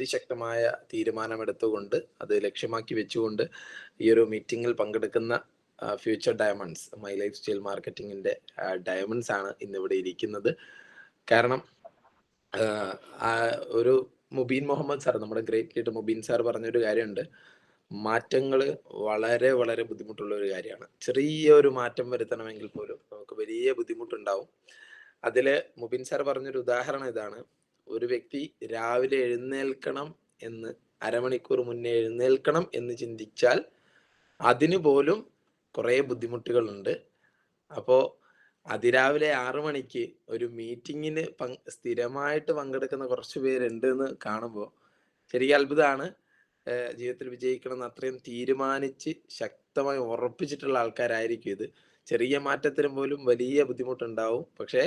അതിശക്തമായ തീരുമാനമെടുത്തുകൊണ്ട് അത് ലക്ഷ്യമാക്കി വെച്ചുകൊണ്ട് ഈ ഒരു മീറ്റിംഗിൽ പങ്കെടുക്കുന്ന future diamonds my life style മാർക്കറ്റിംഗിന്റെ ഡയമണ്ട്സ് ആണ് ഇന്നിവിടെ ഇരിക്കുന്നത്. കാരണം ആ ഒരു മുബീൻ മുഹമ്മദ് സാർ, നമ്മുടെ ഗ്രേറ്റ് ലീഡർ മുബീൻ സാർ പറഞ്ഞൊരു കാര്യമുണ്ട്. മാറ്റങ്ങൾ വളരെ വളരെ ബുദ്ധിമുട്ടുള്ള ഒരു കാര്യമാണ്. ചെറിയൊരു മാറ്റം വരുത്തണമെങ്കിൽ പോലും നമുക്ക് വലിയ ബുദ്ധിമുട്ടുണ്ടാവും. അതില് മുബീൻ സാർ പറഞ്ഞൊരു ഉദാഹരണം ഇതാണ്. ഒരു വ്യക്തി രാവിലെ എഴുന്നേൽക്കണം എന്ന് അരമണിക്കൂർ മുന്നേ എഴുന്നേൽക്കണം എന്ന് ചിന്തിച്ചാൽ അതിന് പോലും കുറേ ബുദ്ധിമുട്ടുകളുണ്ട്. അപ്പോ അതിരാവിലെ 6 മണിക്ക് ഒരു മീറ്റിങ്ങിന് സ്ഥിരമായിട്ട് പങ്കെടുക്കുന്ന കുറച്ച് പേരുണ്ട് എന്ന് കാണുമ്പോൾ ശരിക്കും അത്ഭുതമാണ്. ജീവിതത്തിൽ വിജയിക്കണം എന്ന് അത്രയും തീരുമാനിച്ച് ശക്തമായി ഉറപ്പിച്ചിട്ടുള്ള ആൾക്കാരായിരിക്കും ഇത്. ചെറിയ മാറ്റത്തിനും പോലും വലിയ ബുദ്ധിമുട്ടുണ്ടാവും. പക്ഷെ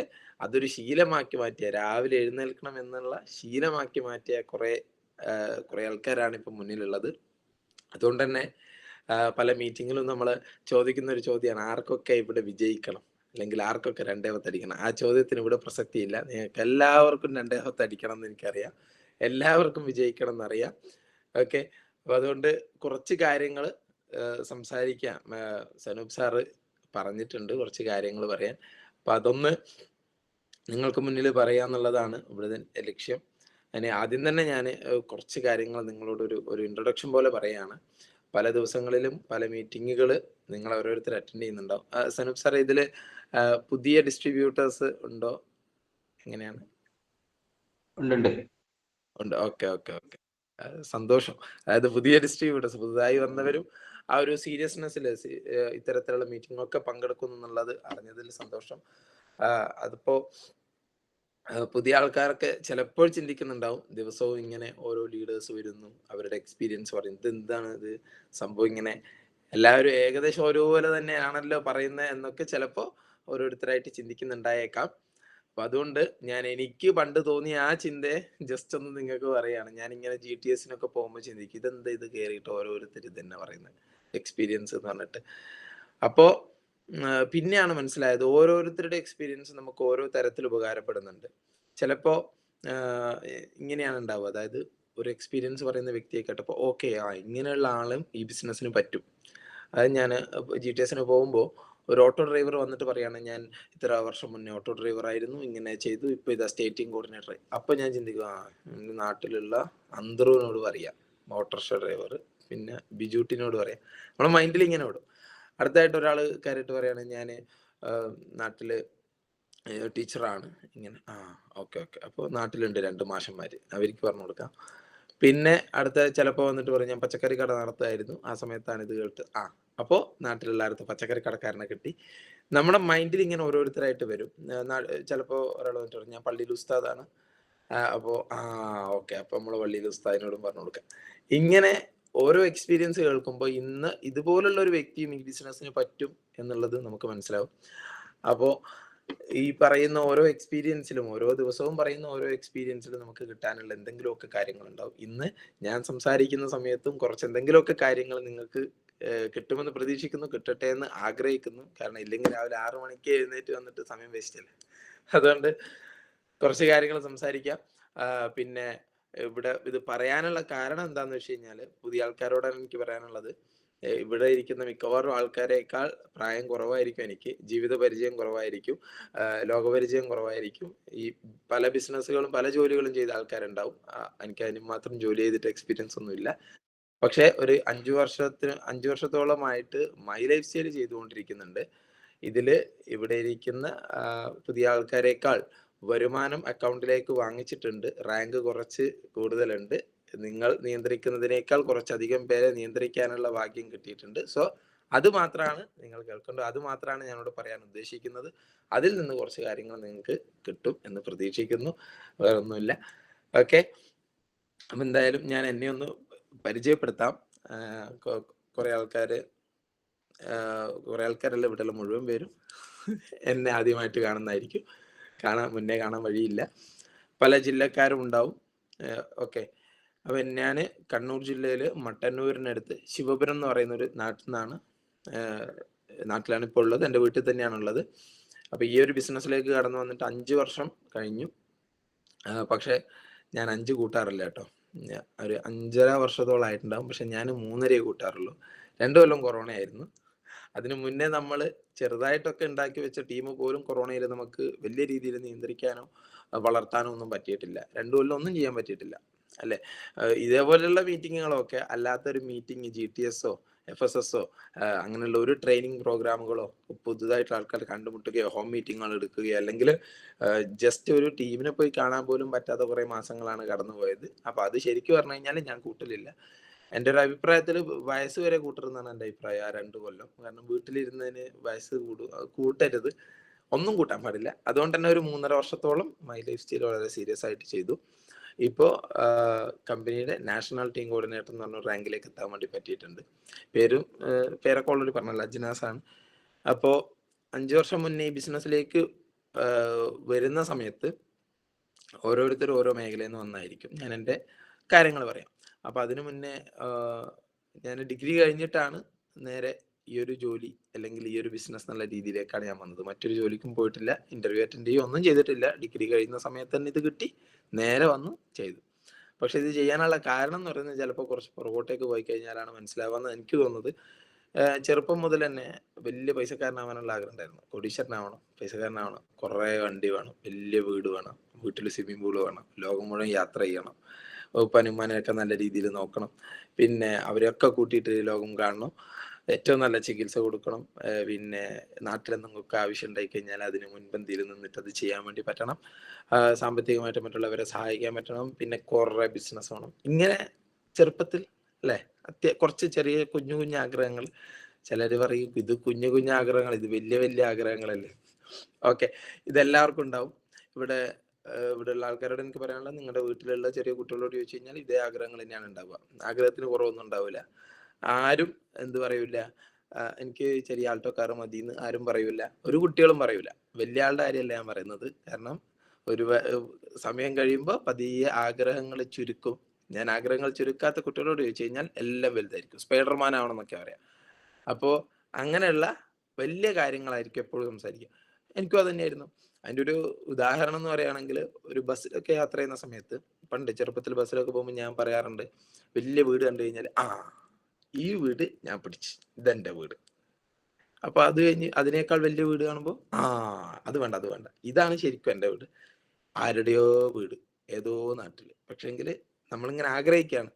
അതൊരു ശീലമാക്കി മാറ്റിയ, രാവിലെ എഴുന്നേൽക്കണം എന്നുള്ള ശീലമാക്കി മാറ്റിയ കുറെ ആൾക്കാരാണ് ഇപ്പൊ മുന്നിലുള്ളത്. അതുകൊണ്ട് തന്നെ പല മീറ്റിങ്ങിലും നമ്മൾ ചോദിക്കുന്ന ഒരു ചോദ്യമാണ്, ആർക്കൊക്കെ ഇവിടെ വിജയിക്കണം, അല്ലെങ്കിൽ ആർക്കൊക്കെ 2 അടിക്കണം. ആ ചോദ്യത്തിന് ഇവിടെ പ്രസക്തിയില്ല. നിങ്ങൾക്ക് എല്ലാവർക്കും 2 അടിക്കണം എന്ന് എനിക്കറിയാം, എല്ലാവർക്കും വിജയിക്കണം എന്നറിയാം. ഓക്കെ, അപ്പൊ അതുകൊണ്ട് കുറച്ച് കാര്യങ്ങൾ സംസാരിക്കാം. സനൂപ് സാറ് പറഞ്ഞിട്ടുണ്ട് കുറച്ച് കാര്യങ്ങൾ പറയാൻ. അപ്പൊ അതൊന്ന് നിങ്ങൾക്ക് മുന്നിൽ പറയാന്നുള്ളതാണ് ഇവിടുത്തെ ലക്ഷ്യം. അതിന് ആദ്യം തന്നെ ഞാൻ കുറച്ച് കാര്യങ്ങൾ നിങ്ങളോട് ഒരു ഇൻട്രൊഡക്ഷൻ പോലെ പറയാണ്. പല ദിവസങ്ങളിലും പല മീറ്റിങ്ങുകൾ നിങ്ങൾ ഓരോരുത്തർ അറ്റൻഡ് ചെയ്യുന്നുണ്ടാവും. സനൂപ് സാർ, ഇതില് പുതിയ ഡിസ്ട്രിബ്യൂട്ടേഴ്സ് ഉണ്ടോ, എങ്ങനെയാണ്? ഉണ്ട്. ഓക്കെ. സന്തോഷം. അതായത് പുതിയ ഡിസ്ട്രിബ്യൂട്ടേഴ്സ്, പുതുതായി വന്നവരും ആ ഒരു സീരിയസ്നെസ്സിൽ ഇത്തരത്തിലുള്ള മീറ്റിംഗ് ഒക്കെ പങ്കെടുക്കുന്നു എന്നുള്ളത് അറിഞ്ഞതിൽ സന്തോഷം. അതിപ്പോ പുതിയ ആൾക്കാരൊക്കെ ചിലപ്പോൾ ചിന്തിക്കുന്നുണ്ടാവും, ദിവസവും ഇങ്ങനെ ഓരോ ലീഡേഴ്സ് വരുന്നു, അവരുടെ എക്സ്പീരിയൻസ് പറയും, ഇത് എന്താണ് ഇത് സംഭവം, ഇങ്ങനെ എല്ലാവരും ഏകദേശം ഒരുപോലെ തന്നെയാണല്ലോ പറയുന്നത് എന്നൊക്കെ ചിലപ്പോൾ ഓരോരുത്തരായിട്ട് ചിന്തിക്കുന്നുണ്ടായേക്കാം. അപ്പൊ അതുകൊണ്ട് എനിക്ക് പണ്ട് തോന്നിയ ആ ചിന്തയെ ജസ്റ്റ് ഒന്ന് നിങ്ങൾക്ക് പറയാണ്. ഞാൻ ഇങ്ങനെ GTSനൊക്കെ പോകുമ്പോൾ ചിന്തിക്കും, ഇതെന്താ ഇത് കയറിയിട്ട് ഓരോരുത്തർ ഇത് തന്നെ പറയുന്നത്, എക്സ്പീരിയൻസ് എന്ന് പറഞ്ഞിട്ട്. അപ്പോ പിന്നെയാണ് മനസ്സിലായത് ഓരോരുത്തരുടെ എക്സ്പീരിയൻസ് നമുക്ക് ഓരോ തരത്തിൽ ഉപകാരപ്പെടുന്നുണ്ട്. ചിലപ്പോ ഇങ്ങനെയാണ് ഉണ്ടാവുക, അതായത് ഒരു എക്സ്പീരിയൻസ് പറയുന്ന വ്യക്തിയെ കേട്ടപ്പോൾ ഓക്കെ, ഇങ്ങനെയുള്ള ആളും ഈ ബിസിനസ്സിന് പറ്റും. അതായത് ഞാൻ GTSന് പോകുമ്പോൾ ഒരു ഓട്ടോ ഡ്രൈവർ വന്നിട്ട് പറയാണ്, ഞാൻ ഇത്ര വർഷം മുന്നേ ഓട്ടോ ഡ്രൈവർ ആയിരുന്നു, ഇങ്ങനെ ചെയ്തു, ഇപ്പൊ ഇതാ സ്റ്റേറ്റിംഗ് കോർഡിനേറ്റർ. അപ്പൊ ഞാൻ ചിന്തിക്കും, എൻ്റെ നാട്ടിലുള്ള അന്തറുവിനോട് പറയാം, ഓട്ടോറിക്ഷ ഡ്രൈവർ, പിന്നെ ബിജൂട്ടിനോട് പറയാം. നമ്മളെ മൈൻഡിൽ ഇങ്ങനെ ഓടും. അടുത്തായിട്ട് ഒരാൾ കയറിയിട്ട് പറയാണ്, ഞാൻ നാട്ടില് ടീച്ചറാണ്, ഇങ്ങനെ. ഓക്കെ. അപ്പോൾ നാട്ടിലുണ്ട് 2 മാഷന്മാര്, അവർക്ക് പറഞ്ഞു കൊടുക്കാം. പിന്നെ അടുത്ത ചിലപ്പോൾ വന്നിട്ട് പറയും, ഞാൻ പച്ചക്കറി കട നടത്തുമായിരുന്നു, ആ സമയത്താണ് ഇത് കേട്ട്. അപ്പോൾ നാട്ടിലുള്ള അടുത്ത പച്ചക്കറി കടക്കാരനെ കിട്ടി. നമ്മുടെ മൈൻഡിൽ ഇങ്ങനെ ഓരോരുത്തരായിട്ട് വരും. ചിലപ്പോൾ ഒരാൾ വന്നിട്ട് പറയും, ഞാൻ പള്ളിയിൽ ഉസ്താദാണ്. അപ്പോൾ ഓക്കെ, അപ്പോൾ നമ്മൾ പള്ളിയിൽ ഉസ്താദിനോടും പറഞ്ഞു കൊടുക്കാം. ഇങ്ങനെ ഓരോ എക്സ്പീരിയൻസ് കേൾക്കുമ്പോൾ ഇന്ന് ഇതുപോലുള്ള ഒരു വ്യക്തിയും ഈ ബിസിനസ്സിന് പറ്റും എന്നുള്ളത് നമുക്ക് മനസ്സിലാവും. അപ്പോൾ ഈ പറയുന്ന ഓരോ എക്സ്പീരിയൻസിലും, ഓരോ ദിവസവും പറയുന്ന ഓരോ എക്സ്പീരിയൻസിലും നമുക്ക് കിട്ടാനുള്ള എന്തെങ്കിലുമൊക്കെ കാര്യങ്ങളുണ്ടാവും. ഇന്ന് ഞാൻ സംസാരിക്കുന്ന സമയത്തും കുറച്ച് എന്തെങ്കിലുമൊക്കെ കാര്യങ്ങൾ നിങ്ങൾക്ക് കിട്ടുമെന്ന് പ്രതീക്ഷിക്കുന്നു, കിട്ടട്ടെ എന്ന് ആഗ്രഹിക്കുന്നു. കാരണം ഇല്ലെങ്കിൽ രാവിലെ 6 മണിക്ക് എഴുന്നേറ്റ് വന്നിട്ട് സമയം വേസ്റ്റ് അല്ലേ. അതുകൊണ്ട് കുറച്ച് കാര്യങ്ങൾ സംസാരിക്കാം. പിന്നെ ഇവിടെ ഇത് പറയാനുള്ള കാരണം എന്താന്ന് വെച്ച് കഴിഞ്ഞാല്, പുതിയ ആൾക്കാരോടാണ് എനിക്ക് പറയാനുള്ളത്. ഇവിടെ ഇരിക്കുന്ന മിക്കവാറും ആൾക്കാരെക്കാൾ പ്രായം കുറവായിരിക്കും എനിക്ക്, ജീവിത പരിചയം കുറവായിരിക്കും, ലോകപരിചയം കുറവായിരിക്കും. ഈ പല ബിസിനസ്സുകളും പല ജോലികളും ചെയ്ത ആൾക്കാരുണ്ടാവും. എനിക്ക് അതിന് മാത്രം ജോലി ചെയ്തിട്ട് എക്സ്പീരിയൻസ് ഒന്നുമില്ല. പക്ഷെ ഒരു 5 വർഷത്തോളമായിട്ട് മൈ ലൈഫ് സ്റ്റൈൽ ചെയ്തുകൊണ്ടിരിക്കുന്നുണ്ട്. ഇതില് ഇവിടെ ഇരിക്കുന്ന പുതിയ ആൾക്കാരെക്കാൾ വരുമാനം അക്കൗണ്ടിലേക്ക് വാങ്ങിച്ചിട്ടുണ്ട്. റാങ്ക് കുറച്ച് കൂടുതലുണ്ട്. നിങ്ങൾ നിയന്ത്രിക്കുന്നതിനേക്കാൾ കുറച്ചധികം പേരെ നിയന്ത്രിക്കാനുള്ള ഭാഗ്യം കിട്ടിയിട്ടുണ്ട്. സോ അത് മാത്രമാണ് നിങ്ങൾ കേൾക്കേണ്ടത്, അത് മാത്രമാണ് ഞാനോട് പറയാൻ ഉദ്ദേശിക്കുന്നത്. അതിൽ നിന്ന് കുറച്ച് കാര്യങ്ങൾ നിങ്ങൾക്ക് കിട്ടും എന്ന് പ്രതീക്ഷിക്കുന്നു, വേറെ ഒന്നുമില്ല. ഓക്കെ, അപ്പൊ എന്തായാലും ഞാൻ എന്നെ ഒന്ന് പരിചയപ്പെടുത്താം. കുറെ ആൾക്കാരല്ല, ഇവിടെയുള്ള മുഴുവൻ പേരും എന്നെ ആദ്യമായിട്ട് കാണുന്നതായിരിക്കും. മുന്നേ കാണാൻ വഴിയില്ല. പല ജില്ലക്കാരും ഉണ്ടാവും. ഓക്കെ, അപ്പൊ ഞാൻ കണ്ണൂർ ജില്ലയില് മട്ടന്നൂരിനടുത്ത് ശിവപുരം എന്ന് പറയുന്ന ഒരു നാട്ടിലാണ് ഇപ്പോൾ ഉള്ളത്. എൻ്റെ വീട്ടിൽ തന്നെയാണുള്ളത്. അപ്പൊ ഈ ഒരു ബിസിനസ്സിലേക്ക് കടന്നു വന്നിട്ട് 5 വർഷം കഴിഞ്ഞു. പക്ഷെ ഞാൻ 5 കൂട്ടാറില്ല കേട്ടോ. ഒരു 5.5 വർഷത്തോളായിട്ടുണ്ടാവും. പക്ഷെ ഞാൻ 3.5 കൂട്ടാറുള്ളൂ. 2 കൊല്ലം കൊറോണയായിരുന്നു. അതിന് മുന്നേ നമ്മള് ചെറുതായിട്ടൊക്കെ ഉണ്ടാക്കി വെച്ച ടീം പോലും കൊറോണയിൽ നമുക്ക് വലിയ രീതിയിൽ നിയന്ത്രിക്കാനോ വളർത്താനോ ഒന്നും പറ്റിയിട്ടില്ല. 2 കൊല്ലം ഒന്നും ചെയ്യാൻ പറ്റിയിട്ടില്ല. അല്ലെ? ഇതേപോലെയുള്ള മീറ്റിങ്ങുകളൊക്കെ അല്ലാത്തൊരു മീറ്റിംഗ് ജിടിഎസോ, എഫ്എസ്എസോ അങ്ങനെയുള്ള ഒരു ട്രെയിനിങ് പ്രോഗ്രാമുകളോ പുതുതായിട്ട് ആൾക്കാർ കണ്ടുമുട്ടുകയോ ഹോം മീറ്റിങ്ങുകൾ എടുക്കുകയോ അല്ലെങ്കിൽ ജസ്റ്റ് ഒരു ടീമിനെ പോയി കാണാൻ പോലും പറ്റാത്ത കുറേ മാസങ്ങളാണ് കടന്നുപോയത്. അപ്പൊ അത് ശരിക്കും പറഞ്ഞു കഴിഞ്ഞാൽ ഞാൻ കൂട്ടലില്ല. എൻ്റെ ഒരു അഭിപ്രായത്തിൽ വയസ്സ് വരെ കൂട്ടരുതെന്നാണ് എൻ്റെ അഭിപ്രായം. ആ 2 കൊല്ലം. കാരണം വീട്ടിലിരുന്നതിന് വയസ്സ് കൂട്ടരുത്. ഒന്നും കൂട്ടാൻ പാടില്ല. അതുകൊണ്ട് തന്നെ ഒരു 3.5 വർഷത്തോളം മൈ ലൈഫ് സ്റ്റൈൽ വളരെ സീരിയസ് ആയിട്ട് ചെയ്തു. ഇപ്പോ കമ്പനിയുടെ നാഷണൽ ടീം കോർഡിനേറ്റർ എന്ന് പറഞ്ഞ റാങ്കിലേക്ക് എത്താൻ വേണ്ടി പറ്റിയിട്ടുണ്ട്. പേരൊക്കെ ഓൾറെഡി പറഞ്ഞല്ലോ, അജ്നാസ് ആണ്. അപ്പോ 5 വർഷം മുന്നേ ഈ ബിസിനസ്സിലേക്ക് വരുന്ന സമയത്ത് ഓരോരുത്തരും ഓരോ മേഖലയിൽ നിന്ന് വന്നായിരിക്കും. ഞാൻ എൻ്റെ കാര്യങ്ങൾ പറയാം. അപ്പൊ അതിനു മുന്നേ ഞാൻ ഡിഗ്രി കഴിഞ്ഞിട്ടാണ് നേരെ ഈ ഒരു ജോലി അല്ലെങ്കിൽ ഈ ഒരു ബിസിനസ് എന്നുള്ള രീതിയിലേക്കാണ് ഞാൻ വന്നത്. മറ്റൊരു ജോലിക്കും പോയിട്ടില്ല, ഇന്റർവ്യൂ അറ്റൻഡ് ചെയ്യുകയോ ഒന്നും ചെയ്തിട്ടില്ല. ഡിഗ്രി കഴിയുന്ന സമയത്ത് തന്നെ ഇത് കിട്ടി, നേരെ വന്നു ചെയ്തു. പക്ഷെ ഇത് ചെയ്യാനുള്ള കാരണം എന്ന് പറയുന്നത് ചിലപ്പോൾ കുറച്ച് പുറകോട്ടേക്ക് പോയി കഴിഞ്ഞാലാണ് മനസ്സിലാവാന്ന് എനിക്ക് തോന്നുന്നത്. ചെറുപ്പം മുതൽ തന്നെ വലിയ പൈസക്കാരനാവാനുള്ള ആഗ്രഹം ഉണ്ടായിരുന്നു. കോടീശ്വരനാവണം, പൈസക്കാരനാവണം, കുറേ വണ്ടി വേണം, വലിയ വീട് വേണം, വീട്ടിൽ സ്വിമ്മിംഗ് പൂൾ വേണം, ലോകം മുഴുവൻ യാത്ര ചെയ്യണം, ഉപ്പാനും ഉമ്മാനെയൊക്കെ നല്ല രീതിയിൽ നോക്കണം, പിന്നെ അവരെയൊക്കെ കൂട്ടിയിട്ട് ലോകം കാണണം, ഏറ്റവും നല്ല ചികിത്സ കൊടുക്കണം, പിന്നെ നാട്ടിലെന്തെങ്കിലുമൊക്കെ ആവശ്യം ഉണ്ടായി കഴിഞ്ഞാൽ അതിന് മുൻപന്തിയിൽ നിന്നിട്ട് അത് ചെയ്യാൻ വേണ്ടി പറ്റണം, സാമ്പത്തികമായിട്ട് മറ്റുള്ളവരെ സഹായിക്കാൻ പറ്റണം, പിന്നെ കുറേ ബിസിനസ് വേണം. ഇങ്ങനെ ചെറുപ്പത്തിൽ അല്ലേ കുറച്ച് ചെറിയ കുഞ്ഞു കുഞ്ഞു ആഗ്രഹങ്ങൾ. ചിലർ പറയും ഇത് കുഞ്ഞു കുഞ്ഞു ആഗ്രഹങ്ങൾ, ഇത് വലിയ വലിയ ആഗ്രഹങ്ങളല്ലേ. ഓക്കെ, ഇതെല്ലാവർക്കും ഉണ്ടാവും. ഇവിടെ ഇവിടെയുള്ള ആൾക്കാരോട് എനിക്ക് പറയാനുള്ളത്, നിങ്ങളുടെ വീട്ടിലുള്ള ചെറിയ കുട്ടികളോട് ചോദിച്ചു കഴിഞ്ഞാൽ ഇതേ ആഗ്രഹങ്ങൾ തന്നെയാണ് ഉണ്ടാവുക. ആഗ്രഹത്തിന് കുറവൊന്നും ഉണ്ടാവില്ല. ആരും എന്ത് പറയൂല, എനിക്ക് ചെറിയ ആൾട്ടോ കാറ് മതിന്ന് ആരും പറയൂല. ഒരു കുട്ടികളും പറയൂല. വലിയ ആളുടെ കാര്യമല്ല ഞാൻ പറയുന്നത്. കാരണം ഒരു സമയം കഴിയുമ്പോൾ പതിയെ ആഗ്രഹങ്ങൾ ചുരുക്കും. ഞാൻ ആഗ്രഹങ്ങൾ ചുരുക്കാത്ത കുട്ടികളോട് ചോദിച്ചു കഴിഞ്ഞാൽ എല്ലാം വലുതായിരിക്കും. സ്പൈഡർമാൻ ആവണം എന്നൊക്കെ പറയാം. അപ്പോ അങ്ങനെയുള്ള വലിയ കാര്യങ്ങളായിരിക്കും എപ്പോഴും സംസാരിക്കുക. എനിക്കും അത് തന്നെയായിരുന്നു. അതിന്റെ ഒരു ഉദാഹരണം എന്ന് പറയുകയാണെങ്കിൽ, ഒരു ബസ്സിലൊക്കെ യാത്ര ചെയ്യുന്ന സമയത്ത് പണ്ട് ചെറുപ്പത്തിൽ ബസ്സിലൊക്കെ പോകുമ്പോൾ ഞാൻ പറയാറുണ്ട്, വലിയ വീട് കണ്ടു കഴിഞ്ഞാൽ ഈ വീട് ഞാൻ പിടിച്ച്, ഇതെന്റെ വീട്. അപ്പൊ അത് കഴിഞ്ഞ് അതിനേക്കാൾ വലിയ വീട് കാണുമ്പോൾ അത് വേണ്ട, അത് വേണ്ട, ഇതാണ് ശരിക്കും എന്റെ വീട്. ആരുടെയോ വീട്, ഏതോ നാട്ടില്. പക്ഷെങ്കിൽ നമ്മളിങ്ങനെ ആഗ്രഹിക്കുകയാണ്.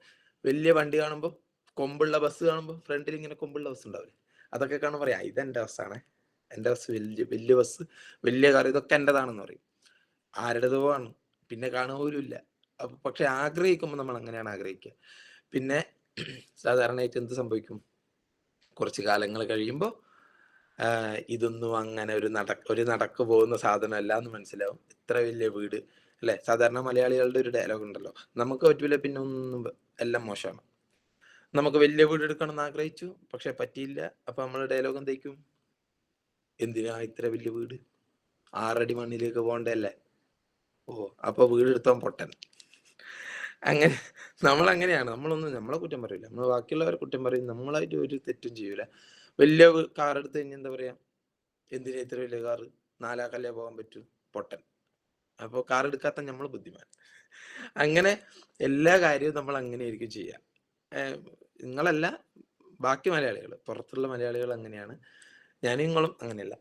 വലിയ വണ്ടി കാണുമ്പോൾ, കൊമ്പുള്ള ബസ് കാണുമ്പോൾ, ഫ്രണ്ടിൽ ഇങ്ങനെ കൊമ്പുള്ള ബസ് ഉണ്ടാവില്ലേ, അതൊക്കെ കാണുമ്പോൾ പറയാം ഇതെന്റെ ബസ്സാണ്, എന്റെ ബസ് വലിയ വലിയ ബസ്, വലിയ കാർ, ഇതൊക്കെ എന്റേതാണെന്ന് പറയും. ആരുടേതോ ആണ്, പിന്നെ കാണുക പോലും ഇല്ല. അപ്പൊ പക്ഷെ ആഗ്രഹിക്കുമ്പോൾ നമ്മൾ അങ്ങനെയാണ് ആഗ്രഹിക്കുക. പിന്നെ സാധാരണയായിട്ട് എന്ത് സംഭവിക്കും, കുറച്ച് കാലങ്ങൾ കഴിയുമ്പോൾ ഇതൊന്നും അങ്ങനെ ഒരു നടക്ക് പോകുന്ന സാധനമല്ല എന്ന് മനസ്സിലാവും. ഇത്ര വലിയ വീട് അല്ലെ, സാധാരണ മലയാളികളുടെ ഒരു ഡയലോഗ് ഉണ്ടല്ലോ, നമുക്ക് പറ്റൂല പിന്നെ ഒന്നും എല്ലാം മോശമാണ്. നമുക്ക് വലിയ വീട് എടുക്കണം എന്ന് ആഗ്രഹിച്ചു, പക്ഷെ പറ്റിയില്ല. അപ്പൊ നമ്മൾ ഡയലോഗ് എന്തേക്കും, എന്തിനാ ഇത്ര വലിയ വീട്, 6 അടി മണ്ണിലേക്ക് പോകണ്ടല്ലേ. ഓ, അപ്പൊ വീട് എടുത്താൻ പൊട്ടൻ. അങ്ങനെ നമ്മൾ അങ്ങനെയാണ്. നമ്മളെ കുറ്റം പറയില്ല, നമ്മൾ ബാക്കിയുള്ളവരെ കുറ്റം പറയും. നമ്മളായിട്ട് ഒരു തെറ്റും ചെയ്യൂല. വലിയ കാർ എടുത്ത് കഴിഞ്ഞാൽ എന്താ പറയാ, എന്തിനാ ഇത്ര വലിയ കാറ്, 4 ആക്കല്ലേ പോകാൻ പറ്റൂ, പൊട്ടൻ. അപ്പൊ കാർ എടുക്കാത്ത നമ്മൾ ബുദ്ധിമാൻ. അങ്ങനെ എല്ലാ കാര്യവും നമ്മൾ അങ്ങനെയായിരിക്കും ചെയ്യുക. നിങ്ങളല്ല, ബാക്കി മലയാളികൾ, പുറത്തുള്ള മലയാളികൾ അങ്ങനെയാണ്. ഞാനും നിങ്ങളും അങ്ങനെയല്ല.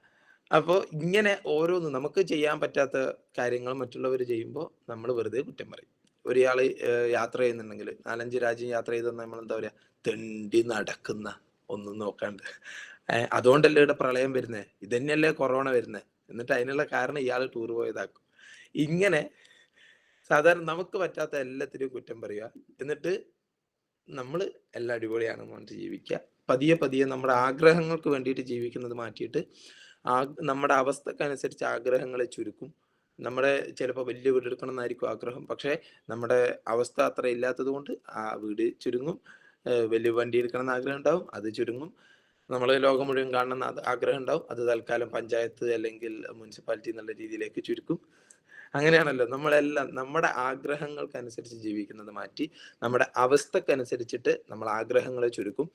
അപ്പോൾ ഇങ്ങനെ ഓരോന്നും നമുക്ക് ചെയ്യാൻ പറ്റാത്ത കാര്യങ്ങൾ മറ്റുള്ളവർ ചെയ്യുമ്പോൾ നമ്മൾ വെറുതെ കുറ്റം പറയും. ഒരാള് യാത്ര ചെയ്യുന്നുണ്ടെങ്കിൽ, 4-5 രാജ്യം യാത്ര ചെയ്തെന്ന് നമ്മൾ എന്താ പറയാ, തെണ്ടി നടക്കുന്ന, ഒന്നും നോക്കാണ്ട്. അതുകൊണ്ടല്ലേ ഇവിടെ പ്രളയം വരുന്നേ, ഇതന്നെയല്ലേ കൊറോണ വരുന്നേ, എന്നിട്ട് അതിനുള്ള കാരണം ഇയാൾ ടൂർ പോയതാക്കും. ഇങ്ങനെ സാധാരണ നമുക്ക് പറ്റാത്ത എല്ലാത്തിനും കുറ്റം പറയുക, എന്നിട്ട് നമ്മൾ എല്ലാം അടിപൊളിയാണെന്ന് പറഞ്ഞിട്ട് ജീവിക്കുക. പതിയെ പതിയെ നമ്മുടെ ആഗ്രഹങ്ങൾക്ക് വേണ്ടിയിട്ട് ജീവിക്കുന്നത് മാറ്റിയിട്ട് നമ്മുടെ അവസ്ഥക്കനുസരിച്ച് ആഗ്രഹങ്ങളെ ചുരുക്കും. നമ്മുടെ ചിലപ്പോൾ വലിയ വീട് എടുക്കണം എന്നായിരിക്കും ആഗ്രഹം, പക്ഷേ നമ്മുടെ അവസ്ഥ അത്ര ഇല്ലാത്തത് കൊണ്ട് ആ വീട് ചുരുങ്ങും. വലിയ വണ്ടി എടുക്കണം എന്ന് ആഗ്രഹം ഉണ്ടാവും, അത് ചുരുങ്ങും. നമ്മൾ ലോകം മുഴുവൻ കാണണം എന്ന് ആഗ്രഹം ഉണ്ടാവും, അത് തൽക്കാലം പഞ്ചായത്ത് അല്ലെങ്കിൽ മുനിസിപ്പാലിറ്റി എന്നുള്ള രീതിയിലേക്ക് ചുരുക്കും. അങ്ങനെയാണല്ലോ നമ്മളെല്ലാം നമ്മുടെ ആഗ്രഹങ്ങൾക്കനുസരിച്ച് ജീവിക്കുന്നത് മാറ്റി നമ്മുടെ അവസ്ഥക്കനുസരിച്ചിട്ട് നമ്മൾ ആഗ്രഹങ്ങളെ ചുരുക്കും.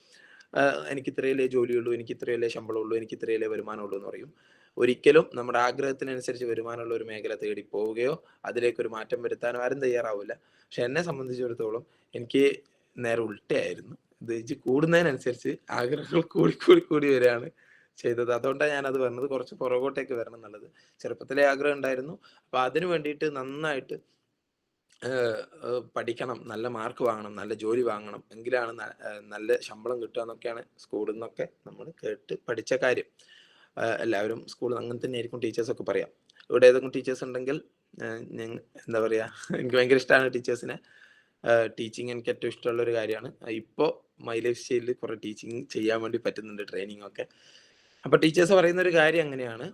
എനിക്ക് ഇത്രയല്ലേ ജോലിയുള്ളൂ, എനിക്ക് ഇത്രയല്ലേ ശമ്പളമുള്ളൂ, എനിക്ക് ഇത്രയല്ലേ വരുമാനമുള്ളൂ എന്ന് പറയും. ഒരിക്കലും നമ്മുടെ ആഗ്രഹത്തിനനുസരിച്ച് വരുമാനമുള്ള ഒരു മേഖല തേടി പോവുകയോ അതിലേക്കൊരു മാറ്റം വരുത്താനോ ആരും തയ്യാറാവില്ല. പക്ഷെ എന്നെ സംബന്ധിച്ചിടത്തോളം എനിക്ക് നേരെ ഉൾട്ടയായിരുന്നു. ഇത് കൂടുന്നതിനനുസരിച്ച് ആഗ്രഹങ്ങൾ കൂടി കൂടി കൂടി വരികയാണ് ചെയ്തത്. അതുകൊണ്ടാണ് ഞാനത് പറഞ്ഞത് കുറച്ച് പുറകോട്ടേക്ക് വരണം എന്നുള്ളത്. ചെറുപ്പത്തിലേ ആഗ്രഹം ഉണ്ടായിരുന്നു. അപ്പൊ അതിനു വേണ്ടിയിട്ട് നന്നായിട്ട് പഠിക്കണം, നല്ല മാർക്ക് വാങ്ങണം, നല്ല ജോലി വാങ്ങണം, എങ്കിലാണ് നല്ല ശമ്പളം കിട്ടുക എന്നൊക്കെയാണ് സ്കൂളിൽ നിന്നൊക്കെ നമ്മൾ കേട്ട് പഠിച്ച കാര്യം. എല്ലാവരും സ്കൂളിൽ അങ്ങനെ തന്നെ ആയിരിക്കും ടീച്ചേഴ്സൊക്കെ പറയാം. ഇവിടെ ഏതെങ്കിലും ടീച്ചേഴ്സ് ഉണ്ടെങ്കിൽ എന്താ പറയാ എനിക്ക് ഭയങ്കര ഇഷ്ടമാണ് ടീച്ചേഴ്സിനെ. ടീച്ചിങ് എനിക്ക് ഏറ്റവും ഇഷ്ടമുള്ള ഒരു കാര്യമാണ്. ഇപ്പോൾ മൈ ലൈഫ് സ്റ്റൈലിൽ കുറെ ടീച്ചിങ് ചെയ്യാൻ വേണ്ടി പറ്റുന്നുണ്ട്, ട്രെയിനിങ് ഒക്കെ. അപ്പൊ ടീച്ചേഴ്സ് പറയുന്ന ഒരു കാര്യം അങ്ങനെയാണ്,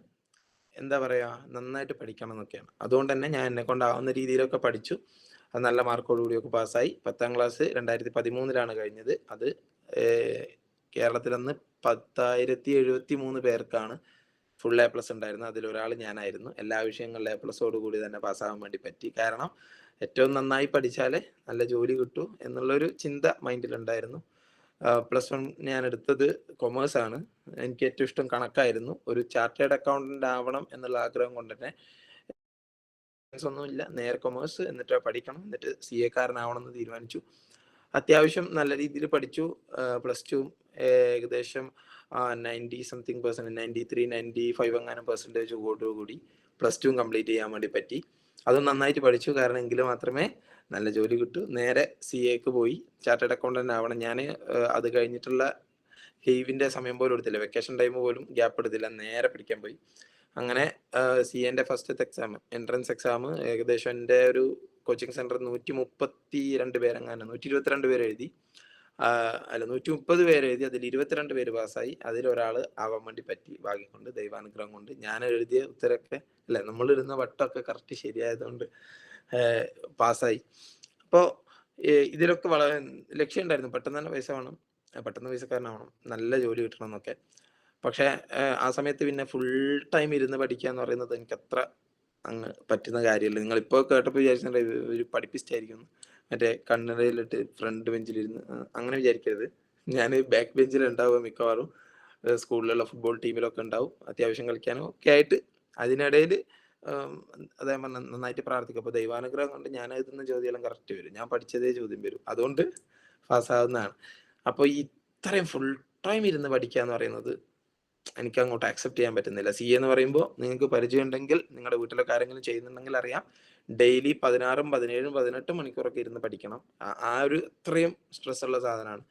എന്താ പറയാ, നന്നായിട്ട് പഠിക്കണം എന്നൊക്കെയാണ്. അതുകൊണ്ട് തന്നെ ഞാൻ എന്നെ കൊണ്ടാവുന്ന രീതിയിലൊക്കെ പഠിച്ചു. അത് നല്ല മാർക്കോടുകൂടിയൊക്കെ പാസ്സായി. 10ാം ക്ലാസ് 2013 കഴിഞ്ഞത്. അത് കേരളത്തിൽ അന്ന് 10,073 പേർക്കാണ് ഫുൾ A+ ഉണ്ടായിരുന്നത്. അതിലൊരാൾ ഞാനായിരുന്നു. എല്ലാ വിഷയങ്ങളിലും A+ കൂടി തന്നെ പാസ്സാകാൻ വേണ്ടി പറ്റി. കാരണം ഏറ്റവും നന്നായി പഠിച്ചാലേ നല്ല ജോലി കിട്ടൂ എന്നുള്ളൊരു ചിന്ത മൈൻഡിലുണ്ടായിരുന്നു. +1 ഞാൻ എടുത്തത് കൊമേഴ്സ് ആണ്. എനിക്ക് ഏറ്റവും ഇഷ്ടം കണക്കായിരുന്നു. ഒരു ചാർട്ടേഡ് അക്കൗണ്ടന്റ് ആവണം എന്നുള്ള ആഗ്രഹം കൊണ്ട് തന്നെ ഒന്നുമില്ല, നേരെ കൊമേഴ്സ്, എന്നിട്ട് പഠിക്കണം, എന്നിട്ട് CA കാരനാവണം എന്ന് തീരുമാനിച്ചു. അത്യാവശ്യം നല്ല രീതിയിൽ പഠിച്ചു. +2 ഏകദേശം 90 സംതിങ് പെർസെന്റ്, 93 95 അങ്ങനെ പെർസെൻറ്റേജോടുകൂടി +2 കംപ്ലീറ്റ് ചെയ്യാൻ വേണ്ടി പറ്റി. അതും നന്നായിട്ട് പഠിച്ചു. കാരണം എങ്കിൽ മാത്രമേ നല്ല ജോലി കിട്ടൂ. നേരെ CAക്ക് പോയി, ചാർട്ടേഡ് അക്കൗണ്ടന്റ് ആവണം. ഞാൻ അത് കഴിഞ്ഞിട്ടുള്ള ലീവിന്റെ സമയം പോലും എടുത്തില്ല, വെക്കേഷൻ ടൈം പോലും ഗ്യാപ്പ് എടുത്തില്ല, നേരെ പഠിക്കാൻ പോയി. അങ്ങനെ CAന്റെ ഫസ്റ്റത്തെ എക്സാം, എൻട്രൻസ് എക്സാം, ഏകദേശം എൻ്റെ ഒരു കോച്ചിങ് സെന്റർ 132 പേരെങ്ങാനും, 122 പേര് എഴുതി. അല്ല 130 പേര് എഴുതി, അതിൽ 22 പേര് പാസ്സായി. അതിലൊരാൾ ആവാൻ വേണ്ടി പറ്റി, ഭാഗ്യം കൊണ്ട്, ദൈവാനുഗ്രഹം കൊണ്ട്. ഞാൻ എഴുതിയ ഉത്തരമൊക്കെ അല്ലെ, നമ്മൾ ഇടുന്ന വട്ടമൊക്കെ കറക്റ്റ് ശരിയായതുകൊണ്ട് പാസ്സായി. അപ്പോൾ ഇതിലൊക്കെ വളരെ ലക്ഷ്യം ഉണ്ടായിരുന്നു, പെട്ടെന്ന് തന്നെ പൈസ വേണം, പെട്ടെന്ന് പൈസക്കാരനാവണം, നല്ല ജോലി കിട്ടണം എന്നൊക്കെ. പക്ഷെ ആ സമയത്ത് പിന്നെ ഫുൾ ടൈം ഇരുന്ന് പഠിക്കുക എന്ന് പറയുന്നത് എനിക്ക് അത്ര അങ്ങ് പറ്റുന്ന കാര്യമല്ല. നിങ്ങളിപ്പോൾ കേട്ടപ്പോൾ വിചാരിച്ചിട്ടുണ്ടെങ്കിൽ ഒരു പഠിപ്പിസ്റ്റായിരിക്കും, മറ്റേ കണ്ണടയിലിട്ട് ഫ്രണ്ട് ബെഞ്ചിലിരുന്ന്, അങ്ങനെ വിചാരിക്കരുത്. ഞാൻ ബാക്ക് ബെഞ്ചിൽ ഉണ്ടാവുക മിക്കവാറും. സ്കൂളിലുള്ള ഫുട്ബോൾ ടീമിലൊക്കെ ഉണ്ടാവും, അത്യാവശ്യം കളിക്കാനും ഒക്കെ ആയിട്ട്. അതിനിടയിൽ അതേ പറഞ്ഞ നന്നായിട്ട് പ്രാർത്ഥിക്കും. അപ്പോൾ ദൈവാനുഗ്രഹം കൊണ്ട് ഞാൻ എഴുതുന്ന ചോദ്യമെല്ലാം കറക്റ്റ് വരും, ഞാൻ പഠിച്ചതേ ചോദ്യം വരും, അതുകൊണ്ട് പാസ്സാകുന്നതാണ്. അപ്പോൾ ഇത്രയും ഫുൾ ടൈം ഇരുന്ന് പഠിക്കുക എന്ന് പറയുന്നത് എനിക്ക് അങ്ങോട്ട് അക്സെപ്റ്റ് ചെയ്യാൻ പറ്റുന്നില്ല. CA എന്ന് പറയുമ്പോൾ നിങ്ങൾക്ക് പരിചയം ഉണ്ടെങ്കിൽ, നിങ്ങളുടെ വീട്ടിലൊക്കെ ആരെങ്കിലും ചെയ്യുന്നുണ്ടെങ്കിൽ അറിയാം, ഡെയിലി 16, 17, 18 മണിക്കൂറൊക്കെ ഇരുന്ന് പഠിക്കണം. ആ ഒരു ഇത്രയും സ്ട്രെസ് ഉള്ള സാധനമാണ്.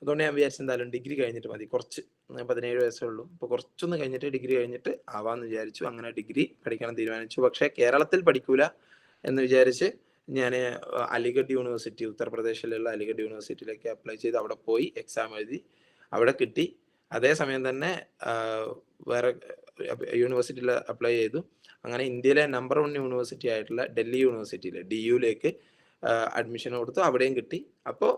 അതുകൊണ്ട് ഞാൻ വിചാരിച്ചു എന്തായാലും ഡിഗ്രി കഴിഞ്ഞിട്ട് മതി, കുറച്ച് 17 വയസ്സേ ഉള്ളൂ, അപ്പോൾ കുറച്ചൊന്ന് കഴിഞ്ഞിട്ട് ഡിഗ്രി കഴിഞ്ഞിട്ട് ആവാമെന്ന് വിചാരിച്ചു. അങ്ങനെ ഡിഗ്രി പഠിക്കണം തീരുമാനിച്ചു. പക്ഷേ കേരളത്തിൽ പഠിക്കൂല എന്ന് വിചാരിച്ച് ഞാൻ അലിഗഡ് യൂണിവേഴ്സിറ്റി, ഉത്തർപ്രദേശിലുള്ള അലിഗഡ് യൂണിവേഴ്സിറ്റിയിലേക്ക് അപ്ലൈ ചെയ്ത് അവിടെ പോയി എക്സാം എഴുതി, അവിടെ കിട്ടി. അതേസമയം തന്നെ വേറെ യൂണിവേഴ്സിറ്റിയിൽ അപ്ലൈ ചെയ്തു. അങ്ങനെ ഇന്ത്യയിലെ നമ്പർ 1 യൂണിവേഴ്സിറ്റി ആയിട്ടുള്ള ഡൽഹി യൂണിവേഴ്സിറ്റിയിൽ DUയിലേക്ക് അഡ്മിഷൻ കൊടുത്തു, അവിടെയും കിട്ടി. അപ്പോൾ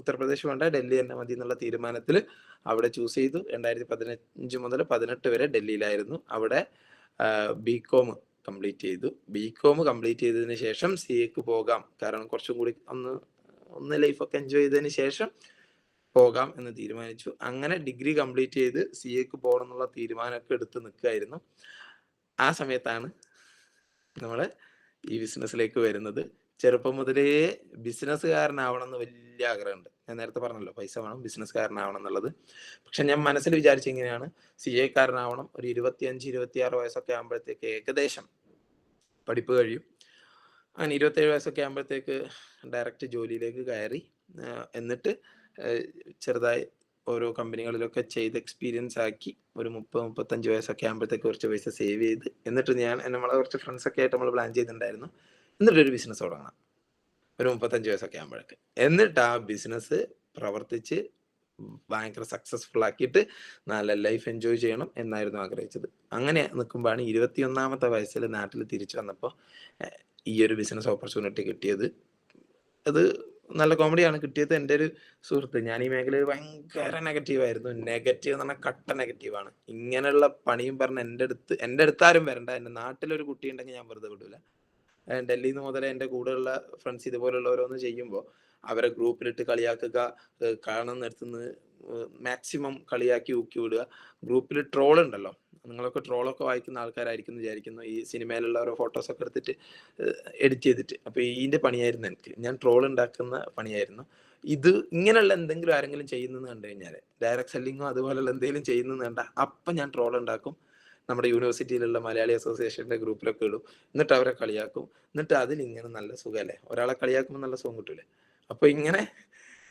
ഉത്തർപ്രദേശ് വേണ്ട, ഡൽഹി തന്നെ മതി എന്നുള്ള തീരുമാനത്തിൽ അവിടെ ചൂസ് ചെയ്തു. 2015 മുതൽ 18 വരെ ഡൽഹിയിലായിരുന്നു. അവിടെ BCom കംപ്ലീറ്റ് ചെയ്തു. BCom കംപ്ലീറ്റ് ചെയ്തതിന് ശേഷം CAക്ക് പോകാം, കാരണം കുറച്ചും കൂടി ഒന്ന് ലൈഫൊക്കെ എൻജോയ് ചെയ്തതിന് ശേഷം പോകാം എന്ന് തീരുമാനിച്ചു. അങ്ങനെ ഡിഗ്രി കംപ്ലീറ്റ് ചെയ്ത് CAക്ക് പോകണം എന്നുള്ള തീരുമാനമൊക്കെ എടുത്ത് നിൽക്കുകയായിരുന്നു. ആ സമയത്താണ് നമ്മൾ ഈ ബിസിനസ്സിലേക്ക് വരുന്നത്. ചെറുപ്പം മുതലേ ബിസിനസ്സുകാരനാവണം എന്ന് വലിയ ആഗ്രഹമുണ്ട്. ഞാൻ നേരത്തെ പറഞ്ഞല്ലോ, പൈസ വേണം, ബിസിനസ്സുകാരനാവണം എന്നുള്ളത്. പക്ഷെ ഞാൻ മനസ്സിൽ വിചാരിച്ച എങ്ങനെയാണ്, CA കാരനാവണം. ഒരു 25, 26 വയസ്സൊക്കെ ആകുമ്പോഴത്തേക്ക് ഏകദേശം പഠിപ്പ് കഴിയും. അങ്ങനെ 27 വയസ്സൊക്കെ ആകുമ്പോഴത്തേക്ക് ഡയറക്റ്റ് ജോലിയിലേക്ക് കയറി, എന്നിട്ട് ചെറുതായി ഓരോ കമ്പനികളിലൊക്കെ ചെയ്ത് എക്സ്പീരിയൻസ് ആക്കി ഒരു 30-35 വയസ്സൊക്കെ ആകുമ്പോഴത്തേക്ക് കുറച്ച് പൈസ സേവ് ചെയ്ത്, എന്നിട്ട് നമ്മളെ കുറച്ച് ഫ്രണ്ട്സൊക്കെ ആയിട്ട് നമ്മൾ പ്ലാൻ ചെയ്തിട്ടുണ്ടായിരുന്നു, എന്നിട്ടൊരു ബിസിനസ് തുടങ്ങണം ഒരു 35 വയസ്സൊക്കെ ആകുമ്പോഴേക്ക്. എന്നിട്ട് ആ ബിസിനസ് പ്രവർത്തിച്ച് ഭയങ്കര സക്സസ്ഫുൾ ആക്കിയിട്ട് നല്ല ലൈഫ് എൻജോയ് ചെയ്യണം എന്നായിരുന്നു ആഗ്രഹിച്ചത്. അങ്ങനെ നിൽക്കുമ്പോഴാണ് 21ാമത്തെ വയസ്സിൽ നാട്ടിൽ തിരിച്ചു വന്നപ്പോൾ ഈ ഒരു ബിസിനസ് ഓപ്പർച്യൂണിറ്റി കിട്ടിയത്. അത് നല്ല കോമഡിയാണ്. കിട്ടിയത് എൻ്റെ ഒരു സുഹൃത്ത്, ഞാൻ ഈ മേഖലയിൽ ഭയങ്കര നെഗറ്റീവായിരുന്നു. നെഗറ്റീവ് എന്ന് പറഞ്ഞാൽ കട്ട നെഗറ്റീവാണ്. ഇങ്ങനെയുള്ള പണിയും പറഞ്ഞ് എൻ്റെ അടുത്ത് ആരും വരണ്ട. എൻ്റെ നാട്ടിലൊരു കുട്ടി ഉണ്ടെങ്കിൽ ഞാൻ വെറുതെ വിടൂല. ഡൽഹിയിൽ നിന്ന് മുതലേ എൻ്റെ കൂടെയുള്ള ഫ്രണ്ട്സ് ഇതുപോലുള്ള ഓരോന്ന് ചെയ്യുമ്പോൾ അവരെ ഗ്രൂപ്പിലിട്ട് കളിയാക്കുക, കാണുന്നിടത്തുനിന്ന് മാക്സിമം കളിയാക്കി ഊക്കി വിടുക. ഗ്രൂപ്പിൽ ട്രോൾ ഉണ്ടല്ലോ, നിങ്ങളൊക്കെ ട്രോളൊക്കെ വായിക്കുന്ന ആൾക്കാരായിരിക്കും എന്ന് വിചാരിക്കുന്നു. ഈ സിനിമയിലുള്ള ഓരോ ഫോട്ടോസൊക്കെ എടുത്തിട്ട് എഡിറ്റ് ചെയ്തിട്ട്. അപ്പൊ ഇതിന്റെ പണിയായിരുന്നു എനിക്ക്. ഞാൻ ട്രോൾ ഉണ്ടാക്കുന്ന പണിയായിരുന്നു. ഇത് ഇങ്ങനെയുള്ള എന്തെങ്കിലും ആരെങ്കിലും ചെയ്യുന്നെന്ന് കണ്ടു കഴിഞ്ഞാൽ, ഡയറക്റ്റ് സെല്ലിങ്ങോ അതുപോലെയുള്ള എന്തെങ്കിലും ചെയ്യുന്നെന്ന് കണ്ടാൽ അപ്പം ഞാൻ ട്രോൾ ഉണ്ടാക്കും. നമ്മുടെ യൂണിവേഴ്സിറ്റിയിലുള്ള മലയാളി അസോസിയേഷന്റെ ഗ്രൂപ്പിലൊക്കെ ഇടും. എന്നിട്ട് അവരെ കളിയാക്കും. എന്നിട്ട് അതിലിങ്ങനെ നല്ല സുഖമല്ലേ, ഒരാളെ കളിയാക്കുമ്പോൾ നല്ല സുഖം കിട്ടൂലേ. അപ്പൊ ഇങ്ങനെ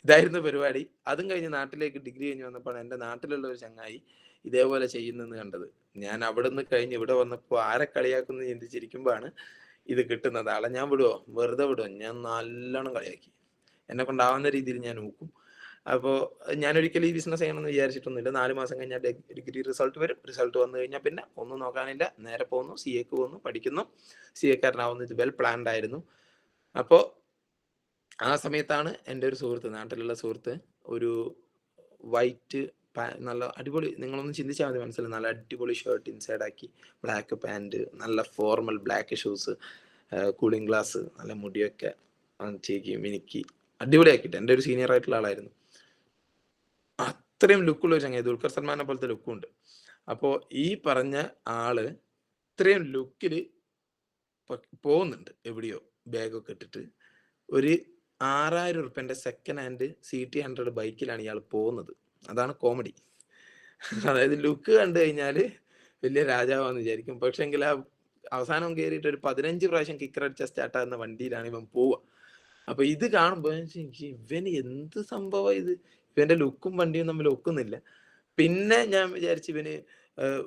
ഇതായിരുന്നു പരിപാടി. അതും കഴിഞ്ഞ് നാട്ടിലേക്ക് ഡിഗ്രി കഴിഞ്ഞ് വന്നപ്പോഴാണ് എൻ്റെ നാട്ടിലുള്ള ഒരു ചങ്ങായി ഇതേപോലെ ചെയ്യുന്നെന്ന് കണ്ടത്. ഞാൻ അവിടെ നിന്ന് കഴിഞ്ഞ് ഇവിടെ വന്നപ്പോൾ ആരെ കളിയാക്കുന്നു ചിന്തിച്ചിരിക്കുമ്പോഴാണ് ഇത് കിട്ടുന്നത്. ആളെ ഞാൻ വിടുവോ? വെറുതെ വിടുവോ? ഞാൻ നല്ലോണം കളിയാക്കി. എന്നെ കൊണ്ടാവുന്ന രീതിയിൽ ഞാൻ നോക്കും. അപ്പോൾ ഞാൻ ഒരിക്കലും ഈ ബിസിനസ് ചെയ്യണമെന്ന് വിചാരിച്ചിട്ടൊന്നുമില്ല. 4 മാസം കഴിഞ്ഞാൽ ഡിഗ്രി റിസൾട്ട് വരും. റിസൾട്ട് വന്നു കഴിഞ്ഞാൽ പിന്നെ ഒന്നും നോക്കാനില്ല, നേരെ പോകുന്നു, സി എക്ക് പോകുന്നു, പഠിക്കുന്നു. സി എക്കാരനാവുന്നു. ഇത് വെൽ പ്ലാൻഡ് ആയിരുന്നു. അപ്പോൾ ആ സമയത്താണ് എൻ്റെ ഒരു സുഹൃത്ത്, നാട്ടിലുള്ള സുഹൃത്ത്, ഒരു വൈറ്റ് നല്ല അടിപൊളി, നിങ്ങളൊന്ന് ചിന്തിച്ചാൽ മതി മനസ്സിലായി, നല്ല അടിപൊളി ഷർട്ട് ഇൻസൈഡ് ആക്കി, ബ്ലാക്ക് പാൻറ്, നല്ല formal black shoes, cooling glass, നല്ല മുടിയൊക്കെ ചേക്കി മിനുക്കി അടിപൊളിയാക്കിയിട്ട്, എൻ്റെ ഒരു സീനിയർ ആയിട്ടുള്ള ആളായിരുന്നു. അത്രയും ലുക്കുള്ള ഒരു ചങ്ങായി, ദുൽഖർ സൽമാനെ പോലത്തെ ലുക്കുണ്ട്. അപ്പോൾ ഈ പറഞ്ഞ ആള് ഇത്രയും ലുക്കിൽ പോകുന്നുണ്ട് എവിടെയോ, ബാഗൊക്കെ ഇട്ടിട്ട്. ഒരു 6000 ഉറുപ്പ്യൻ്റെ സെക്കൻഡ് ഹാൻഡ് CT100 ബൈക്കിലാണ് ഇയാൾ പോകുന്നത്. അതാണ് കോമഡി. അതായത് ലുക്ക് കണ്ടു കഴിഞ്ഞാൽ വലിയ രാജാവാന്ന് വിചാരിക്കും. പക്ഷെ എങ്കിൽ ആ അവസാനം കയറിയിട്ട് ഒരു 15 പ്രാവശ്യം കിക്കർ അടിച്ച സ്റ്റാർട്ടാകുന്ന വണ്ടിയിലാണ് ഇവൻ പോവുക. അപ്പൊ ഇത് കാണുമ്പോൾ ഇവന് എന്ത് സംഭവം ഇത്, ഇവന്റെ ലുക്കും വണ്ടിയും തമ്മിൽ ഒക്കുന്നില്ല. പിന്നെ ഞാൻ വിചാരിച്ചു ഇവന്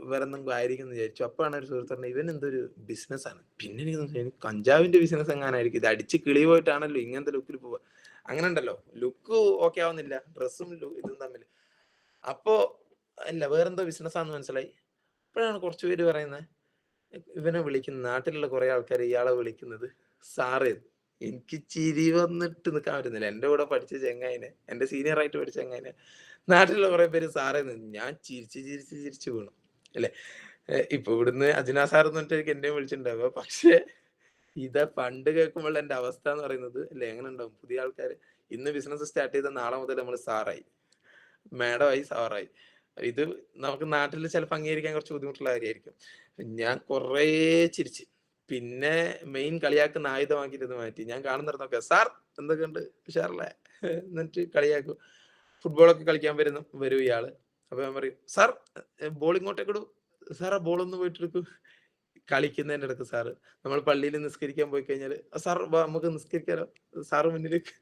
വേറെ എന്തെങ്കിലും ആയിരിക്കും എന്ന് വിചാരിച്ചു. അപ്പോഴാണ് ഒരു സുഹൃത്ത് പറഞ്ഞത് ഇവൻ എന്തൊരു ബിസിനസ്സാണ്. പിന്നെ എനിക്ക് കഞ്ചാവിന്റെ ബിസിനസ് എങ്ങാനായിരിക്കും, ഇത് അടിച്ച് കിളി പോയിട്ടാണല്ലോ ഇങ്ങനത്തെ ലുക്കിൽ പോവുക. അങ്ങനെ ഉണ്ടല്ലോ, ലുക്ക് ഓക്കെ ആവുന്നില്ല, ഡ്രസ്സും ഇതും തമ്മിൽ. അപ്പോ അല്ല, വേറെന്തോ ബിസിനസ്സാന്ന് മനസ്സിലായി. അപ്പോഴാണ് കുറച്ചു പേര് പറയുന്നത്, ഇവനെ വിളിക്കുന്ന നാട്ടിലുള്ള കുറെ ആൾക്കാർ ഇയാളെ വിളിക്കുന്നത് സാറേ. എനിക്ക് ചിരി വന്നിട്ട് നിൽക്കാൻ പറ്റുന്നില്ല. എൻ്റെ കൂടെ പഠിച്ച ചെങ്ങായിനെ, എൻ്റെ സീനിയർ ആയിട്ട് പഠിച്ച ചെങ്ങായിനെ നാട്ടിലുള്ള കുറെ പേര് സാറേ ഞാൻ ചിരിച്ച് വീണു അല്ലെ. ഇപ്പൊ ഇവിടുന്ന് അജ്ന സാർ എന്ന് പറഞ്ഞിട്ട് എന്നെയും വിളിച്ചിട്ടുണ്ടാവുക. പക്ഷെ ഇതാ പണ്ട് കേൾക്കുമ്പോൾ എൻ്റെ അവസ്ഥ എന്ന് പറയുന്നത് അല്ലെ, എങ്ങനെ ഉണ്ടാവും പുതിയ ആൾക്കാർ. ഇന്ന് ബിസിനസ് സ്റ്റാർട്ട് ചെയ്ത നാളെ മുതൽ നമ്മൾ സാറായി, മാഡമായി, സാറായി. ഇത് നമുക്ക് നാട്ടിൽ ചിലപ്പോൾ അംഗീകരിക്കാൻ കുറച്ച് ബുദ്ധിമുട്ടുള്ള കാര്യമായിരിക്കും. ഞാൻ കുറേ ചിരിച്ച്, പിന്നെ മെയിൻ കളിയാക്കുന്ന ആയുധമാക്കിയിട്ട് ഇത് മാറ്റി. ഞാൻ കാണുന്നിടത്തൊക്കെ സാർ എന്തൊക്കെയുണ്ട്, ഉഷാറല്ലേ, എന്നിട്ട് കളിയാക്കും. ഫുട്ബോളൊക്കെ കളിക്കാൻ വരും ഇയാള്. അപ്പൊ ഞാൻ പറയും സാർ ബോൾ ഇങ്ങോട്ടേക്ക് ഇടൂ, സാർ ആ ബോൾ ഒന്ന് പോയിട്ടെടുക്കൂ. കളിക്കുന്നതിന്റെ ഇടക്ക് സാറ്, നമ്മൾ പള്ളിയിൽ നിസ്കരിക്കാൻ പോയി കഴിഞ്ഞാൽ സാർ നമുക്ക് നിസ്കരിക്കാലോ, സാറ് മുന്നിലേക്ക്.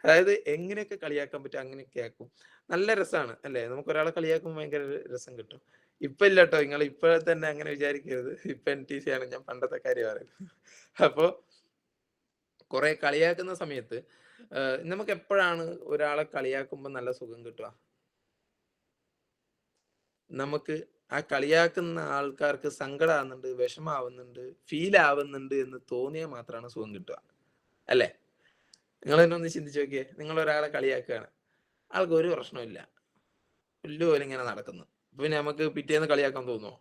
അതായത് എങ്ങനെയൊക്കെ കളിയാക്കാൻ പറ്റും അങ്ങനെയൊക്കെ ആക്കും. നല്ല രസമാണ് അല്ലെ, നമുക്ക് ഒരാളെ കളിയാക്കുമ്പോൾ ഭയങ്കര രസം കിട്ടും. ഇപ്പൊ ഇല്ല കേട്ടോ, നിങ്ങൾ ഇപ്പോഴെ തന്നെ അങ്ങനെ വിചാരിക്കരുത്. ഇപ്പൊ NTC ആണ്, ഞാൻ പണ്ടത്തെ കാര്യം പറയുന്നത്. അപ്പോ കുറെ കളിയാക്കുന്ന സമയത്ത് നമുക്ക് എപ്പോഴാണ് ഒരാളെ കളിയാക്കുമ്പോൾ നല്ല സുഖം കിട്ടുക? നമുക്ക് ആ കളിയാക്കുന്ന ആൾക്കാർക്ക് സങ്കടമാവുന്നുണ്ട്, വിഷമാവുന്നുണ്ട്, ഫീൽ ആവുന്നുണ്ട് എന്ന് തോന്നിയാൽ മാത്രമാണ് സുഖം കിട്ടുക അല്ലെ. നിങ്ങൾ തന്നെ ഒന്ന് ചിന്തിച്ചു നോക്കിയേ, നിങ്ങൾ ഒരാളെ കളിയാക്കുകയാണ്, ആൾക്ക് ഒരു പ്രശ്നമില്ല, പുല്ലുപോലെ ഇങ്ങനെ നടക്കുന്നു. പിന്നെ നമുക്ക് പിറ്റേന്ന് കളിയാക്കാൻ തോന്നുമോ?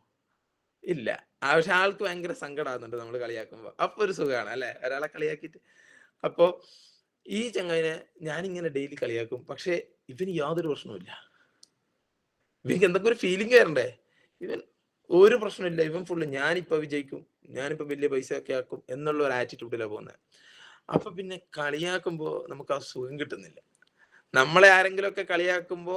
ഇല്ല. പക്ഷെ ആൾക്ക് ഭയങ്കര സങ്കടമാകുന്നുണ്ട് നമ്മൾ കളിയാക്കുമ്പോൾ. അപ്പൊ ഒരു സുഖമാണ് അല്ലെ, ഒരാളെ കളിയാക്കിയിട്ട്. അപ്പോ ഈ ചങ്ങായിനെ ഞാനിങ്ങനെ ഡെയിലി കളിയാക്കും, പക്ഷെ ഇവന് യാതൊരു പ്രശ്നവുമില്ല. ഇവർക്ക് എന്തൊക്കെ ഒരു ഫീലിംഗ് വരണ്ടേ. ഇവൻ ഒരു പ്രശ്നമില്ല, ഇവൻ ഫുള്ള് ഞാനിപ്പോ വിജയിക്കും, ഞാനിപ്പോ വലിയ പൈസ ഒക്കെ ആക്കും എന്നുള്ള ഒരു ആറ്റിറ്റ്യൂഡിലാണ് പോകുന്നത്. അപ്പൊ പിന്നെ കളിയാക്കുമ്പോ നമുക്ക് ആ സുഖം കിട്ടുന്നില്ല. നമ്മളെ ആരെങ്കിലും ഒക്കെ കളിയാക്കുമ്പോ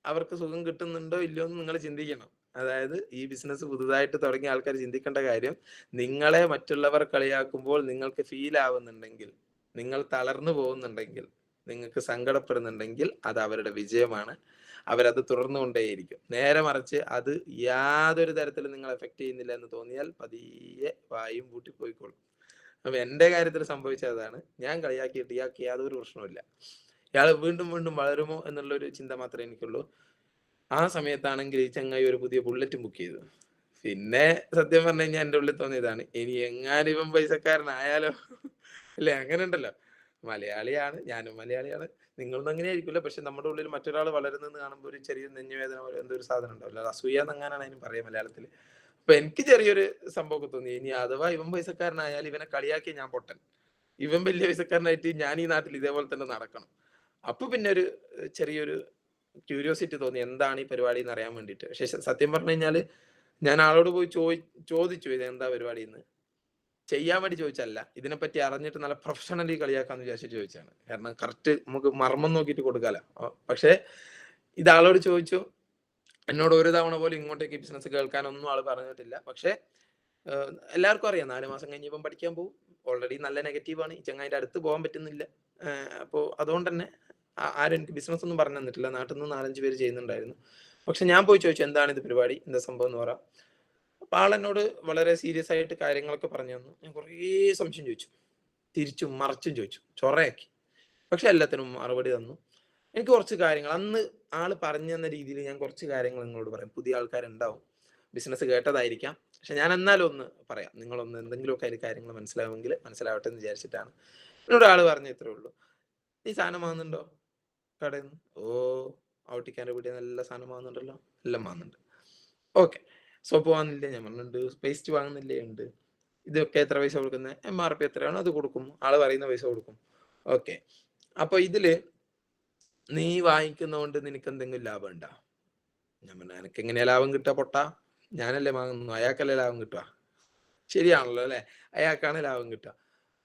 അവർക്ക് സുഖം കിട്ടുന്നുണ്ടോ ഇല്ലയോ എന്ന് നിങ്ങൾ ചിന്തിക്കണം. അതായത് ഈ ബിസിനസ് പുതുതായിട്ട് തുടങ്ങിയ ആൾക്കാർ ചിന്തിക്കേണ്ട കാര്യം, നിങ്ങളെ മറ്റുള്ളവർ കളിയാക്കുമ്പോൾ നിങ്ങൾക്ക് ഫീൽ ആവുന്നുണ്ടെങ്കിൽ, നിങ്ങൾ തളർന്നു പോകുന്നുണ്ടെങ്കിൽ, നിങ്ങൾക്ക് സങ്കടപ്പെടുന്നുണ്ടെങ്കിൽ അത് അവരുടെ വിജയമാണ്. അവരത് തുടർന്നുകൊണ്ടേയിരിക്കും. നേരെ മറിച്ച് അത് യാതൊരു തരത്തിലും നിങ്ങൾ എഫക്ട് ചെയ്യുന്നില്ല എന്ന് തോന്നിയാൽ പതിയെ വായും പൂട്ടി പോയിക്കോളും. അപ്പൊ എന്റെ കാര്യത്തിൽ സംഭവിച്ചതാണ്, ഞാൻ കളിയാക്കിയിട്ട് ഇയാൾക്ക് യാതൊരു പ്രശ്നമില്ല, ഇയാൾ വീണ്ടും വീണ്ടും വളരുമോ എന്നുള്ളൊരു ചിന്ത മാത്രമേ എനിക്കുള്ളൂ. ആ സമയത്താണെങ്കിൽ ഈ ചങ്ങായി ഒരു പുതിയ ബുള്ളറ്റ് ബുക്ക് ചെയ്തു. പിന്നെ സത്യം പറഞ്ഞു കഴിഞ്ഞാൽ എൻ്റെ ഉള്ളിൽ തോന്നിയതാണ്, ഇനി എങ്ങാനും ഇവൻ പൈസക്കാരനായാലോ അല്ലെ. അങ്ങനെ ഉണ്ടല്ലോ, മലയാളിയാണ്, ഞാനും മലയാളിയാണ്, നിങ്ങളൊന്നും അങ്ങനെ ആയിരിക്കില്ല. പക്ഷെ നമ്മുടെ ഉള്ളിൽ മറ്റൊരാൾ വളരുന്നെന്ന് കാണുമ്പോൾ ഒരു ചെറിയ നെഞ്ഞുവേദന പോലെ എന്തൊരു സാധനം ഉണ്ടാവില്ല, അസൂയ എന്നങ്ങാനാണ് അതിന് പറയാം മലയാളത്തിൽ. അപ്പൊ എനിക്ക് ചെറിയൊരു സംഭവമൊക്കെ തോന്നി, ഇനി അഥവാ ഇവൻ പൈസക്കാരനായാൽ ഇവനെ കളിയാക്കി ഞാൻ പൊട്ടൻ, ഇവൻ വലിയ പൈസക്കാരനായിട്ട് ഞാൻ ഈ നാട്ടിൽ ഇതേപോലെ തന്നെ നടക്കണം. അപ്പൊ പിന്നെ ഒരു ചെറിയൊരു ക്യൂരിയോസിറ്റി തോന്നി, എന്താണ് ഈ പരിപാടി എന്ന് അറിയാൻ വേണ്ടിയിട്ട്. പക്ഷെ സത്യം പറഞ്ഞു കഴിഞ്ഞാല് ഞാൻ ആളോട് പോയി ചോദിച്ചു ഇതെന്താ പരിപാടി എന്ന്. ചെയ്യാൻ വേണ്ടി ചോദിച്ചല്ല. ഇതിനെപ്പറ്റി അറിഞ്ഞിട്ട് നല്ല പ്രൊഫഷണലി കളിയാക്കാന്ന് വിചാരിച്ചിട്ട് ചോദിച്ചതാണ്. കാരണം കറക്റ്റ് നമുക്ക് മർമ്മം നോക്കിയിട്ട് കൊടുക്കാലോ. പക്ഷേ ഇത് ആളോട് ചോദിച്ചു. എന്നോട് ഒരു തവണ പോലും ഇങ്ങോട്ടേക്ക് ബിസിനസ് കേൾക്കാനൊന്നും ആള് പറഞ്ഞിട്ടില്ല. പക്ഷേ എല്ലാവർക്കും അറിയാം 4 മാസം കഴിഞ്ഞ് ഇവൻ പഠിക്കാൻ പോകും. ഓൾറെഡി നല്ല നെഗറ്റീവാണ്. ഈ ചങ്ങായിന്റെ അടുത്ത് പോകാൻ പറ്റുന്നില്ല. അപ്പോ അതുകൊണ്ട് തന്നെ ആരും എനിക്ക് ബിസിനസ് ഒന്നും പറഞ്ഞു തന്നിട്ടില്ല. നാട്ടിൽ നിന്ന് 4, 5 പേര് ചെയ്യുന്നുണ്ടായിരുന്നു. പക്ഷെ ഞാൻ പോയി ചോദിച്ചു എന്താണ് ഇത് പരിപാടി? എന്താ സംഭവം എന്ന് പറ. അപ്പൊ ആളെന്നോട് വളരെ സീരിയസ് ആയിട്ട് കാര്യങ്ങളൊക്കെ പറഞ്ഞു തന്നു. ഞാൻ കുറേ സംശയം ചോദിച്ചു. തിരിച്ചും മറിച്ചും ചോദിച്ചു. ചൊറയാക്കി. പക്ഷെ എല്ലാത്തിനും മറുപടി തന്നു. എനിക്ക് കുറച്ച് കാര്യങ്ങൾ അന്ന് ആള് പറഞ്ഞു തന്ന രീതിയിൽ ഞാൻ കുറച്ച് കാര്യങ്ങൾ നിങ്ങളോട് പറയാം. പുതിയ ആൾക്കാരുണ്ടാവും. ബിസിനസ് കേട്ടതായിരിക്കാം. പക്ഷെ ഞാൻ എന്നാലും ഒന്ന് പറയാം. നിങ്ങളൊന്ന് എന്തെങ്കിലുമൊക്കെ അതിൽ കാര്യങ്ങൾ മനസ്സിലാവുമെങ്കിൽ മനസ്സിലാവട്ടെ എന്ന് വിചാരിച്ചിട്ടാണ്. എന്നോട് ആള് പറഞ്ഞു ഇത്രേ ഉള്ളൂ. നീ സാധനം വാങ്ങുന്നുണ്ടോ കടയിൽ നിന്ന്? ഓ, ഔട്ടിക്കാൻ്റെ വീട്ടിൽ നല്ല സാധനം വാങ്ങുന്നുണ്ടല്ലോ. എല്ലാം വാങ്ങുന്നുണ്ട്. ഓക്കെ. സോപ്പ് വാങ്ങുന്നില്ലേ? ഞാൻ പറഞ്ഞിട്ടുണ്ട്. പേസ്റ്റ് വാങ്ങുന്നില്ലേ? ഉണ്ട്. ഇതൊക്കെ എത്ര പൈസ കൊടുക്കുന്നത്? MRP എത്രയാണോ അത് കൊടുക്കും. ആള് പറയുന്ന പൈസ കൊടുക്കും. ഓക്കെ. അപ്പൊ ഇതില് നീ വാങ്ങിക്കുന്നതുകൊണ്ട് നിനക്ക് എന്തെങ്കിലും ലാഭം ഉണ്ടാ? ഞാൻ പറഞ്ഞു എനിക്ക് എങ്ങനെയാ ലാഭം കിട്ടുക പൊട്ടാ? ഞാനല്ലേ വാങ്ങുന്നു, അയാൾക്കല്ലേ ലാഭം കിട്ടുക? ശരിയാണല്ലോ അല്ലെ? അയാൾക്കാണ് ലാഭം കിട്ടുക.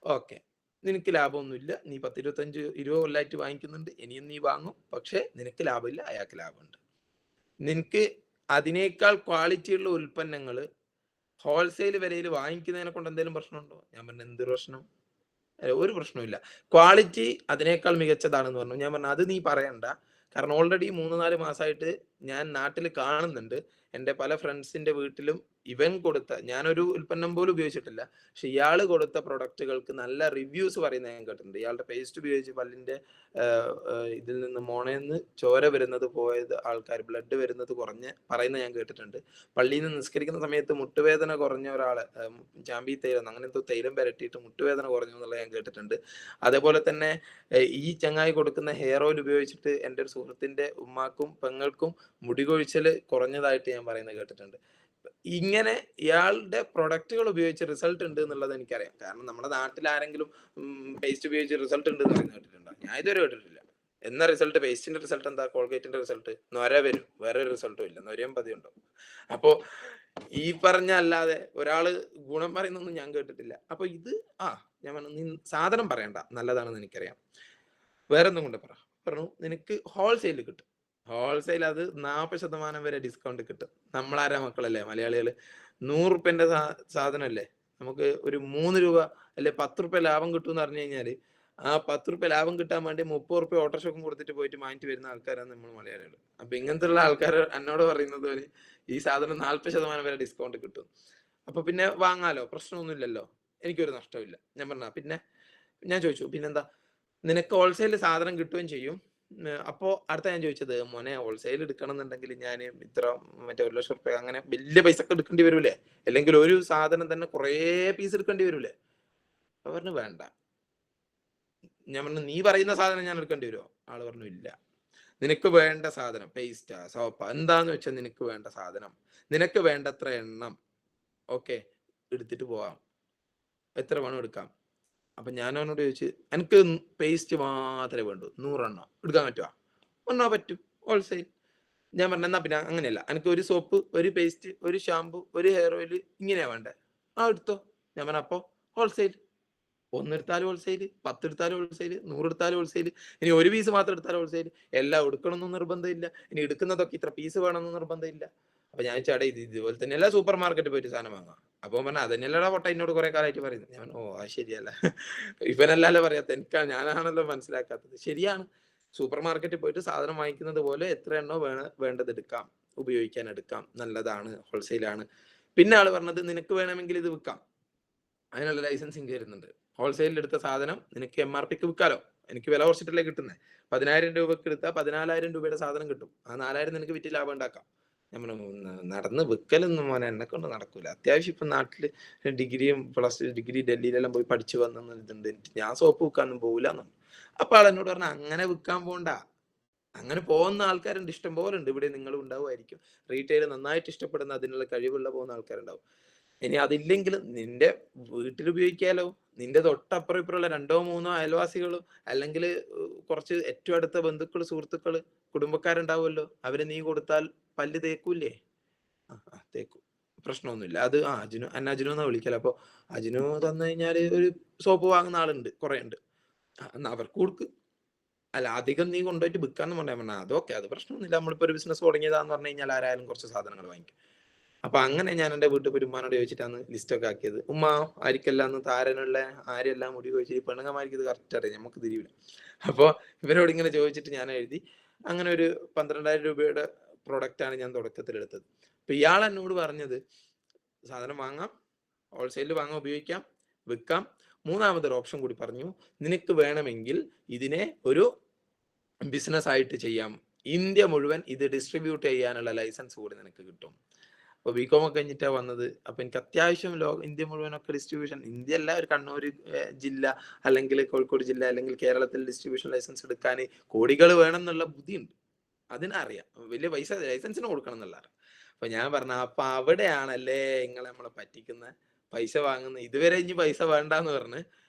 ഓക്കെ. നിനക്ക് ലാഭമൊന്നുമില്ല. നീ 10, 25, 20 കൊല്ലമായിട്ട് വാങ്ങിക്കുന്നുണ്ട്. ഇനിയും നീ വാങ്ങും. പക്ഷെ നിനക്ക് ലാഭമില്ല, അയാൾക്ക് ലാഭമുണ്ട്. നിനക്ക് അതിനേക്കാൾ ക്വാളിറ്റിയുള്ള ഉൽപ്പന്നങ്ങൾ ഹോൾസെയിൽ വിലയിൽ വാങ്ങിക്കുന്നതിനെ കൊണ്ട് എന്തെങ്കിലും പ്രശ്നമുണ്ടോ? ഞാൻ പറഞ്ഞു എന്തൊരു പ്രശ്നം? ഒരു പ്രശ്നവുമില്ല. ക്വാളിറ്റി അതിനേക്കാൾ മികച്ചതാണെന്ന് പറഞ്ഞു. ഞാൻ പറഞ്ഞു അത് നീ പറയണ്ട. കാരണം ഓൾറെഡി 3, 4 മാസമായിട്ട് ഞാൻ നാട്ടിൽ കാണുന്നുണ്ട്. എൻ്റെ പല ഫ്രണ്ട്സിന്റെ വീട്ടിലും ഇവൻ കൊടുത്ത, ഞാനൊരു ഉൽപ്പന്നം പോലും ഉപയോഗിച്ചിട്ടില്ല. പക്ഷെ ഇയാള് കൊടുത്ത പ്രൊഡക്റ്റുകൾക്ക് നല്ല റിവ്യൂസ് പറയുന്നത് ഞാൻ കേട്ടിട്ടുണ്ട്. ഇയാളുടെ പേസ്റ്റ് ഉപയോഗിച്ച് പല്ലിന്റെ ഇതിൽ നിന്ന് മോണയിൽ ചോര വരുന്നത് പോയത് ആൾക്കാർ, ബ്ലഡ് വരുന്നത് കുറഞ്ഞ് പറയുന്നത് ഞാൻ കേട്ടിട്ടുണ്ട്. പള്ളിയിൽ നിന്ന് നിസ്കരിക്കുന്ന സമയത്ത് മുട്ടുവേദന കുറഞ്ഞ ഒരാളെ ചാമ്പി തൈലം അങ്ങനത്തെ തൈലം പുരട്ടിയിട്ട് മുട്ടുവേദന കുറഞ്ഞു എന്നുള്ളത് ഞാൻ കേട്ടിട്ടുണ്ട്. അതേപോലെ തന്നെ ഈ ചങ്ങായി കൊടുക്കുന്ന ഹെയർ ഓയിൽ ഉപയോഗിച്ചിട്ട് എൻ്റെ ഒരു സുഹൃത്തിന്റെ ഉമ്മാക്കും പെങ്ങൾക്കും മുടി കൊഴിച്ചൽ കുറഞ്ഞതായിട്ട് ഞാൻ പറയുന്നത് കേട്ടിട്ടുണ്ട്. ഇങ്ങനെ ഇയാളുടെ പ്രൊഡക്റ്റുകൾ ഉപയോഗിച്ച് റിസൾട്ട് ഉണ്ട് എന്നുള്ളത് എനിക്കറിയാം. കാരണം നമ്മുടെ നാട്ടിൽ ആരെങ്കിലും പേസ്റ്റ് ഉപയോഗിച്ച് റിസൾട്ട് ഉണ്ട് എന്ന് പറയുന്നത് കേട്ടിട്ടുണ്ടോ? ഞാൻ ഇതുവരെ കേട്ടിട്ടില്ല. എന്നാ റിസൾട്ട്? പേസ്റ്റിന്റെ റിസൾട്ട് എന്താ? കോൾഗേറ്റിന്റെ റിസൾട്ട് നൊര വരും, വേറെ ഒരു റിസൾട്ടും ഇല്ല. നൊരയും പതിയുണ്ടോ? അപ്പോ ഈ പറഞ്ഞ അല്ലാതെ ഒരാള് ഗുണം പറയുന്നൊന്നും ഞാൻ കേട്ടിട്ടില്ല. അപ്പൊ ഇത് ഞാൻ പറഞ്ഞു നീ സാധനം പറയണ്ട, നല്ലതാണെന്ന് എനിക്കറിയാം. വേറെ ഒന്നും കൊണ്ട് പറഞ്ഞു നിനക്ക് ഹോൾസെയിൽ കിട്ടും. ഹോൾസെയിൽ അത് 40% വരെ ഡിസ്കൗണ്ട് കിട്ടും. നമ്മളാരാ മക്കളല്ലേ മലയാളികള്. 100 റുപ്യന്റെ സാധനമല്ലേ നമുക്ക് ഒരു 3 രൂപ അല്ലെ 10 റുപ്യ ലാഭം കിട്ടും എന്ന് പറഞ്ഞു കഴിഞ്ഞാല് ആ 10 റുപ്യ ലാഭം കിട്ടാൻ വേണ്ടി 30 റുപ്യ ഓട്ടോഷോക്കും കൊടുത്തിട്ട് പോയിട്ട് വാങ്ങിട്ട് വരുന്ന ആൾക്കാരാണ് നമ്മൾ മലയാളികൾ. അപ്പൊ ഇങ്ങനത്തെ ഉള്ള ആൾക്കാർ എന്നോട് പറയുന്നത് പോലെ ഈ സാധനം 40% വരെ ഡിസ്കൗണ്ട് കിട്ടും. അപ്പൊ പിന്നെ വാങ്ങാലോ, പ്രശ്നമൊന്നുമില്ലല്ലോ, എനിക്കൊരു നഷ്ടമില്ല. ഞാൻ പറഞ്ഞ പിന്നെ ഞാൻ ചോദിച്ചു പിന്നെന്താ നിനക്ക് ഹോൾസെയിൽ സാധനം കിട്ടുകയും ചെയ്യും. അപ്പോ അടുത്ത ഞാൻ ചോദിച്ചത് മോനെ ഹോൾസെയിൽ എടുക്കണം എന്നുണ്ടെങ്കിൽ ഞാൻ ഇത്ര മറ്റേ 1 ലക്ഷം റുപ്യ അങ്ങനെ വലിയ പൈസ ഒക്കെ എടുക്കേണ്ടി വരൂലേ? അല്ലെങ്കിൽ ഒരു സാധനം തന്നെ കുറേ പീസ് എടുക്കേണ്ടി വരൂലേ? അപ്പൊ പറഞ്ഞു വേണ്ട. ഞാൻ പറഞ്ഞു നീ പറയുന്ന സാധനം ഞാൻ എടുക്കേണ്ടി വരുമോ? ആള് പറഞ്ഞു ഇല്ല. നിനക്ക് വേണ്ട സാധനം പേസ്റ്റാ സോപ്പ എന്താന്ന് വെച്ചാൽ നിനക്ക് വേണ്ട സാധനം, നിനക്ക് വേണ്ടത്ര എണ്ണം ഓക്കെ എടുത്തിട്ട് പോവാം, എത്ര വേണം എടുക്കാം. അപ്പൊ ഞാൻ അവനോട് ചോദിച്ചു എനിക്ക് പേസ്റ്റ് മാത്രമേ വേണ്ടൂ, 100 എണ്ണം എടുക്കാൻ പറ്റുമോ? പറഞ്ഞാൽ പറ്റും, ഹോൾസെയിൽ. ഞാൻ പറഞ്ഞു എന്നാ പിന്നെ അങ്ങനെയല്ല, എനിക്ക് ഒരു സോപ്പ്, ഒരു പേസ്റ്റ്, ഒരു ഷാമ്പു, ഒരു ഹെയർ ഓയിൽ ഇങ്ങനെയാ വേണ്ടേ? എടുത്തോ. ഞാൻ പറഞ്ഞു അപ്പൊ ഹോൾസെയിൽ. 1 എടുത്താലും ഹോൾസെയിൽ, 10 എടുത്താലും ഹോൾസെയിൽ, 100 എടുത്താലും ഹോൾസെയിൽ. ഇനി ഒരു പീസ് മാത്രം എടുത്താലും ഹോൾസെയിൽ. എല്ലാം എടുക്കണമെന്നും നിർബന്ധമില്ല. ഇനി എടുക്കുന്നതൊക്കെ ഇത്ര പീസ് വേണമെന്നും നിർബന്ധമില്ല. അപ്പൊ ഞാൻ ചേട്ടാ ഇത് ഇതുപോലെ തന്നെയല്ല സൂപ്പർ മാർക്കറ്റിൽ പോയിട്ട് സാധനം വാങ്ങാം. അപ്പൊ പറഞ്ഞാൽ അതന്നെയല്ലടാ പൊട്ട എന്നോട് കുറെ കാലമായിട്ട് പറയുന്നത്. ഞാൻ ഓ അത് ശരിയല്ല. ഇവനല്ലല്ലോ പറയാത്ത, ഞാനാണല്ലോ മനസ്സിലാക്കാത്തത്. ശരിയാണ്, സൂപ്പർ മാർക്കറ്റിൽ പോയിട്ട് സാധനം വാങ്ങിക്കുന്നത് പോലെ എത്ര എണ്ണോ വേണ്ടത് എടുക്കാം, ഉപയോഗിക്കാൻ എടുക്കാം, നല്ലതാണ്, ഹോൾസെയിലാണ്. പിന്നെ ആള് പറഞ്ഞത് നിനക്ക് വേണമെങ്കിൽ ഇത് വിൽക്കാം, അതിനുള്ള ലൈസൻസിങ് വരുന്നുണ്ട്. ഹോൾസെയിലിൽ എടുത്ത സാധനം നിനക്ക് MRPക്ക് വിൽക്കാലോ, എനിക്ക് വില കുറച്ചിട്ടല്ലേ കിട്ടുന്നത്. 10,000 രൂപക്ക് എടുത്താൽ 14,000 രൂപയുടെ സാധനം കിട്ടും. ആ 4,000 നിനക്ക് വിറ്റ് ലാഭം ഉണ്ടാക്കാം. നമ്മൾ നടന്ന് വിൽക്കലൊന്നും മോനെ എന്നെ കൊണ്ട് നടക്കൂല. അത്യാവശ്യം ഇപ്പൊ നാട്ടില് ഡിഗ്രിയും ഡിഗ്രി ഡൽഹിയിലെല്ലാം പോയി പഠിച്ചു വന്നിട്ടുണ്ട്. ഞാൻ സോപ്പ് വിൽക്കാനൊന്നും പോകില്ല എന്നാണ്. അപ്പൊ ആൾ എന്നോട് പറഞ്ഞ അങ്ങനെ വിൽക്കാൻ പോണ്ട, അങ്ങനെ പോകുന്ന ആൾക്കാരുണ്ട്, ഇഷ്ടം പോലെ ഉണ്ട്. ഇവിടെ നിങ്ങളും ഉണ്ടാവുമായിരിക്കും. റീറ്റെയിൽ നന്നായിട്ട് ഇഷ്ടപ്പെടുന്ന അതിനുള്ള കഴിവുള്ള പോകുന്ന ആൾക്കാരുണ്ടാവും. ഇനി അതില്ലെങ്കിൽ നിന്റെ വീട്ടിൽ ഉപയോഗിക്കാലോ. നിന്റെ തൊട്ടപ്പുറം ഇപ്പുറമുള്ള 2, 3 അയൽവാസികളും അല്ലെങ്കിൽ കുറച്ച് ഏറ്റവും അടുത്ത ബന്ധുക്കള്, സുഹൃത്തുക്കള്, കുടുംബക്കാരുണ്ടാവുമല്ലോ, അവര് നീ കൊടുത്താൽ പല്ല് തേക്കൂലേ? തേക്കും. പ്രശ്നമൊന്നുമില്ല. അത് അജിനു എന്നാ വിളിക്കല്. അപ്പൊ അജിനു തന്നു കഴിഞ്ഞാല് ഒരു സോപ്പ് വാങ്ങുന്ന ആളുണ്ട്, കുറെ ഉണ്ട്. എന്നാ അവർക്ക് കൊടുക്ക്. അല്ല അധികം നീ കൊണ്ടുപോയിട്ട് വിൽക്കാന്ന് പറഞ്ഞാൽ അതൊക്കെ അത് പ്രശ്നമൊന്നുമില്ല. നമ്മളിപ്പോ ഒരു ബിസിനസ് തുടങ്ങിയതാന്ന് പറഞ്ഞു കഴിഞ്ഞാൽ ആരായാലും കുറച്ച് സാധനങ്ങൾ വാങ്ങിക്കും. അപ്പൊ അങ്ങനെ ഞാൻ എന്റെ വീട്ടിൽ പോയി ഉമ്മാനോട് ചോദിച്ചിട്ടാണ് ലിസ്റ്റ് ഒക്കെ ആക്കിയത്. ഉമ്മ ആരിക്കെല്ലാം താരനുള്ള ആരെല്ലാം മുടി ചോദിച്ചു ഈ പെണ്ണുങ്ങമാർക്ക് ഇത് കറക്റ്റ് അറിയാം, നമുക്ക് തിരിയില്ല. അപ്പൊ ഇവരോട് ഇങ്ങനെ ചോദിച്ചിട്ട് ഞാൻ എഴുതി. അങ്ങനെ ഒരു 12,000 രൂപയുടെ പ്രൊഡക്റ്റ് ആണ് ഞാൻ തുടക്കത്തിൽ എടുത്തത്. അപ്പൊ ഇയാൾ എന്നോട് പറഞ്ഞത് സാധനം വാങ്ങാം, ഹോൾസെയിൽ വാങ്ങാം, ഉപയോഗിക്കാം, വിൽക്കാം. മൂന്നാമതൊരു ഓപ്ഷൻ കൂടി പറഞ്ഞു, നിനക്ക് വേണമെങ്കിൽ ഇതിനെ ഒരു ബിസിനസ് ആയിട്ട് ചെയ്യാം. ഇന്ത്യ മുഴുവൻ ഇത് ഡിസ്ട്രിബ്യൂട്ട് ചെയ്യാനുള്ള ലൈസൻസ് കൂടി നിനക്ക് കിട്ടും. അപ്പൊ ബികോം ഒക്കെ കഴിഞ്ഞിട്ടാ വന്നത്. അപ്പൊ എനിക്ക് അത്യാവശ്യം ഇന്ത്യ മുഴുവനൊക്കെ ഡിസ്ട്രിബ്യൂഷൻ, ഇന്ത്യ അല്ല, ഒരു കണ്ണൂർ ജില്ല അല്ലെങ്കിൽ കോഴിക്കോട് ജില്ല അല്ലെങ്കിൽ കേരളത്തിൽ ഡിസ്ട്രിബ്യൂഷൻ ലൈസൻസ് എടുക്കാൻ കോടികൾ വേണം എന്നുള്ള ബുദ്ധിയുണ്ട്. അതിനറിയാം, വലിയ പൈസ ലൈസൻസിന് കൊടുക്കണം എന്നുള്ള അറിയാം. അപ്പൊ ഞാൻ പറഞ്ഞ അപ്പൊ അവിടെയാണല്ലേ നിങ്ങളെ നമ്മളെ പറ്റിക്കുന്ന, പൈസ വാങ്ങുന്ന. ഇതുവരെ ഇനി പൈസ വേണ്ടാന്ന് പറഞ്ഞ്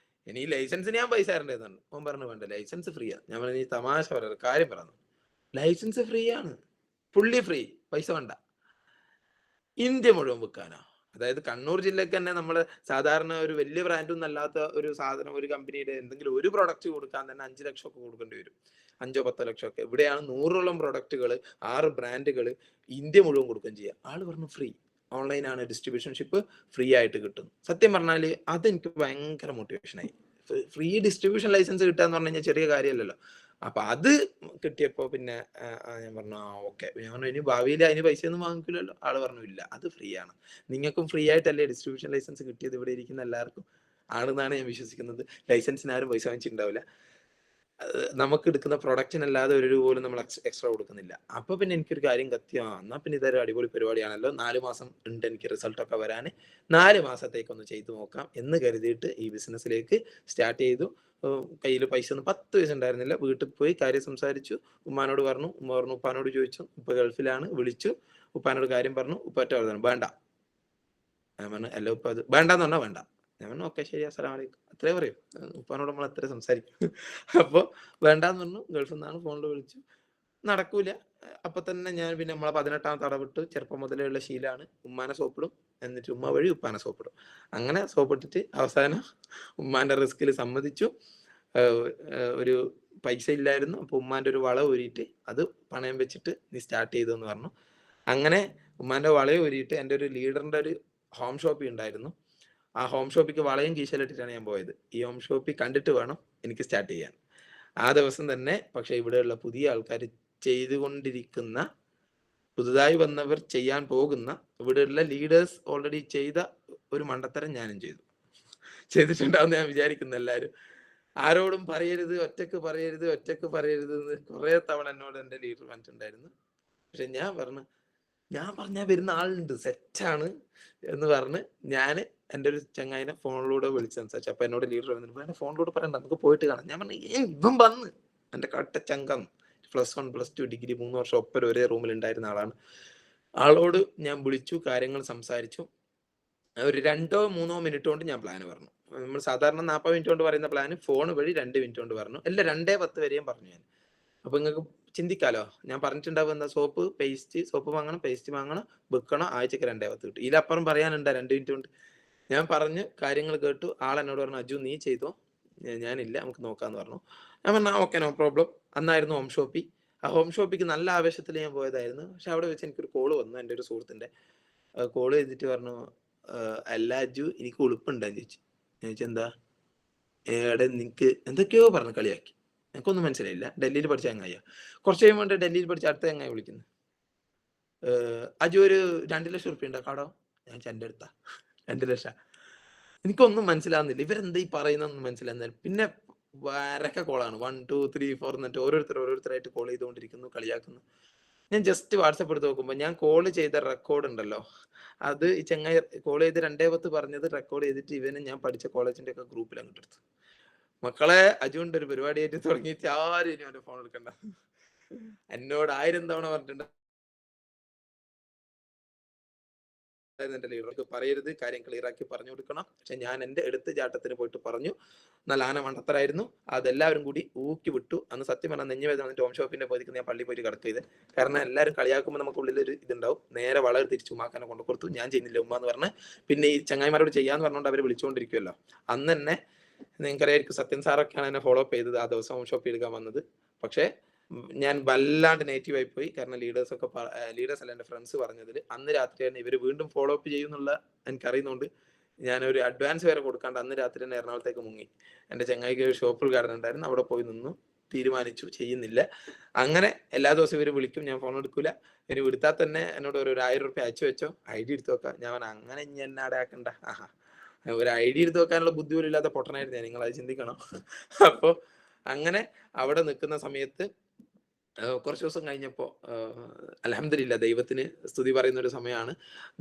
ഇനി ലൈസൻസിന് ഞാൻ പൈസ തരേണ്ടതെന്ന്. അവൻ പറഞ്ഞു വേണ്ട, ലൈസൻസ് ഫ്രീ ആണ്. ഞാൻ പറഞ്ഞു നീ തമാശ പറയാ, കാര്യം പറഞ്ഞു. ലൈസൻസ് ഫ്രീ ആണ്, ഫുള്ളി ഫ്രീ, പൈസ വേണ്ട. ഇന്ത്യ മുഴുവൻ വിൽക്കാനാ. അതായത് കണ്ണൂർ ജില്ലക്ക് തന്നെ നമ്മള് സാധാരണ ഒരു വലിയ ബ്രാൻഡൊന്നും അല്ലാത്ത ഒരു സാധനം, ഒരു കമ്പനിയുടെ എന്തെങ്കിലും ഒരു പ്രൊഡക്റ്റ് കൊടുക്കാൻ തന്നെ 5 ലക്ഷം ഒക്കെ കൊടുക്കേണ്ടി വരും. 5-10 ലക്ഷം ഒക്കെ. ഇവിടെയാണ് 100ഓളം പ്രൊഡക്റ്റുകൾ, 6 ബ്രാൻഡുകൾ ഇന്ത്യ മുഴുവൻ കൊടുക്കുകയും ചെയ്യുക. ആള് പറഞ്ഞു ഫ്രീ, ഓൺലൈനാണ് ഡിസ്ട്രിബ്യൂഷൻഷിപ്പ്, ഫ്രീ ആയിട്ട് കിട്ടും. സത്യം പറഞ്ഞാല് അതെനിക്ക് ഭയങ്കര മോട്ടിവേഷനായി. ഫ്രീ ഡിസ്ട്രിബ്യൂഷൻ ലൈസൻസ് കിട്ടുക എന്ന് പറഞ്ഞു കഴിഞ്ഞാൽ ചെറിയ കാര്യമല്ലല്ലോ. അപ്പൊ അത് കിട്ടിയപ്പോ പിന്നെ ഞാൻ പറഞ്ഞു ഓക്കെ. ഞാൻ പറഞ്ഞു ഇനി ഭാവിയിൽ അതിന് പൈസ ഒന്നും വാങ്ങിക്കില്ലല്ലോ. ആള് പറഞ്ഞു ഇല്ല, അത് ഫ്രീ ആണ്. നിങ്ങൾക്കും ഫ്രീ ആയിട്ടല്ലേ ഡിസ്ട്രിബ്യൂഷൻ ലൈസൻസ് കിട്ടിയത് ഇവിടെ ഇരിക്കുന്ന എല്ലാവർക്കും ആണെന്നാണ് ഞാൻ വിശ്വസിക്കുന്നത്. ലൈസൻസിന് ആരും പൈസ വാങ്ങിച്ചിട്ടുണ്ടാവില്ല. നമുക്ക് എടുക്കുന്ന പ്രൊഡക്റ്റിനല്ലാതെ ഒരു രൂപ പോലും നമ്മൾ എക്സ്ട്രാ കൊടുക്കുന്നില്ല. അപ്പൊ പിന്നെ എനിക്കൊരു കാര്യം കത്തിയോ, എന്നാ പിന്നെ ഇതൊരു അടിപൊളി പരിപാടിയാണല്ലോ, 4 മാസം ഉണ്ട് എനിക്ക് റിസൾട്ട് ഒക്കെ വരാൻ, 4 മാസത്തേക്കൊന്ന് ചെയ്തു നോക്കാം എന്ന് കരുതിയിട്ട് ഈ ബിസിനസ്സിലേക്ക് സ്റ്റാർട്ട് ചെയ്തു. കയ്യിൽ പൈസ ഒന്നും 10 പൈസ ഉണ്ടായിരുന്നില്ല. വീട്ടിൽ പോയി കാര്യം സംസാരിച്ചു, ഉമ്മാനോട് പറഞ്ഞു. ഉമ്മ പറഞ്ഞു ഉപ്പാനോട് ചോദിച്ചു, ഉപ്പ ഗൾഫിലാണ്, വിളിച്ചു, ഉപ്പാനോട് കാര്യം പറഞ്ഞു. ഉപ്പറ്റ പറഞ്ഞു വേണ്ട. ഞാൻ പറഞ്ഞു അല്ല ഉപ്പ അത് വേണ്ടാന്ന് പറഞ്ഞാൽ വേണ്ട. ഞാൻ പറഞ്ഞു ഓക്കെ ശരി, അസ്സലാമു അലൈക്കും, അത്രേ പറയും. ഉപ്പാനോട് നമ്മൾ അത്രേ സംസാരിക്കും. അപ്പൊ വേണ്ടാന്ന് പറഞ്ഞു. ഗൾഫിൽ നിന്നാണ്, ഫോണിൽ വിളിച്ചു. നടക്കൂല. അപ്പൊ തന്നെ ഞാൻ പിന്നെ നമ്മളെ 18-ാമത്തെ അടവിട്ട്, ചെറുപ്പം മുതലേ ഉള്ള ശീലാണ്, ഉമ്മാനെ സോപ്പിടും, എന്നിട്ട് ഉമ്മ വഴി ഉപ്പാനെ സോപ്പിടും. അങ്ങനെ സോപ്പിട്ടിട്ട് അവസാനം ഉമ്മാന്റെ റിസ്കിൽ സമ്മതിച്ചു. ഒരു പൈസ ഇല്ലായിരുന്നു. അപ്പൊ ഉമ്മാന്റെ ഒരു വള ഊരിയിട്ട് അത് പണയം വെച്ചിട്ട് നീ സ്റ്റാർട്ട് ചെയ്തു എന്ന് പറഞ്ഞു. അങ്ങനെ ഉമ്മാന്റെ വളയെ ഊരിയിട്ട് എൻ്റെ ഒരു ലീഡറിന്റെ ഒരു ഹോം ഷോപ്പി ഉണ്ടായിരുന്നു. ആ ഹോം ഷോപ്പിക്ക് വളയും കീശയിലിട്ടിട്ടാണ് ഞാൻ പോയത്. ഈ ഹോം ഷോപ്പി കണ്ടിട്ട് വേണം എനിക്ക് സ്റ്റാർട്ട് ചെയ്യാൻ. ആ ദിവസം തന്നെ പക്ഷെ ഇവിടെയുള്ള പുതിയ ആൾക്കാർ ചെയ്തുകൊണ്ടിരിക്കുന്ന, പുതുതായി വന്നവർ ചെയ്യാൻ പോകുന്ന, ഇവിടെയുള്ള ലീഡേഴ്സ് ഓൾറെഡി ചെയ്ത ഒരു മണ്ടത്തരം ഞാനും ചെയ്തിട്ടുണ്ടാവും ഞാൻ വിചാരിക്കുന്നു. എല്ലാവരും ആരോടും പറയരുത്, ഒറ്റക്ക് പറയരുത്, ഒറ്റക്ക് പറയരുത് എന്ന് കുറെ തവണ എന്നോട് എൻ്റെ ലീഡർ പറഞ്ഞിട്ടുണ്ടായിരുന്നു. പക്ഷെ ഞാൻ പറഞ്ഞാൽ വരുന്ന ആളുണ്ട്, സെറ്റാണ് എന്ന് പറഞ്ഞ് ഞാൻ എൻ്റെ ഒരു ചങ്ങായിനെ ഫോണിലൂടെ വിളിച്ച് സംസാരിച്ചു. അപ്പൊ എന്നോട് ലീഡർ പറഞ്ഞു ഫോണിലൂടെ പറയണ്ട, നമുക്ക് പോയിട്ട് കാണാം. ഞാൻ പറഞ്ഞു ഇവൻ വന്ന് എൻ്റെ കട്ട ചങ്കം, +1 +2 ഡിഗ്രി 3 വർഷം ഒപ്പരം ഒരേ റൂമിൽ ഉണ്ടായിരുന്ന ആളാണ്. ആളോട് ഞാൻ വിളിച്ചു, കാര്യങ്ങൾ സംസാരിച്ചു. ഒരു 2-3 മിനിറ്റ് കൊണ്ട് ഞാൻ പ്ലാൻ പറഞ്ഞു. നമ്മൾ സാധാരണ 40 മിനിറ്റ് കൊണ്ട് പറയുന്ന പ്ലാൻ ഫോൺ വഴി 2 മിനിറ്റ് കൊണ്ട് പറഞ്ഞു. അല്ല 2:10 വരെയും പറഞ്ഞു ഞാൻ. അപ്പൊ നിങ്ങൾക്ക് ചിന്തിക്കാലോ, ഞാൻ പറഞ്ഞിട്ടുണ്ടാവും എന്താ, സോപ്പ് വാങ്ങണം, പേസ്റ്റ് വാങ്ങണം, വെക്കണം, ആഴ്ചക്ക് 2:10 കിട്ടും. ഇതിലപ്പുറം പറയാനുണ്ടാ 2 മിനിറ്റ് കൊണ്ട്? ഞാൻ പറഞ്ഞു, കാര്യങ്ങൾ കേട്ടു. ആളെന്നോട് പറഞ്ഞു അജു നീ ചെയ്തോ, ഞാനില്ല, നമുക്ക് നോക്കാന്ന് പറഞ്ഞു. ഞാൻ പറഞ്ഞു ഓക്കെ നോ പ്രോബ്ലം. അന്നായിരുന്നു ഹോം ഷോപ്പി. ആ ഹോം ഷോപ്പിക്ക് നല്ല ആവേശത്തിൽ ഞാൻ പോയതായിരുന്നു. പക്ഷെ അവിടെ വെച്ച് എനിക്കൊരു കോള് വന്നു, എൻ്റെ ഒരു സുഹൃത്തിന്റെ. കോള് ചെയ്തിട്ട് പറഞ്ഞു അല്ല അജു എനിക്ക് ഉളുപ്പുണ്ടെന്ന് ചോദിച്ചു. ഞാൻ ചോദിച്ചു എന്താ? എടെ നിനക്ക് എന്തൊക്കെയോ പറഞ്ഞു, കളിയാക്കി. എനിക്കൊന്നും മനസ്സിലായില്ല. ഡൽഹിയിൽ പഠിച്ച ചങ്ങായിയാ. കുറച്ച് കഴിയുമ്പോൾ ഡൽഹിയിൽ പഠിച്ച അടുത്ത ചങ്ങായി വിളിക്കുന്നു. അജു ഒരു 2 ലക്ഷം റുപ്യ ഉണ്ടോ കടോ? ഞാൻ എൻ്റെ അടുത്താ 2 ലക്ഷം. എനിക്കൊന്നും മനസ്സിലാവുന്നില്ല, ഇവരെന്താ ഈ പറയുന്നതെന്ന് മനസ്സിലാകുന്നില്ല. പിന്നെ വരക്ക കോളാണ്, 1 2 3 4 എന്നിട്ട് ഓരോരുത്തരായിട്ട് കോൾ ചെയ്തുകൊണ്ടിരിക്കുന്നു, കളിയാക്കുന്നു. ഞാൻ ജസ്റ്റ് വാട്സപ്പ് എടുത്ത് നോക്കുമ്പോൾ ഞാൻ കോൾ ചെയ്ത റെക്കോർഡ് ഉണ്ടല്ലോ, അത് ഈ ചങ്ങായി കോൾ ചെയ്ത് 2:10 പറഞ്ഞത് റെക്കോർഡ് ചെയ്തിട്ട് ഇവന് ഞാൻ പഠിച്ച കോളേജിന്റെ ഒക്കെ ഗ്രൂപ്പിൽ അങ്ങോട്ട് എടുത്തു. മക്കളെ അജുണ്ട് ഒരു പരിപാടിയായിട്ട് തുടങ്ങിയിട്ട് ആരും ഇനി അവന്റെ ഫോൺ എടുക്കണ്ട. എന്നോട് 1000 തവണ പറഞ്ഞിട്ടുണ്ട് എന്റെ ലീഡർക്ക് പറയരുത്, കാര്യം ക്ലിയർ ആക്കി പറഞ്ഞു കൊടുക്കണം. പക്ഷെ ഞാൻ എന്റെ എടുത്ത് ചാട്ടത്തിന് പോയിട്ട് പറഞ്ഞു. നല്ല ആന മണ്ടത്തരായിരുന്നു. അതെല്ലാവരും കൂടി ഊക്കി വിട്ടു. അന്ന് സത്യം പറഞ്ഞാൽ നെഞ്ഞുവേദന വന്നിട്ട് ഹോം ഷോപ്പിന്റെ പോയി ഞാൻ പള്ളിയിൽ പോയിട്ട് കിടക്കുക ചെയ്ത്. കാരണം എല്ലാവരും കളിയാക്കുമ്പോൾ നമുക്ക് ഉള്ളിലൊരു ഇതുണ്ടാവും. നേരെ വളരെ തിരിച്ചു ഉമ്മാക്കാനെ കൊണ്ട് കൊടുത്തു. ഞാൻ ചെയ്യുന്നില്ല ഉമ്മ എന്ന് പറഞ്ഞ് പിന്നെ ഈ ചങ്ങായിമാരോട് ചെയ്യാന്ന് പറഞ്ഞുകൊണ്ട് അവർ വിളിച്ചുകൊണ്ടിരിക്കുമല്ലോ. അന്ന് തന്നെ നിങ്ങൾക്കറിയായിരിക്കും സത്യൻ സാറൊക്കെയാണ് എന്നെ ഫോളോ അപ്പ് ചെയ്തത് ആ ദിവസം ഹോം ഷോപ്പ് എടുക്കാൻ വന്നത്. പക്ഷേ ഞാൻ വല്ലാണ്ട് നെഗറ്റീവ് ആയി പോയി. കാരണം ലീഡേഴ്സ് അല്ല എന്റെ ഫ്രണ്ട്സ് പറഞ്ഞതിൽ അന്ന് രാത്രി തന്നെ ഇവർ വീണ്ടും ഫോളോ അപ്പ് ചെയ്യുന്നുള്ള എനിക്കറിയുന്നതുകൊണ്ട് ഞാനൊരു അഡ്വാൻസ് വരെ കൊടുക്കാണ്ട് അന്ന് രാത്രി തന്നെ എറണാകുളത്തേക്ക് മുങ്ങി. എന്റെ ചങ്ങായിക്ക് ഒരു ഷോപ്പ് ഉദ്ഘാടനം ഉണ്ടായിരുന്നു, അവിടെ പോയി നിന്നു. തീരുമാനിച്ചു ചെയ്യുന്നില്ല. അങ്ങനെ എല്ലാ ദിവസവും ഇവര് വിളിക്കും, ഞാൻ ഫോൺ എടുക്കൂല. ഇനി വിടുത്താൽ തന്നെ എന്നോട് ഒരു 1000 റുപ്യ അയച്ചു വെച്ചോ, ഐ ഡി എടുത്ത് വെക്കാം. ഞാൻ അങ്ങനെ ഇനി എന്നെ ആടാക്കണ്ട. ആഹാ, ഒരു ഐ ഡി എടുത്ത് വെക്കാനുള്ള ബുദ്ധി പോലും ഇല്ലാത്ത പൊട്ടനായിരുന്നു ഞാൻ, നിങ്ങൾ അത് ചിന്തിക്കണം. അപ്പൊ അങ്ങനെ അവിടെ നിൽക്കുന്ന സമയത്ത് കുറച്ച് ദിവസം കഴിഞ്ഞപ്പോ അൽഹംദുലില്ലാ ദൈവത്തിന് സ്തുതി പറയുന്ന ഒരു സമയമാണ്.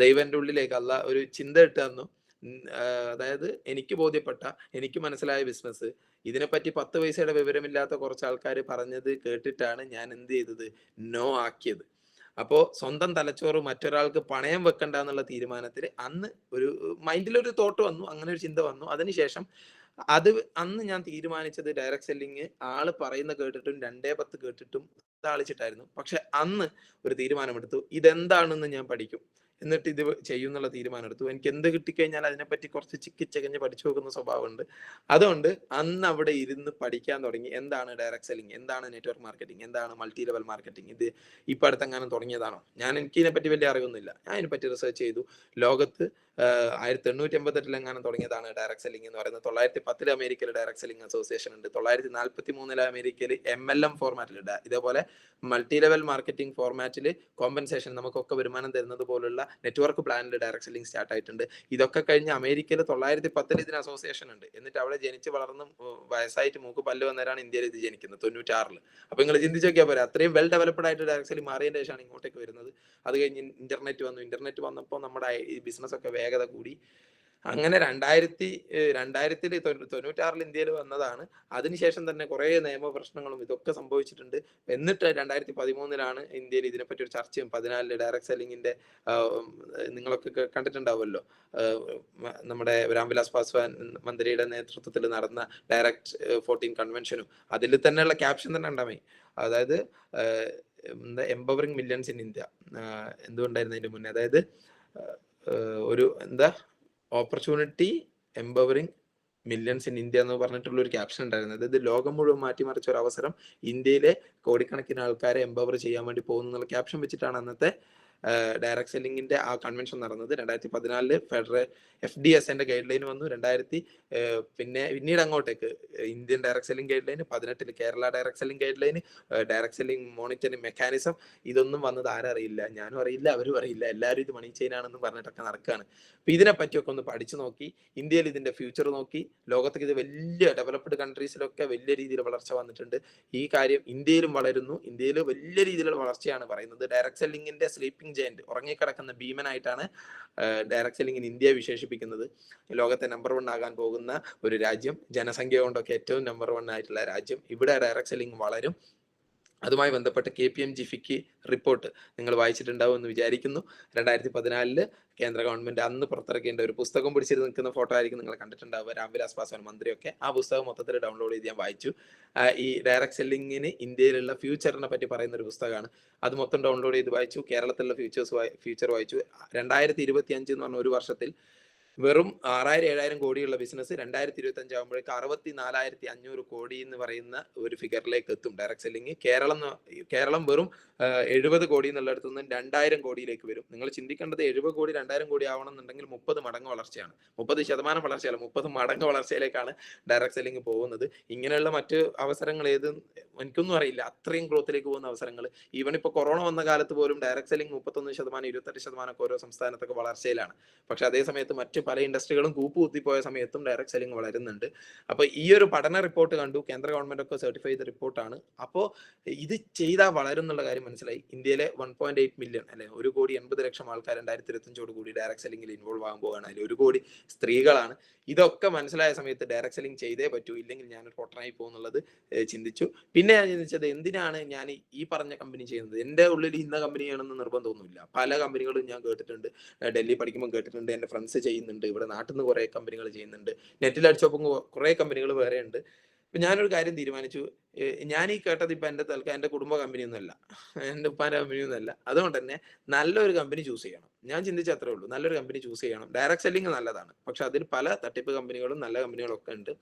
ദൈവം എൻ്റെ ഉള്ളിലേക്ക് ഒരു ചിന്ത ഇട്ട് തന്നു. അതായത് എനിക്ക് ബോധ്യപ്പെട്ട, എനിക്ക് മനസ്സിലായ ബിസിനസ് ഇതിനെപ്പറ്റി 10 പൈസയുടെ വിവരമില്ലാത്ത കുറച്ച് ആൾക്കാർ പറഞ്ഞത് കേട്ടിട്ടാണ് ഞാൻ എന്ത് ചെയ്തത്, നോ ആക്കിയത്. അപ്പോ സ്വന്തം തലച്ചോറ് മറ്റൊരാൾക്ക് പണയം വെക്കണ്ട എന്നുള്ള തീരുമാനത്തിൽ അന്ന് ഒരു മൈൻഡിലൊരു തോട്ട് വന്നു, അങ്ങനെ ഒരു ചിന്ത വന്നു. അതിനുശേഷം അന്ന് ഞാൻ തീരുമാനിച്ചത് ഡയറക്ട് സെല്ലിങ് ആള് പറയുന്ന കേട്ടിട്ടും 2-10 കേട്ടിട്ടും താളിച്ചിട്ടായിരുന്നു. പക്ഷെ അന്ന് ഒരു തീരുമാനമെടുത്തു, ഇതെന്താണെന്ന് ഞാൻ പഠിക്കും, എന്നിട്ട് ഇത് ചെയ്യുന്നുള്ള തീരുമാനം എടുത്തു. എനിക്ക് എന്ത് കിട്ടിക്കഴിഞ്ഞാൽ അതിനെപ്പറ്റി കുറച്ച് ചിക്കിച്ചകഞ്ഞ് പഠിച്ചു നോക്കുന്ന സ്വഭാവമുണ്ട്. അതുകൊണ്ട് അന്ന് അവിടെ ഇരുന്ന് പഠിക്കാൻ തുടങ്ങി. എന്താണ് ഡയറക്ട് സെല്ലിങ്, എന്താണ് നെറ്റ്വർക്ക് മാർക്കറ്റിംഗ്, എന്താണ് മൾട്ടി ലെവൽ മാർക്കറ്റിംഗ്, ഇത് ഇപ്പൊ അടുത്തെങ്ങാനും തുടങ്ങിയതാണോ, എനിക്ക് ഇതിനെപ്പറ്റി വലിയ അറിവൊന്നുമില്ല. ഞാൻ അതിനെപ്പറ്റി റിസർച്ച് ചെയ്തു. ലോകത്ത് 1888 തുടങ്ങിയതാണ് ഡയറക്ട് സെല്ലിംഗ് എന്ന് പറയുന്നത്. 1910 അമേരിക്കയിൽ ഡയറക്ട് സെല്ലിംഗ് അസോസിയേഷൻ ഉണ്ട്. 1943 അമേരിക്കയിൽ MLM ഫോർമാറ്റിൽ ഇതേപോലെ മൾട്ടി ലെവൽ മാർക്കറ്റിംഗ് ഫോർമാറ്റിൽ കോമ്പൻസേഷൻ നമുക്കൊക്കെ വരുമാനം തരുന്നത് പോലുള്ള നെറ്റ്വർക്ക് പ്ലാനിൽ ഡയറക്ട് സെല്ലിംഗ് സ്റ്റാർട്ട് ആയിട്ടുണ്ട്. ഇതൊക്കെ കഴിഞ്ഞ് അമേരിക്കയിൽ 1910 ഇതിന് അസോസിയേഷൻ ഉണ്ട്. എന്നിട്ട് അവിടെ ജനിച്ച് വളർന്ന് വയസ്സായിട്ട് മൂക്ക് പല്ല് വന്നവരാണ് ഇന്ത്യയിൽ ഇത് ജനിക്കുന്നത് 96. അപ്പൊ നിങ്ങൾ ചിന്തിച്ച് നോക്കിയാൽ പോരാ, അത്രയും വെൽ ഡെവലപ്ഡ് ആയിട്ട് ഡയറക്ട് സെല്ലിംഗ് മാറിയതിന്റെ ശേഷമാണ് ഇങ്ങോട്ടേക്ക് വരുന്നത്. അത് കഴിഞ്ഞ് ഇന്റർനെറ്റ് വന്നപ്പോൾ നമ്മുടെ ഈ ബിസിനസ് ഒക്കെ വേഗത കൂടി. അങ്ങനെ 1996 ഇന്ത്യയിൽ വന്നതാണ്. അതിനുശേഷം തന്നെ കുറെ നിയമ പ്രശ്നങ്ങളും ഇതൊക്കെ സംഭവിച്ചിട്ടുണ്ട്. എന്നിട്ട് 2013 ഇന്ത്യയിൽ ഇതിനെപ്പറ്റി ഒരു ചർച്ചയും 14 ഡയറക്ട് സെല്ലിങ്ങിന്റെ നിങ്ങളൊക്കെ കണ്ടിട്ടുണ്ടാവുമല്ലോ. നമ്മുടെ രാംവിലാസ് പാസ്വാൻ മന്ത്രിയുടെ നേതൃത്വത്തിൽ നടന്ന ഡയറക്ട് 14 കൺവെൻഷനും അതിൽ തന്നെയുള്ള ക്യാപ്ഷൻ തന്നെ ഉണ്ടായി. അതായത് എംപവറിംഗ് മില്യൺസ് ഇൻ ഇന്ത്യ എന്തുകൊണ്ടായിരുന്നു അതിന്റെ മുന്നേ, അതായത് ഒരു opportunity empowering millions in India എന്ന് പറഞ്ഞിട്ടുള്ള ഒരു ക്യാപ്ഷൻ ഉണ്ടായിരുന്നു. അതായത് ലോകം മുഴുവൻ മാറ്റിമറിച്ച ഒരു അവസരം ഇന്ത്യയിലെ കോടിക്കണക്കിന് ആൾക്കാരെ എംപവർ ചെയ്യാൻ വേണ്ടി പോകുന്നു എന്നുള്ള ക്യാപ്ഷൻ വെച്ചിട്ടാണ് അന്നത്തെ ഡയറക്ട് സെല്ലിങ്ങിന്റെ ആ കൺവെൻഷൻ നടന്നത്. 2014 ഫെഡറൽ FDSന്റെ ഗൈഡ് ലൈൻ വന്നു. പിന്നീട് അങ്ങോട്ടേക്ക് Indian direct selling guide line, 18 Kerala direct selling guide line, direct selling monitoring mechanism. ഇതൊന്നും വന്നത് ആരറിയില്ല, ഞാനും അറിയില്ല, അവരും അറിയില്ല. എല്ലാവരും ഇത് മണി ചെയിൻ ആണെന്ന് പറഞ്ഞിട്ടൊക്കെ നടക്കുകയാണ്. അപ്പൊ ഇതിനെ പറ്റിയൊക്കെ ഒന്ന് പഠിച്ചു നോക്കി, ഇന്ത്യയിൽ ഇതിന്റെ ഫ്യൂച്ചർ നോക്കി. ലോകത്തേക്ക് ഇത് വലിയ ഡെവലപ്ഡ് കൺട്രീസിലൊക്കെ വലിയ രീതിയിൽ വളർച്ച വന്നിട്ടുണ്ട്. ഈ കാര്യം ഇന്ത്യയിലും വളരുന്നു. ഇന്ത്യയിൽ വലിയ രീതിയിലുള്ള വളർച്ചയാണ് പറയുന്നത്. ഡയറക്ട് സെല്ലിംഗിന്റെ സ്ലീപ്പിംഗ് ജയന്റ്, ഉറങ്ങിക്കിടക്കുന്ന ഭീമനായിട്ടാണ് ഡയറക്ട് സെല്ലിംഗ് ഇന്ത്യയെ വിശേഷിപ്പിക്കുന്നത്. ലോകത്തെ നമ്പർ 1 ആകാൻ പോകുന്ന ഒരു രാജ്യം, ജനസംഖ്യ കൊണ്ടൊക്കെ ഏറ്റവും നമ്പർ 1 ആയിട്ടുള്ള രാജ്യം. ഇവിടെ ഡയറക്ട് സെല്ലിംഗ് വളരും. അതുമായി ബന്ധപ്പെട്ട് KPMG ഫിക്കി റിപ്പോർട്ട് നിങ്ങൾ വായിച്ചിട്ടുണ്ടാവും എന്ന് വിചാരിക്കുന്നു. 2014 കേന്ദ്ര ഗവൺമെന്റ് അന്ന് പുറത്തിറക്കേണ്ട ഒരു പുസ്തകം പിടിച്ചിട്ട് നിൽക്കുന്ന ഫോട്ടോ ആയിരിക്കും നിങ്ങൾ കണ്ടിട്ടുണ്ടാവുക, രാംവിലാസ് പാസ്വാൻ മന്ത്രിയൊക്കെ. ആ പുസ്തകം മൊത്തത്തിൽ ഡൗൺലോഡ് ചെയ്ത് ഞാൻ വായിച്ചു. ഈ ഡയറക്ട് സെല്ലിങ്ങിന് ഇന്ത്യയിലുള്ള ഫ്യൂച്ചറിനെ പറ്റി പറയുന്ന ഒരു പുസ്തകമാണ്. അത് മൊത്തം ഡൗൺലോഡ് ചെയ്ത് വായിച്ചു. കേരളത്തിലുള്ള ഫ്യൂച്ചർ വായിച്ചു. 2025 എന്ന് പറഞ്ഞ ഒരു വർഷത്തിൽ വെറും 6000-7000 കോടിയുള്ള ബിസിനസ് 2025 ആകുമ്പോഴേക്ക് 64,500 കോടി എന്ന് പറയുന്ന ഒരു ഫിഗറിലേക്ക് എത്തും ഡയറക്ട് സെല്ലിംഗ്. കേരളം വെറും 70 കോടി എന്നുള്ളിടത്തു നിന്ന് 2000 കോടിയിലേക്ക് വരും. നിങ്ങൾ ചിന്തിക്കേണ്ടത് 70 കോടി 2000 കോടി ആവണമെന്നുണ്ടെങ്കിൽ 30 മടങ്ങ് വളർച്ചയാണ്. 30% വളർച്ചയല്ല, 30 മടങ്ങ് വളർച്ചയിലേക്കാണ് ഡയറക്ട് സെല്ലിംഗ് പോകുന്നത്. ഇങ്ങനെയുള്ള മറ്റ് അവസരങ്ങൾ എനിക്കൊന്നും അറിയില്ല. അത്രയും ഗ്രോത്തിലേക്ക് പോകുന്ന അവസരങ്ങൾ. ഈവൻ ഇപ്പൊ കൊറോണ വന്ന കാലത്ത് പോലും ഡയറക്ട് സെല്ലിംഗ് 31%, 28% ഓരോ സംസ്ഥാനത്തൊക്കെ വളർച്ചയിലാണ്. പക്ഷെ അതേ സമയത്ത് മറ്റ് പല ഇൻഡസ്ട്രികളും കൂപ്പുകുത്തിപ്പോയ സമയത്തും ഡയറക്ട് സെല്ലിംഗ് വളരുന്നുണ്ട്. അപ്പോൾ ഈ ഒരു പഠന റിപ്പോർട്ട് കണ്ടു, കേന്ദ്ര ഗവൺമെന്റ് ഒക്കെ സർട്ടിഫൈ ചെയ്ത റിപ്പോർട്ടാണ്. അപ്പോൾ ഇത് ചെയ്താൽ വളരും എന്നുള്ള കാര്യം മനസ്സിലായി. ഇന്ത്യയിലെ 1.8 മില്യൺ അല്ലെ 1,80,00,000 ആൾക്കാർ 2025 കൂടി ഡയറക്ട് സെല്ലിംഗിൽ ഇൻവോൾവ് ആകാൻ പോവുകയാണ്. അതിൽ 1 കോടി സ്ത്രീകളാണ്. ഇതൊക്കെ മനസ്സിലായ സമയത്ത് ഡയറക്ട് സെല്ലിംഗ് ചെയ്തേ പറ്റൂ, ഇല്ലെങ്കിൽ ഞാനൊരു പൊട്ടനായി പോകുന്നുള്ളത് ചിന്തിച്ചു. പിന്നെ ഞാൻ ചിന്തിച്ചത് എന്തിനാണ് ഞാൻ ഈ പറഞ്ഞ കമ്പനി ചെയ്യുന്നത്? എൻ്റെ ഉള്ളിൽ ഇന്ന കമ്പനി ചെയ്യണമെന്ന് നിർബന്ധമൊന്നുമില്ല. പല കമ്പനികളും ഞാൻ കേട്ടിട്ടുണ്ട്, ഡൽഹി പഠിക്കുമ്പോൾ കേട്ടിട്ടുണ്ട്, എൻ്റെ ഫ്രണ്ട്സ് ചെയ്യുന്നുണ്ട്, ഇവിടെ നാട്ടിൽ നിന്ന് കുറേ കമ്പനികൾ ചെയ്യുന്നുണ്ട്, നെറ്റിൽ അടിച്ചപ്പോൾ കുറേ കമ്പനികൾ വേറെ ഉണ്ട്. ഇപ്പൊ ഞാനൊരു കാര്യം തീരുമാനിച്ചു. ഞാൻ ഈ കേട്ടത് ഇപ്പൊ എന്റെ തൽക്കാലം എന്റെ കുടുംബ കമ്പനിയൊന്നും അല്ല, എന്റെ ഉപ്പാന്റെ കമ്പനിയൊന്നും അല്ല. അതുകൊണ്ട് തന്നെ നല്ലൊരു കമ്പനി ചൂസ് ചെയ്യണം. ഞാൻ ചിന്തിച്ച അത്രേ ഉള്ളൂ, നല്ലൊരു കമ്പനി ചൂസ് ചെയ്യണം. ഡയറക്ട് സെല്ലിംഗ് നല്ലതാണ്, പക്ഷെ അതിൽ പല തട്ടിപ്പ് കമ്പനികളും നല്ല കമ്പനികളും ഒക്കെ ഉണ്ട്.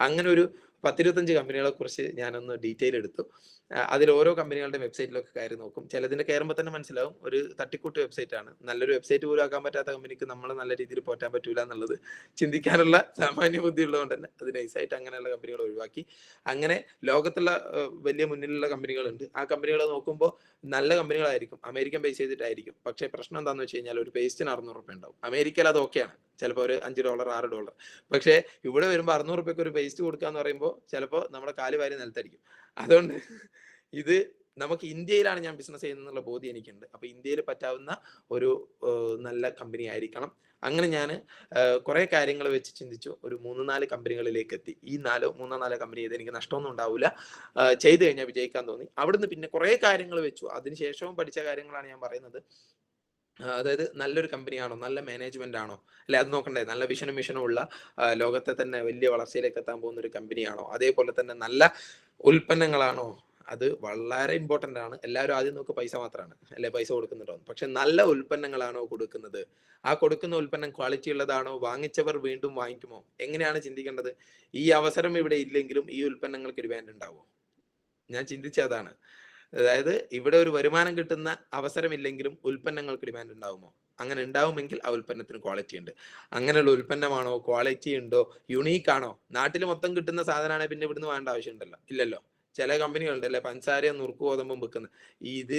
അങ്ങനെ ഒരു 10-25 കമ്പനികളെ കുറിച്ച് ഞാനൊന്ന് ഡീറ്റെയിൽ എടുത്തു. അതിൽ ഓരോ കമ്പനികളുടെ വെബ്സൈറ്റിലൊക്കെ കയറി നോക്കും. ചിലതിന്റെ കയറുമ്പോൾ തന്നെ മനസ്സിലാവും ഒരു തട്ടിക്കൂട്ട് വെബ്സൈറ്റ് ആണ്. നല്ലൊരു വെബ്സൈറ്റ് പോലും ആക്കാൻ പറ്റാത്ത കമ്പനിക്ക് നമ്മൾ നല്ല രീതിയിൽ പോറ്റാൻ പറ്റൂല എന്നുള്ളത് ചിന്തിക്കാനുള്ള സാമാന്യ ബുദ്ധി ഉള്ളതുകൊണ്ട് തന്നെ അത് നൈസായിട്ട് അങ്ങനെയുള്ള കമ്പനികൾ ഒഴിവാക്കി. അങ്ങനെ ലോകത്തുള്ള വലിയ മുന്നിലുള്ള കമ്പനികളുണ്ട്. ആ കമ്പനികൾ നോക്കുമ്പോൾ നല്ല കമ്പനികളായിരിക്കും, അമേരിക്കൻ ബേസ് ചെയ്തിട്ടായിരിക്കും. പക്ഷേ പ്രശ്നം എന്താണെന്ന് വെച്ച് കഴിഞ്ഞാൽ ഒരു പേസ്റ്റിന് 600 രൂപ ഉണ്ടാവും. അമേരിക്കയിൽ അത് ഓക്കെയാണ്, ചിലപ്പോൾ ഒരു $5 $6. പക്ഷേ ഇവിടെ വരുമ്പോൾ 600 രൂപയ്ക്ക് ഒരു പേസ്റ്റ് കൊടുക്കുക എന്ന് പറയുമ്പോൾ ചിലപ്പോൾ നമ്മുടെ കാല് വാരി നിലത്തടിക്കും. അതുകൊണ്ട് ഇത് നമുക്ക് ഇന്ത്യയിലാണ് ഞാൻ ബിസിനസ് ചെയ്യുന്നതെന്നുള്ള ബോധ്യം എനിക്കുണ്ട്. അപ്പൊ ഇന്ത്യയിൽ പറ്റാവുന്ന ഒരു നല്ല കമ്പനി ആയിരിക്കണം. അങ്ങനെ ഞാൻ കുറെ കാര്യങ്ങൾ വെച്ച് ചിന്തിച്ചു. ഒരു 3-4 കമ്പനികളിലേക്ക് എത്തി. ഈ 3-4 കമ്പനി ചെയ്ത് എനിക്ക് നഷ്ടമൊന്നും ഉണ്ടാവില്ല, ചെയ്തു കഴിഞ്ഞാൽ വിജയിക്കാൻ തോന്നി. അവിടുന്ന് പിന്നെ കുറെ കാര്യങ്ങൾ വെച്ചു. അതിനുശേഷവും പഠിച്ച കാര്യങ്ങളാണ് ഞാൻ പറയുന്നത്. അതായത് നല്ലൊരു കമ്പനിയാണോ, നല്ല മാനേജ്മെന്റ് ആണോ, അല്ലെ അത് നോക്കണ്ടേ, നല്ല വിഷനും മിഷനും ഉള്ള ലോകത്തെ തന്നെ വലിയ വളർച്ചയിലേക്ക് എത്താൻ പോകുന്ന ഒരു കമ്പനിയാണോ, അതേപോലെ തന്നെ നല്ല ഉൽപ്പന്നങ്ങളാണോ, അത് വളരെ ഇമ്പോർട്ടന്റ് ആണ്. എല്ലാവരും ആദ്യം നോക്ക് പൈസ മാത്രമാണ്, അല്ലെ പൈസ കൊടുക്കുന്നുണ്ടോ. പക്ഷെ നല്ല ഉൽപ്പന്നങ്ങളാണോ കൊടുക്കുന്നത്, ആ കൊടുക്കുന്ന ഉൽപ്പന്നം ക്വാളിറ്റി ഉള്ളതാണോ, വാങ്ങിച്ചവർ വീണ്ടും വാങ്ങിക്കുമോ, എങ്ങനെയാണ് ചിന്തിക്കേണ്ടത്. ഈ അവസരം ഇവിടെ ഇല്ലെങ്കിലും ഈ ഉൽപ്പന്നങ്ങൾക്ക് ഡിമാൻഡ് ഉണ്ടാവുമോ? ഞാൻ ചിന്തിച്ചതാണ്. അതായത് ഇവിടെ ഒരു വരുമാനം കിട്ടുന്ന അവസരമില്ലെങ്കിലും ഉൽപ്പന്നങ്ങൾക്ക് ഡിമാൻഡ് ഉണ്ടാവുമോ? അങ്ങനെ ഉണ്ടാവുമെങ്കിൽ ആ ഉൽപ്പന്നത്തിന് ക്വാളിറ്റി ഉണ്ട്. അങ്ങനെയുള്ള ഉൽപ്പന്നമാണോ, ക്വാളിറ്റി ഉണ്ടോ, യുണീക്ക് ആണോ? നാട്ടിൽ മൊത്തം കിട്ടുന്ന സാധനമാണെങ്കിൽ പിന്നെ ഇവിടുന്ന് വേണ്ട ആവശ്യമുണ്ടല്ലോ, ഇല്ലല്ലോ. ചില കമ്പനികളുണ്ട് അല്ലെ പഞ്ചസാരയും നുറുക്ക് ഗോതമ്പും വെക്കുന്നത്. ഇത്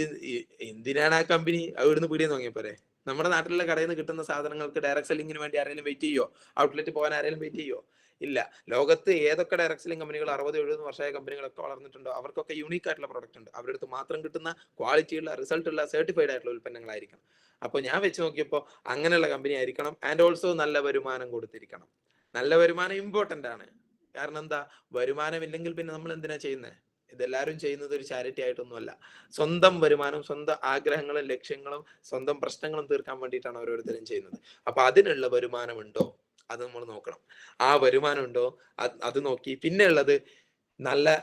എന്തിനാണ് ആ കമ്പനി? അത് ഇവിടുന്ന് പീടിയെന്ന് വാങ്ങിയപ്പോരെ. നമ്മുടെ നാട്ടിലുള്ള കടയിൽ നിന്ന് കിട്ടുന്ന സാധനങ്ങൾക്ക് ഡയറക്ട് സെല്ലിങ്ങിന് വേണ്ടി ആരെങ്കിലും വെയിറ്റ് ചെയ്യോ? ഔട്ട്ലെറ്റ് പോകാൻ ആരെങ്കിലും വെയിറ്റ് ചെയ്യോ? ഇല്ല. ലോകത്ത് ഏതൊക്കെ ഡയറക്ട് സെല്ലിംഗ് കമ്പനികൾ 60-70 വർഷമായ കമ്പനികളൊക്കെ വളർന്നിട്ടുണ്ടോ അവർക്കൊക്കെ യൂണീക്ക് ആയിട്ടുള്ള പ്രൊഡക്റ്റ് ഉണ്ട്. അവരുടെ അടുത്ത് മാത്രം കിട്ടുന്ന ക്വാളിറ്റിയുള്ള, റിസൾട്ട് ഉള്ള, സർട്ടിഫൈഡ് ആയിട്ടുള്ള ഉൽപ്പന്നങ്ങളായിരിക്കണം. അപ്പോൾ ഞാൻ വെച്ച് നോക്കിയപ്പോൾ അങ്ങനെയുള്ള കമ്പനി ആയിരിക്കണം. ആൻഡ് ഓൾസോ നല്ല വരുമാനം കൊടുത്തിരിക്കണം. നല്ല വരുമാനം ഇമ്പോർട്ടന്റ് ആണ്. കാരണം എന്താ, വരുമാനം ഇല്ലെങ്കിൽ പിന്നെ നമ്മൾ എന്തിനാ ചെയ്യുന്നത്? ഇതെല്ലാവരും ചെയ്യുന്നത് ഒരു ചാരിറ്റി ആയിട്ടൊന്നുമല്ല. സ്വന്തം വരുമാനം, സ്വന്തം ആഗ്രഹങ്ങളും ലക്ഷ്യങ്ങളും സ്വന്തം പ്രശ്നങ്ങളും തീർക്കാൻ വേണ്ടിയിട്ടാണ് ഓരോരുത്തരും ചെയ്യുന്നത്. അപ്പൊ അതിനുള്ള വരുമാനമുണ്ടോ അത് നമ്മൾ നോക്കണം. ആ വരുമാനം ഉണ്ടോ അത് നോക്കി. പിന്നെ ഉള്ളത് നല്ല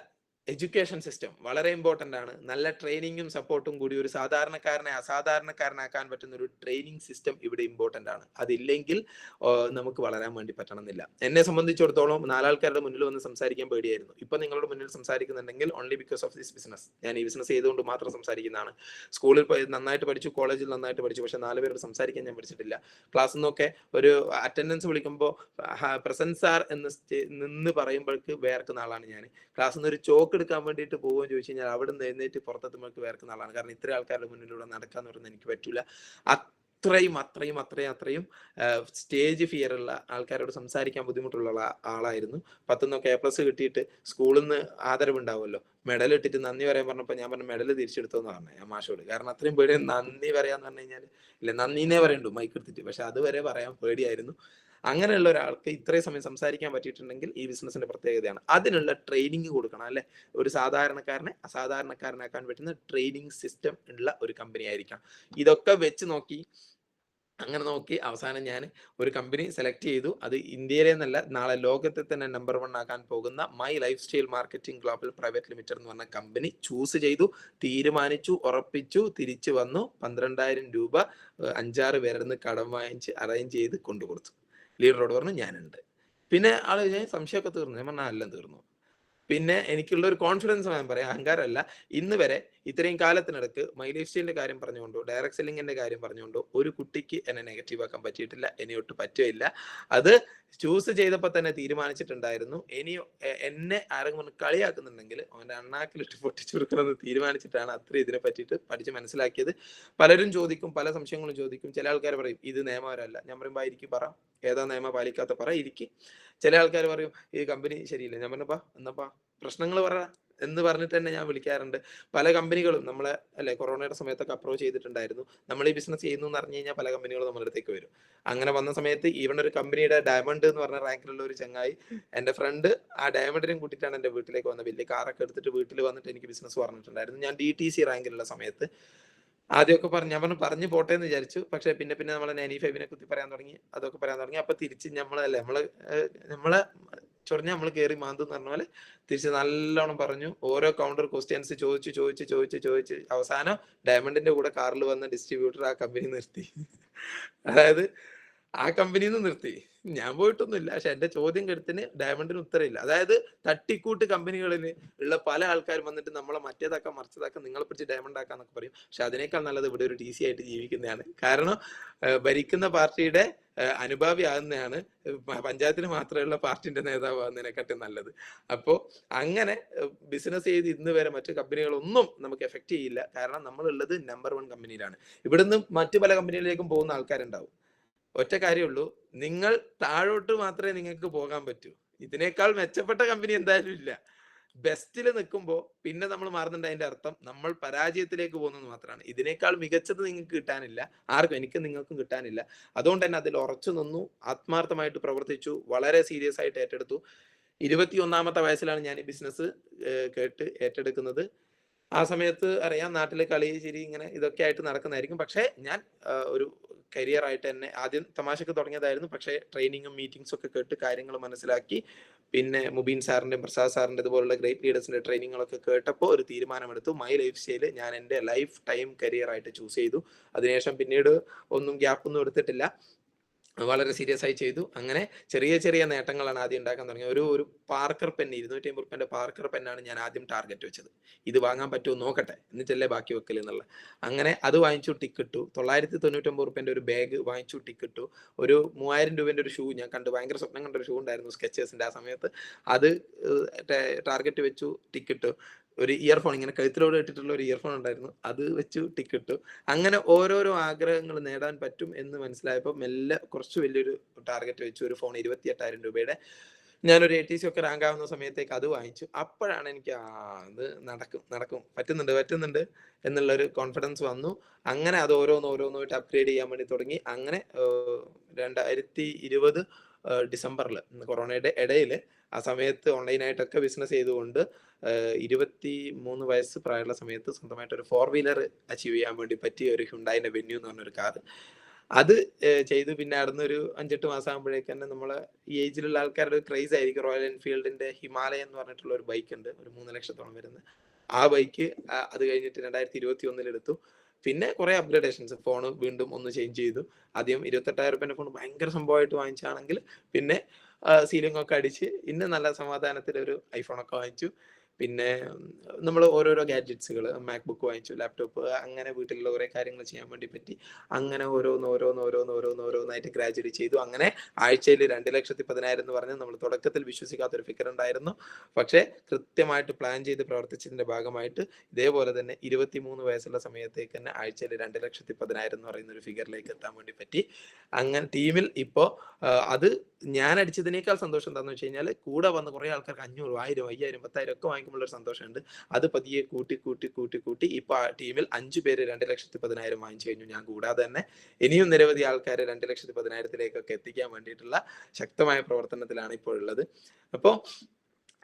എഡ്യൂക്കേഷൻ സിസ്റ്റം വളരെ ഇമ്പോർട്ടന്റ് ആണ്. നല്ല ട്രെയിനിങ്ങും സപ്പോർട്ടും കൂടി ഒരു സാധാരണക്കാരനെ അസാധാരണക്കാരനാക്കാൻ പറ്റുന്ന ഒരു ട്രെയിനിങ് സിസ്റ്റം ഇവിടെ ഇമ്പോർട്ടന്റ് ആണ്. അതില്ലെങ്കിൽ നമുക്ക് വളരാൻ വേണ്ടി പറ്റണമെന്നില്ല. എന്നെ സംബന്ധിച്ചിടത്തോളം 4 ആൾക്കാരുടെ മുന്നിൽ വന്ന് സംസാരിക്കാൻ പേടിയായിരുന്നു. ഇപ്പൊ നിങ്ങളുടെ മുന്നിൽ സംസാരിക്കുന്നുണ്ടെങ്കിൽ only because of this business. ഞാൻ ഈ ബിസിനസ് ചെയ്തുകൊണ്ട് മാത്രം സംസാരിക്കുന്നതാണ്. സ്കൂളിൽ നന്നായിട്ട് പഠിച്ചു, കോളേജിൽ നന്നായിട്ട് പഠിച്ചു, പക്ഷെ 4 പേരോട് സംസാരിക്കാൻ ഞാൻ പഠിച്ചിട്ടില്ല. ക്ലാസ്സിൽ നിന്നൊക്കെ ഒരു അറ്റൻഡൻസ് വിളിക്കുമ്പോൾ പ്രസന്റ് സാർ എന്ന് നിന്ന് പറയുമ്പോഴേക്ക് വേർക്കുന്ന ആളാണ് ഞാൻ. ക്ലാസ്സിൽ നിന്ന് ഒരു ചോക്ക് എടുക്കാൻ വേണ്ടിയിട്ട് പോകുമെന്ന് ചോദിച്ചു കഴിഞ്ഞാൽ അവിടെ നിന്ന് എഴുന്നേറ്റ് പുറത്തെത്തുമ്പോൾ വേർക്കുന്ന ആളാണ്. കാരണം ഇത്രയും ആൾക്കാരുടെ മുന്നിലൂടെ നടക്കാന്ന് പറയുന്നത് എനിക്ക് പറ്റൂല. അത്രയും സ്റ്റേജ് ഫിയർ ഉള്ള, ആൾക്കാരോട് സംസാരിക്കാൻ ബുദ്ധിമുട്ടുള്ള ആളായിരുന്നു. 10 A+ കിട്ടിയിട്ട് സ്കൂളിൽ നിന്ന് ആദരവുണ്ടാവുമല്ലോ, മെഡൽ ഇട്ടിട്ട് നന്ദി പറയാൻ പറഞ്ഞപ്പോൾ ഞാൻ പറഞ്ഞു മെഡൽ തിരിച്ചെടുത്തോന്ന് പറഞ്ഞു ഞാൻ മാഷോട്. കാരണം അത്രയും പേടി. നന്ദി പറയാന്ന് പറഞ്ഞു കഴിഞ്ഞാൽ ഇല്ല, നന്ദിന്നേ പറയണ്ടു മൈക്ക് എടുത്തിട്ട്, പക്ഷെ അതുവരെ പറയാൻ പേടിയായിരുന്നു. അങ്ങനെയുള്ള ഒരാൾക്ക് ഇത്രയും സമയം സംസാരിക്കാൻ പറ്റിയിട്ടുണ്ടെങ്കിൽ ഈ ബിസിനസിന്റെ പ്രത്യേകതയാണ്. അതിനുള്ള ട്രെയിനിങ് കൊടുക്കണം അല്ലെ. ഒരു സാധാരണക്കാരനെ അസാധാരണക്കാരനാക്കാൻ പറ്റുന്ന ട്രെയിനിങ് സിസ്റ്റം ഉള്ള ഒരു കമ്പനി ആയിരിക്കാം. ഇതൊക്കെ വെച്ച് നോക്കി അവസാനം ഞാൻ ഒരു കമ്പനി സെലക്ട് ചെയ്തു. അത് ഇന്ത്യയിലെ എന്നല്ല, നാളെ ലോകത്തെ തന്നെ നമ്പർ 1 ആക്കാൻ പോകുന്ന my life style marketing global private limited എന്ന് പറഞ്ഞ കമ്പനി ചൂസ് ചെയ്തു, തീരുമാനിച്ചു, ഉറപ്പിച്ചു, തിരിച്ചു വന്നു. 12,000 രൂപ 5-6 പേരുടെ കടം വാങ്ങിച്ച് അറേഞ്ച് ചെയ്ത് കൊണ്ടുകൊടുത്തു. ലീഡറോട് പറഞ്ഞു ഞാനുണ്ട്. പിന്നെ ആള് സംശയമൊക്കെ തീർന്നു. ഞാൻ പറഞ്ഞാൽ എല്ലാം തീർന്നു. പിന്നെ എനിക്കുള്ള ഒരു കോൺഫിഡൻസ് ഞാൻ പറയാം, അഹങ്കാരമല്ല. ഇന്ന് വരെ ഇത്രയും കാലത്തിനിടക്ക് മൈ ലൈഫ് സ്റ്റൈലിന്റെ കാര്യം പറഞ്ഞുകൊണ്ടോ ഡയറക്ട് സെല്ലിങ്ങിന്റെ കാര്യം പറഞ്ഞുകൊണ്ടോ ഒരു കുട്ടിക്ക് എന്നെ നെഗറ്റീവ് ആക്കാൻ പറ്റിയിട്ടില്ല. ഇനി ഒട്ട് പറ്റുകയില്ല. അത് ചൂസ് ചെയ്തപ്പോൾ തന്നെ തീരുമാനിച്ചിട്ടുണ്ടായിരുന്നു. ഇനി എന്നെ ആരെങ്കിലും കളിയാക്കുന്നുണ്ടെങ്കിൽ അവന്റെ അണ്ണാക്കിലിട്ട് പൊട്ടിച്ചു കൊടുക്കണമെന്ന് തീരുമാനിച്ചിട്ടാണ് അത്ര ഇതിനെ പറ്റിയിട്ട് പഠിച്ച് മനസ്സിലാക്കിയത്. പലരും ചോദിക്കും, പല സംശയങ്ങളും ചോദിക്കും. ചില ആൾക്കാർ പറയും ഇത് നിയമപരമല്ല. ഞാൻ പറയുമ്പോൾ ഇരിക്കും പറ, ഏതാ നിയമം പാലിക്കാത്ത പറ, ഇരിക്കും. ചില ആൾക്കാർ പറയും ഈ കമ്പനി ശരിയില്ല. ഞാൻ പറഞ്ഞപ്പാ എന്നപ്പാ പ്രശ്നങ്ങൾ പറ എന്ന് പറഞ്ഞിട്ട് തന്നെ ഞാൻ വിളിക്കാറുണ്ട്. പല കമ്പനികളും നമ്മളെ അല്ലെ കൊറോണയുടെ സമയത്തൊക്കെ അപ്രോച്ച് ചെയ്തിട്ടുണ്ടായിരുന്നു. നമ്മൾ ഈ ബിസിനസ് ചെയ്യുന്നു എന്ന് അറിഞ്ഞു കഴിഞ്ഞാൽ പല കമ്പനികളും നമ്മുടെ അടുത്തേക്ക് വരും. അങ്ങനെ വന്ന സമയത്ത് ഈവൻ ഒരു കമ്പനിയുടെ ഡയമണ്ട് എന്ന് പറഞ്ഞ റാങ്കിലുള്ള ഒരു ചങ്ങായി, എന്റെ ഫ്രണ്ട് ആ ഡയമണ്ടിനെയും കൂട്ടിയിട്ടാണ് എന്റെ വീട്ടിലേക്ക് വന്നത്. വലിയ കാറൊക്കെ എടുത്തിട്ട് വീട്ടിൽ വന്നിട്ട് എനിക്ക് ബിസിനസ് പറഞ്ഞിട്ടുണ്ടായിരുന്നു. ഞാൻ DTC റാങ്കിലുള്ള സമയത്ത് ആദ്യമൊക്കെ ഞാൻ പറഞ്ഞു പോട്ടെ എന്ന് വിചാരിച്ചു. പക്ഷെ പിന്നെ പിന്നെ നമ്മളെ 95നെ കുത്തി പറയാൻ തുടങ്ങി, അതൊക്കെ പറയാൻ തുടങ്ങി. അപ്പൊ തിരിച്ച് നമ്മളെ ചൊറിഞ്ഞ നമ്മൾ കയറി മാന്തും എന്ന് പറഞ്ഞ പോലെ തിരിച്ച് നല്ലോണം പറഞ്ഞു. ഓരോ കൗണ്ടർ ക്വസ്റ്റ്യൻസ് ചോദിച്ച് അവസാനം ഡയമണ്ടിന്റെ കൂടെ കാറിൽ വന്ന ഡിസ്ട്രിബ്യൂട്ടർ ആ കമ്പനി നിർത്തി. അതായത് ആ കമ്പനിയിൽ നിന്ന് നിർത്തി. ഞാൻ പോയിട്ടൊന്നുമില്ല. പക്ഷെ എന്റെ ചോദ്യം കെടുത്തിന് ഡയമണ്ടിന് ഉത്തരമില്ല. അതായത് തട്ടിക്കൂട്ട് കമ്പനികളിൽ ഉള്ള പല ആൾക്കാരും വന്നിട്ട് നമ്മളെ മറ്റേതാക്കാം മറിച്ചതാക്കാം, നിങ്ങളെ പിടിച്ച് ഡയമണ്ട് ആക്കാന്നൊക്കെ പറയും. പക്ഷെ അതിനേക്കാൾ നല്ലത് ഇവിടെ ഒരു TC ആയിട്ട് ജീവിക്കുന്നതാണ്. കാരണം ഭരിക്കുന്ന പാർട്ടിയുടെ അനുഭാവി ആകുന്നതാണ് പഞ്ചായത്തിന് മാത്രമുള്ള പാർട്ടിന്റെ നേതാവ് ആകുന്നതിനെക്കാട്ടും നല്ലത്. അപ്പോ അങ്ങനെ ബിസിനസ് ചെയ്ത് ഇന്ന് വരെ മറ്റു കമ്പനികളൊന്നും നമുക്ക് എഫക്ട് ചെയ്യില്ല. കാരണം നമ്മളുള്ളത് നമ്പർ 1 കമ്പനിയിലാണ്. ഇവിടുന്ന് മറ്റു പല കമ്പനികളിലേക്കും പോകുന്ന ആൾക്കാരുണ്ടാവും. ഒറ്റ കാര്യമുള്ളൂ, നിങ്ങൾ താഴോട്ട് മാത്രമേ നിങ്ങൾക്ക് പോകാൻ പറ്റൂ. ഇതിനേക്കാൾ മെച്ചപ്പെട്ട കമ്പനി എന്തായാലും ഇല്ല. ബെസ്റ്റിൽ നിൽക്കുമ്പോൾ പിന്നെ നമ്മൾ മാറുന്നുണ്ട്. അതിന്റെ അർത്ഥം നമ്മൾ പരാജയത്തിലേക്ക് പോകുന്നത് മാത്രമാണ്. ഇതിനേക്കാൾ മികച്ചത് നിങ്ങൾക്ക് കിട്ടാനില്ല. ആർക്കും, എനിക്കും നിങ്ങൾക്കും കിട്ടാനില്ല. അതുകൊണ്ട് തന്നെ അതിൽ ഉറച്ചു നിന്നു, ആത്മാർത്ഥമായിട്ട് പ്രവർത്തിച്ചു, വളരെ സീരിയസ് ആയിട്ട് ഏറ്റെടുത്തു. 21ാമത്തെ വയസ്സിലാണ് ഞാൻ ഈ ബിസിനസ് ഏറ്റെടുക്കുന്നത്. ആ സമയത്ത് അറിയാം നാട്ടിലെ കളി ചിരി ഇങ്ങനെ ഇതൊക്കെ ആയിട്ട് നടക്കുന്നതായിരിക്കും. പക്ഷെ ഞാൻ ഒരു കരിയർ ആയിട്ട് തന്നെ ആദ്യം തമാശക്ക് തുടങ്ങിയതായിരുന്നു. പക്ഷേ ട്രെയിനിങ്ങും മീറ്റിംഗ്സും ഒക്കെ കേട്ട് കാര്യങ്ങൾ മനസ്സിലാക്കി. പിന്നെ മുബീൻ സാറിന്റെ, പ്രസാദ് സാറിന്റെ ഇതുപോലുള്ള ഗ്രേറ്റ് ലീഡേഴ്സിന്റെ ട്രെയിനിങ്ങുകളൊക്കെ കേട്ടപ്പോൾ ഒരു തീരുമാനമെടുത്തു. മൈ ലൈഫ് സ്റ്റൈൽ ഞാൻ എൻ്റെ ലൈഫ് ടൈം കരിയർ ആയിട്ട് ചൂസ് ചെയ്തു. അതിനുശേഷം പിന്നീട് ഒന്നും ഗ്യാപ്പൊന്നും എടുത്തിട്ടില്ല. വളരെ സീരിയസ് ആയി ചെയ്തു. അങ്ങനെ ചെറിയ ചെറിയ നേട്ടങ്ങളാണ് ആദ്യം ഉണ്ടാക്കാൻ തുടങ്ങിയത്. ഒരു പാർക്കർ പെൻ, 250 റുപ്യന്റെ പാർക്കർ പെന്നാണ് ഞാൻ ആദ്യം ടാർഗറ്റ് വെച്ചത്. ഇത് വാങ്ങാൻ പറ്റുമോ നോക്കട്ടെ, എന്നിട്ടല്ലേ ബാക്കി വെക്കൽ എന്നുള്ള. അങ്ങനെ അത് വാങ്ങിച്ചു, ടിക്കിട്ടു. 999 റുപ്യന്റെ ഒരു ബാഗ് വാങ്ങിച്ചു, ടിക്കിട്ടു. ഒരു 3000 രൂപന്റെ ഒരു ഷൂ ഞാൻ കണ്ടു, ഭയങ്കര സ്വപ്നം കണ്ട ഒരു ഷൂ ഉണ്ടായിരുന്നു സ്കെച്ചേഴ്സിന്റെ. ആ സമയത്ത് അത് ടാർഗറ്റ് വെച്ചു, ടിക്കിട്ടു. ഒരു ഇയർഫോൺ, ഇങ്ങനെ കഴുത്തിലോട് ഇട്ടിട്ടുള്ള ഒരു ഇയർഫോൺ ഉണ്ടായിരുന്നു, അത് വെച്ചു, ടിക്കിട്ടു. അങ്ങനെ ഓരോരോ ആഗ്രഹങ്ങൾ നേടാൻ പറ്റും എന്ന് മനസ്സിലായപ്പോൾ മെല്ലെ കുറച്ച് വലിയൊരു ടാർഗറ്റ് വെച്ചു. ഒരു ഫോൺ 28,000 രൂപയുടെ. ഞാനൊരു ATC ഒക്കെ റാങ്ക് ആവുന്ന സമയത്തേക്ക് അത് വാങ്ങിച്ചു. അപ്പോഴാണ് എനിക്ക് അത് നടക്കും പറ്റുന്നുണ്ട് എന്നുള്ളൊരു കോൺഫിഡൻസ് വന്നു. അങ്ങനെ അത് ഓരോന്നോട്ട് അപ്ഗ്രേഡ് ചെയ്യാൻ വേണ്ടി തുടങ്ങി. അങ്ങനെ 2020 ഡിസംബറിൽ, കൊറോണയുടെ ഇടയിൽ, ആ സമയത്ത് ഓൺലൈനായിട്ടൊക്കെ ബിസിനസ് ചെയ്തുകൊണ്ട് 23 വയസ്സ് പ്രായമുള്ള സമയത്ത് സ്വന്തമായിട്ട് ഒരു 4 വീലർ അച്ചീവ് ചെയ്യാൻ വേണ്ടി പറ്റിയ ഒരു ഹ്യുണ്ടായിന്റെ വെന്യൂ എന്ന് പറഞ്ഞൊരു കാർ അത് ചെയ്തു. പിന്നെ അവിടുന്ന് 5-8 മാസം ആകുമ്പോഴേക്ക് തന്നെ നമ്മളെ ഈ ഏജിലുള്ള ആൾക്കാരുടെ ഒരു ക്രൈസ് ആയിരിക്കും. റോയൽ എൻഫീൽഡിന്റെ ഹിമാലയ എന്ന് പറഞ്ഞിട്ടുള്ള ഒരു ബൈക്ക് ഉണ്ട്, ഒരു 3 ലക്ഷത്തോളം വരുന്നത്. ആ ബൈക്ക് അത് കഴിഞ്ഞിട്ട് 2021 എടുത്തു. പിന്നെ കുറെ അപ്ഗ്രേഡേഷൻസ്, ഫോൺ വീണ്ടും ഒന്ന് ചേഞ്ച് ചെയ്തു. ആദ്യം 28,000 രൂപന്റെ ഫോൺ ഭയങ്കര സംഭവമായിട്ട് വാങ്ങിച്ചാണെങ്കിൽ പിന്നെ സീലിംഗ് ഒക്കെ അടിച്ച് ഇന്ന് നല്ല സമാധാനത്തിൽ ഒരു ഐഫോൺ ഒക്കെ വാങ്ങിച്ചു. പിന്നെ നമ്മൾ ഓരോരോ ഗാഡ്ജറ്റ്സുകൾ, മാക്ബുക്ക് വാങ്ങിച്ചു, ലാപ്ടോപ്പ്, അങ്ങനെ വീട്ടിലുള്ള കുറെ കാര്യങ്ങൾ ചെയ്യാൻ വേണ്ടി പറ്റി. അങ്ങനെ ഓരോന്നായിട്ട് ഗ്രാജുവലി ചെയ്തു. അങ്ങനെ ആഴ്ചയിൽ 2,10,000 എന്ന് പറഞ്ഞ് നമ്മൾ തുടക്കത്തിൽ വിശ്വസിക്കാത്തൊരു ഫിഗർ ഉണ്ടായിരുന്നു. പക്ഷേ കൃത്യമായിട്ട് പ്ലാൻ ചെയ്ത് പ്രവർത്തിച്ചതിന്റെ ഭാഗമായിട്ട് ഇതേപോലെ തന്നെ 23 വയസ്സുള്ള സമയത്തേക്ക് തന്നെ ആഴ്ചയിൽ 2,10,000 എന്ന് പറയുന്ന ഒരു ഫിഗറിലേക്ക് എത്താൻ വേണ്ടി പറ്റി. അങ്ങനെ ടീമിൽ ഇപ്പോ അത് ഞാൻ അടിച്ചതിനേക്കാൾ സന്തോഷം എന്താണെന്ന് വെച്ച് കഴിഞ്ഞാൽ, കൂടെ വന്ന കുറെ ആൾക്കാർക്ക് 500, 1000, 5000, 10,000 ഒക്കെ വാങ്ങിക്കുമ്പോൾ ഒരു സന്തോഷമുണ്ട്. അത് പതിയെ കൂട്ടി ഇപ്പൊ ആ ടീമിൽ 5 പേര് 2,10,000 വാങ്ങിച്ചു കഴിഞ്ഞു. ഞാൻ കൂടാതെ തന്നെ ഇനിയും നിരവധി ആൾക്കാരെ 2,10,000-ലേക്കൊക്കെ എത്തിക്കാൻ വേണ്ടിയിട്ടുള്ള ശക്തമായ പ്രവർത്തനത്തിലാണ് ഇപ്പോൾ ഉള്ളത്. അപ്പോ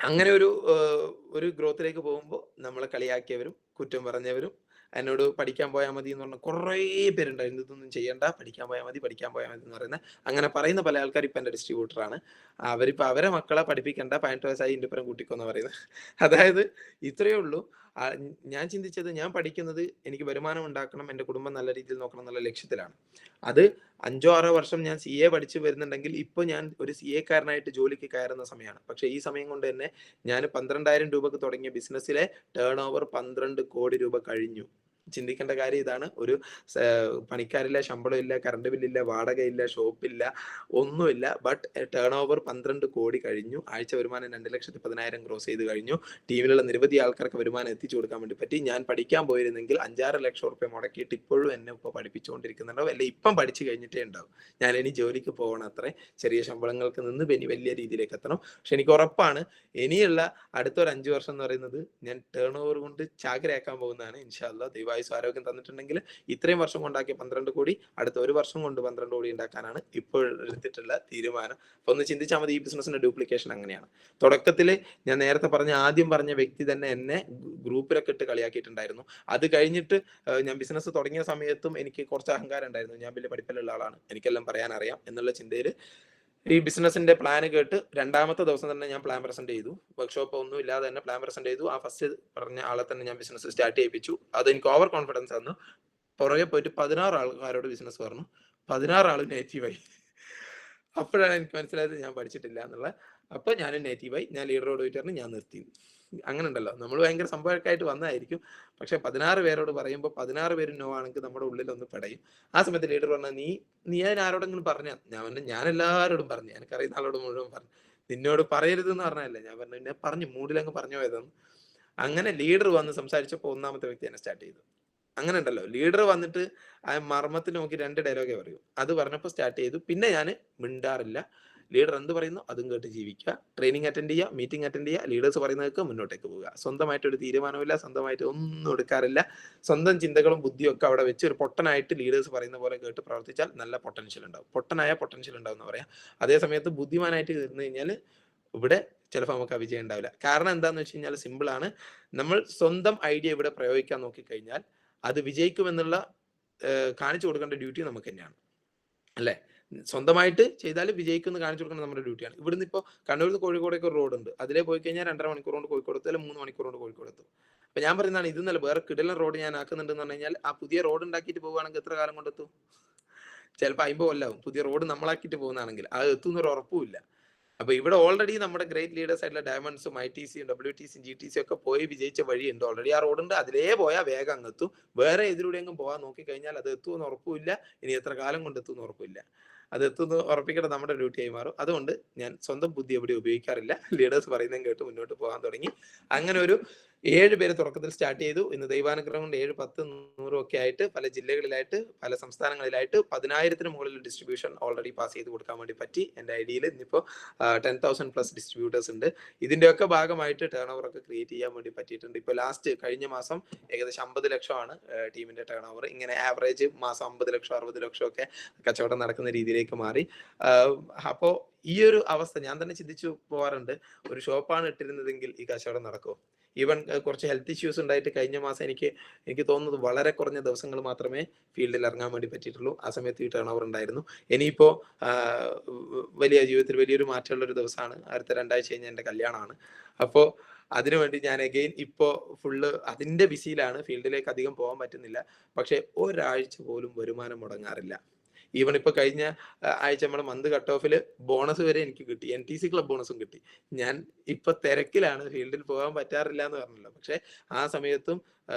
അങ്ങനെ ഒരു ഗ്രോത്തിലേക്ക് പോകുമ്പോൾ നമ്മളെ കളിയാക്കിയവരും കുറ്റം പറഞ്ഞവരും എന്നോട് പഠിക്കാൻ പോയാൽ മതി എന്ന് പറഞ്ഞ കുറേ പേരുണ്ടായിരുന്നു. ഇതൊന്നും ചെയ്യണ്ട, പഠിക്കാൻ പോയാൽ മതി എന്ന് പറയുന്നത്. അങ്ങനെ പറയുന്ന പല ആൾക്കാർ ഇപ്പൊ എന്റെ ഡിസ്ട്രിബ്യൂട്ടറാണ്. അവരിപ്പോ അവരെ മക്കളെ പഠിപ്പിക്കണ്ട, 18 വയസ്സായി ഇന്ത്യപ്പുറം കൂട്ടിക്കോന്ന് പറയുന്നത്. അതായത് ഇത്രയേ ഉള്ളൂ. ഞാൻ ചിന്തിച്ചത്, ഞാൻ പഠിക്കുന്നത് എനിക്ക് വരുമാനം ഉണ്ടാക്കണം, എൻ്റെ കുടുംബം നല്ല രീതിയിൽ നോക്കണം എന്നുള്ള ലക്ഷ്യത്തിലാണ്. അത് 5 6 വർഷം ഞാൻ CA പഠിച്ച് വരുന്നുണ്ടെങ്കിൽ ഇപ്പൊ ഞാൻ ഒരു CA ജോലിക്ക് കയറുന്ന സമയമാണ്. പക്ഷെ ഈ സമയം കൊണ്ട് തന്നെ ഞാൻ 12,000 രൂപക്ക് തുടങ്ങിയ ബിസിനസ്സിലെ ടേൺ ഓവർ 12 കോടി രൂപ കഴിഞ്ഞു. ചിന്തിക്കേണ്ട കാര്യം ഇതാണ്. ഒരു പണിക്കാരില്ല, ശമ്പളമില്ല, കറണ്ട് ബില്ലില്ല, വാടകയില്ല, ഷോപ്പില്ല, ഒന്നുമില്ല. ബട്ട് ടേൺ ഓവർ 12 കോടി കഴിഞ്ഞു. ആഴ്ച വരുമാനം 2,10,000 ക്രോസ് ചെയ്ത് കഴിഞ്ഞു. ടീമിലുള്ള നിരവധി ആൾക്കാർക്ക് വരുമാനം എത്തിച്ചു കൊടുക്കാൻ വേണ്ടി പറ്റി. ഞാൻ പഠിക്കാൻ പോയിരുന്നെങ്കിൽ 5 6 ലക്ഷം റുപ്യ മുടക്കിയിട്ട് ഇപ്പോഴും എന്നെ ഇപ്പോൾ പഠിപ്പിച്ചുകൊണ്ടിരിക്കുന്നുണ്ടാവും, അല്ലെ ഇപ്പം പഠിച്ചു കഴിഞ്ഞിട്ടേ ഉണ്ടാവും. ഞാൻ ഇനി ജോലിക്ക് പോകണം, അത്രേ ചെറിയ ശമ്പളങ്ങൾക്ക് നിന്ന് ഇനി വലിയ രീതിയിലേക്ക് എത്തണം. പക്ഷെ എനിക്ക് ഉറപ്പാണ്, ഇനിയുള്ള അടുത്തൊരു 5 വർഷം എന്ന് പറയുന്നത് ഞാൻ ടേൺ ഓവർ കൊണ്ട് ചാകരയാക്കാൻ പോകുന്നതാണ്. ഇൻഷാ അല്ലാഹ് ദൈവായുസ്സും ആരോഗ്യം തന്നിട്ടുണ്ടെങ്കിൽ ഇത്രയും വർഷം കൊണ്ടാക്കിയ 12 കോടി അടുത്ത ഒരു വർഷം കൊണ്ട് 12 കോടി ഉണ്ടാക്കാനാണ് ഇപ്പോൾ എടുത്തിട്ടുള്ള തീരുമാനം. അപ്പൊ ഒന്ന് ചിന്തിച്ചാൽ മതി, ഈ ബിസിനസിന്റെ ഡ്യൂപ്ലിക്കേഷൻ അങ്ങനെയാണ്. തുടക്കത്തിൽ ഞാൻ നേരത്തെ ആദ്യം പറഞ്ഞ വ്യക്തി തന്നെ എന്നെ ഗ്രൂപ്പിലൊക്കെ ഇട്ട് കളിയാക്കിയിട്ടുണ്ടായിരുന്നു. അത് കഴിഞ്ഞിട്ട് ഞാൻ ബിസിനസ് തുടങ്ങിയ സമയത്തും എനിക്ക് കുറച്ച് അഹങ്കാരം ഉണ്ടായിരുന്നു. ഞാൻ വലിയ പഠിപ്പിലുള്ള ആളാണ്, എനിക്കെല്ലാം പറയാൻ അറിയാം എന്നുള്ള ചിന്തയിൽ ഈ ബിസിനസിന്റെ പ്ലാൻ കേട്ട് 2ാമത്തെ ദിവസം തന്നെ ഞാൻ പ്ലാൻ പ്രസന്റ് ചെയ്തു. വർക്ക്ഷോപ്പ് ഒന്നും ഇല്ലാതെ തന്നെ പ്ലാൻ പ്രസന്റ് ചെയ്തു. ആ ഫസ്റ്റ് പറഞ്ഞ ആളെ തന്നെ ഞാൻ ബിസിനസ് സ്റ്റാർട്ട് ചെയ്യിപ്പിച്ചു. അത് എനിക്ക് ഓവർ കോൺഫിഡൻസ് തന്നു. പുറകെ പോയിട്ട് 16 ആൾക്കാരോട് ബിസിനസ് പറഞ്ഞു. 16 ആളും നെഗറ്റീവായി. അപ്പോഴാണ് എനിക്ക് മനസ്സിലായത് ഞാൻ പഠിച്ചിട്ടില്ല എന്നുള്ള. അപ്പൊ ഞാനും നെഗറ്റീവായി. ഞാൻ ലീഡറോട് പോയിട്ട് പറഞ്ഞു, ഞാൻ നിർത്തി. അങ്ങനെ ഉണ്ടല്ലോ, നമ്മൾ ഭയങ്കര സംഭവമൊക്കെ ആയിട്ട് വന്നതായിരിക്കും. പക്ഷെ 16 പേരോട് പറയുമ്പോൾ 16 പേരും നോ ആണെങ്കിൽ നമ്മുടെ ഉള്ളിൽ ഒന്ന് പെടയും. ആ സമയത്ത് ലീഡർ പറഞ്ഞാൽ, നീ അതിന് ആരോടെങ്കിലും പറഞ്ഞ? ഞാൻ പറഞ്ഞു, ഞാൻ എല്ലാവരോടും പറഞ്ഞു, എനിക്കറിയുന്ന ആളോട് മുഴുവൻ പറഞ്ഞു. നിന്നോട് പറയരുത് എന്ന് പറഞ്ഞല്ലേ. ഞാൻ പറഞ്ഞു, എന്നെ പറഞ്ഞു മൂഡിലങ്ങ് പറഞ്ഞു പോയതെന്ന്. അങ്ങനെ ലീഡർ വന്ന് സംസാരിച്ചപ്പോൾ 1ാമത്തെ വ്യക്തി എന്നെ സ്റ്റാർട്ട് ചെയ്തു. അങ്ങനെ ഉണ്ടല്ലോ, ലീഡർ വന്നിട്ട് ആ മർമ്മത്തിൽ നോക്കി 2 ഡയലോഗേ പറയൂ. അത് പറഞ്ഞപ്പോൾ സ്റ്റാർട്ട് ചെയ്തു. പിന്നെ ഞാൻ മിണ്ടാറില്ല. ലീഡർ എന്ത് പറയുന്നു അതും കേട്ട് ജീവിക്കുക, ട്രെയിനിങ് അറ്റൻഡ് ചെയ്യുക, മീറ്റിംഗ് അറ്റൻഡ് ചെയ്യുക, ലീഡേഴ്സ് പറയുന്നതൊക്കെ മുന്നോട്ടേക്ക് പോവുക. സ്വന്തമായിട്ട് ഒരു തീരുമാനമില്ല, സ്വന്തമായിട്ട് ഒന്നും എടുക്കാറില്ല. സ്വന്തം ചിന്തകളും ബുദ്ധിയും ഒക്കെ അവിടെ വെച്ച് ഒരു പൊട്ടനായിട്ട് ലീഡേഴ്സ് പറയുന്ന പോലെ കേട്ട് പ്രവർത്തിച്ചാൽ നല്ല പൊട്ടൻഷ്യൽ ഉണ്ടാവും. പൊട്ടനായ പൊട്ടൻഷ്യൽ ഉണ്ടാവും എന്ന് പറയാം. അതേ സമയത്ത് ബുദ്ധിമാനായിട്ട് ഇരുന്ന് കഴിഞ്ഞാൽ ഇവിടെ ചിലപ്പോൾ നമുക്ക് ആ വിജയം ഉണ്ടാവില്ല. കാരണം എന്താന്ന് വെച്ച് കഴിഞ്ഞാൽ സിമ്പിൾ ആണ്. നമ്മൾ സ്വന്തം ഐഡിയ ഇവിടെ പ്രയോഗിക്കാൻ നോക്കിക്കഴിഞ്ഞാൽ അത് വിജയിക്കുമെന്നുള്ള കാണിച്ചു കൊടുക്കേണ്ട ഡ്യൂട്ടി നമുക്ക് തന്നെയാണ്, അല്ലേ? സ്വന്തമായിട്ട് ചെയ്താൽ വിജയിക്കുന്ന കാണിച്ചു കൊടുക്കുന്നത് നമ്മുടെ ഡ്യൂട്ടിയാണ്. ഇവിടുന്ന് ഇപ്പോൾ കണ്ണൂരിൽ നിന്ന് കോഴിക്കോടേക്ക് ഒരു റോഡ് ഉണ്ട്. അതിലേ പോയി കഴിഞ്ഞാൽ 2.5 മണിക്കൂർ കൊണ്ട് കോഴിക്കോട് എത്തും, അല്ലെങ്കിൽ 3 മണിക്കൂർ കൊണ്ട് കോഴിക്കോട് എത്തും. അപ്പൊ ഞാൻ പറയുന്നതാണ്, ഇതെന്നല്ല വേറെ കിടിലൻ റോഡ് ഞാൻ ആക്കുന്നുണ്ടെന്ന് പറഞ്ഞു കഴിഞ്ഞാൽ ആ പുതിയ റോഡ് ഉണ്ടാക്കിയിട്ട് പോവുകയാണെങ്കിൽ എത്ര കാലം കൊണ്ടെത്തും? ചിലപ്പോൾ 50 കൊല്ലാവും. പുതിയ റോഡ് നമ്മളാക്കിയിട്ട് പോകുന്നതാണെങ്കിൽ അത് എത്തുന്നൊരു ഉറപ്പുമില്ല. അപ്പൊ ഇവിടെ ഓൾറെഡി നമ്മുടെ ഗ്രേറ്റ് ലീഡേഴ്സ് ആയിട്ടുള്ള ഡയമണ്ട്സും ITCയും WTCയും GTCയും ഒക്കെ പോയി വിജയിച്ച വഴിയുണ്ട്. ഓൾറെഡി ആ റോഡുണ്ട്, അതിലേ പോയാൽ വേഗം അങ്ങ് എത്തും. വേറെ എതിലൂടെയെങ്കിലും പോകാൻ നോക്കിക്കഴിഞ്ഞാൽ അത് എത്തുമെന്ന് ഉറപ്പില്ല. ഇനി എത്ര കാലം കൊണ്ട് എത്തുമെന്ന് ഉറപ്പില്ല. അത് എത്തുമെന്ന് ഉറപ്പിക്കേണ്ടത് നമ്മുടെ ഡ്യൂട്ടിയായി മാറും. അതുകൊണ്ട് ഞാൻ സ്വന്തം ബുദ്ധി എവിടെ ഉപയോഗിക്കാറില്ല. ലീഡേഴ്സ് പറയുന്നതും കേട്ട് മുന്നോട്ട് പോകാൻ തുടങ്ങി. അങ്ങനെ ഒരു 7 പേര് തുടക്കത്തിൽ സ്റ്റാർട്ട് ചെയ്തു. ഇന്ന് ദൈവാനുഗ്രഹം കൊണ്ട് 7, 10, 100 ഒക്കെ ആയിട്ട് പല ജില്ലകളിലായിട്ട് പല സംസ്ഥാനങ്ങളിലായിട്ട് 10,000-ന് മുകളിൽ ഡിസ്ട്രിബ്യൂഷൻ ഓൾറെഡി പാസ് ചെയ്ത് കൊടുക്കാൻ വേണ്ടി പറ്റി. എൻ്റെ ഐഡിയയിൽ ഇന്നിപ്പോൾ 10,000+ ഡിസ്ട്രിബ്യൂട്ടേഴ്സ് ഉണ്ട്. ഇതിൻ്റെയൊക്കെ ഭാഗമായിട്ട് ടേൺ ഓവർ ഒക്കെ ക്രിയേറ്റ് ചെയ്യാൻ വേണ്ടി പറ്റിയിട്ടുണ്ട്. ഇപ്പോൾ ലാസ്റ്റ് കഴിഞ്ഞ മാസം ഏകദേശം 50 ലക്ഷമാണ് ടീമിന്റെ ടേൺ ഓവർ. ഇങ്ങനെ ആവറേജ് മാസം 50 ലക്ഷം 60 ലക്ഷം ഒക്കെ കച്ചവടം നടക്കുന്ന രീതിയിലേക്ക് മാറി. അപ്പോൾ ഈ ഒരു അവസ്ഥ ഞാൻ തന്നെ ചിന്തിച്ചു പോകാറുണ്ട്. ഒരു ഷോപ്പാണ് ഇട്ടിരുന്നതെങ്കിൽ ഈ കച്ചവടം നടക്കുമോ? ഈവൻ കുറച്ച് ഹെൽത്ത് ഇഷ്യൂസ് ഉണ്ടായിട്ട് കഴിഞ്ഞ മാസം എനിക്ക് തോന്നുന്നത് വളരെ കുറഞ്ഞ ദിവസങ്ങൾ മാത്രമേ ഫീൽഡിൽ ഇറങ്ങാൻ വേണ്ടി പറ്റിയിട്ടുള്ളൂ. ആ സമയത്ത് ഈ ടേൺ ഓവർ ഉണ്ടായിരുന്നു. ഇനിയിപ്പോ ജീവിതത്തിൽ വലിയൊരു മാറ്റമുള്ള ഒരു ദിവസമാണ്. അടുത്ത 2 ആഴ്ച കഴിഞ്ഞാൽ എൻ്റെ കല്യാണമാണ്. അപ്പോൾ അതിനുവേണ്ടി ഞാൻ അഗെയിൻ ഇപ്പോൾ ഫുള്ള് അതിന്റെ ബിസിയിലാണ്. ഫീൽഡിലേക്ക് അധികം പോകാൻ പറ്റുന്നില്ല. പക്ഷെ ഒരാഴ്ച പോലും വരുമാനം മുടങ്ങാറില്ല. ഈവൺ ഇപ്പൊ കഴിഞ്ഞ ആഴ്ച നമ്മുടെ മന്ത് കട്ട് ഓഫിൽ ബോണസ് വരെ എനിക്ക് കിട്ടി. NTC ക്ലബ് ബോണസും കിട്ടി. ഞാൻ ഇപ്പൊ തിരക്കിലാണ്, ഫീൽഡിൽ പോകാൻ പറ്റാറില്ല എന്ന് പറഞ്ഞല്ലോ. പക്ഷെ ആ സമയത്തും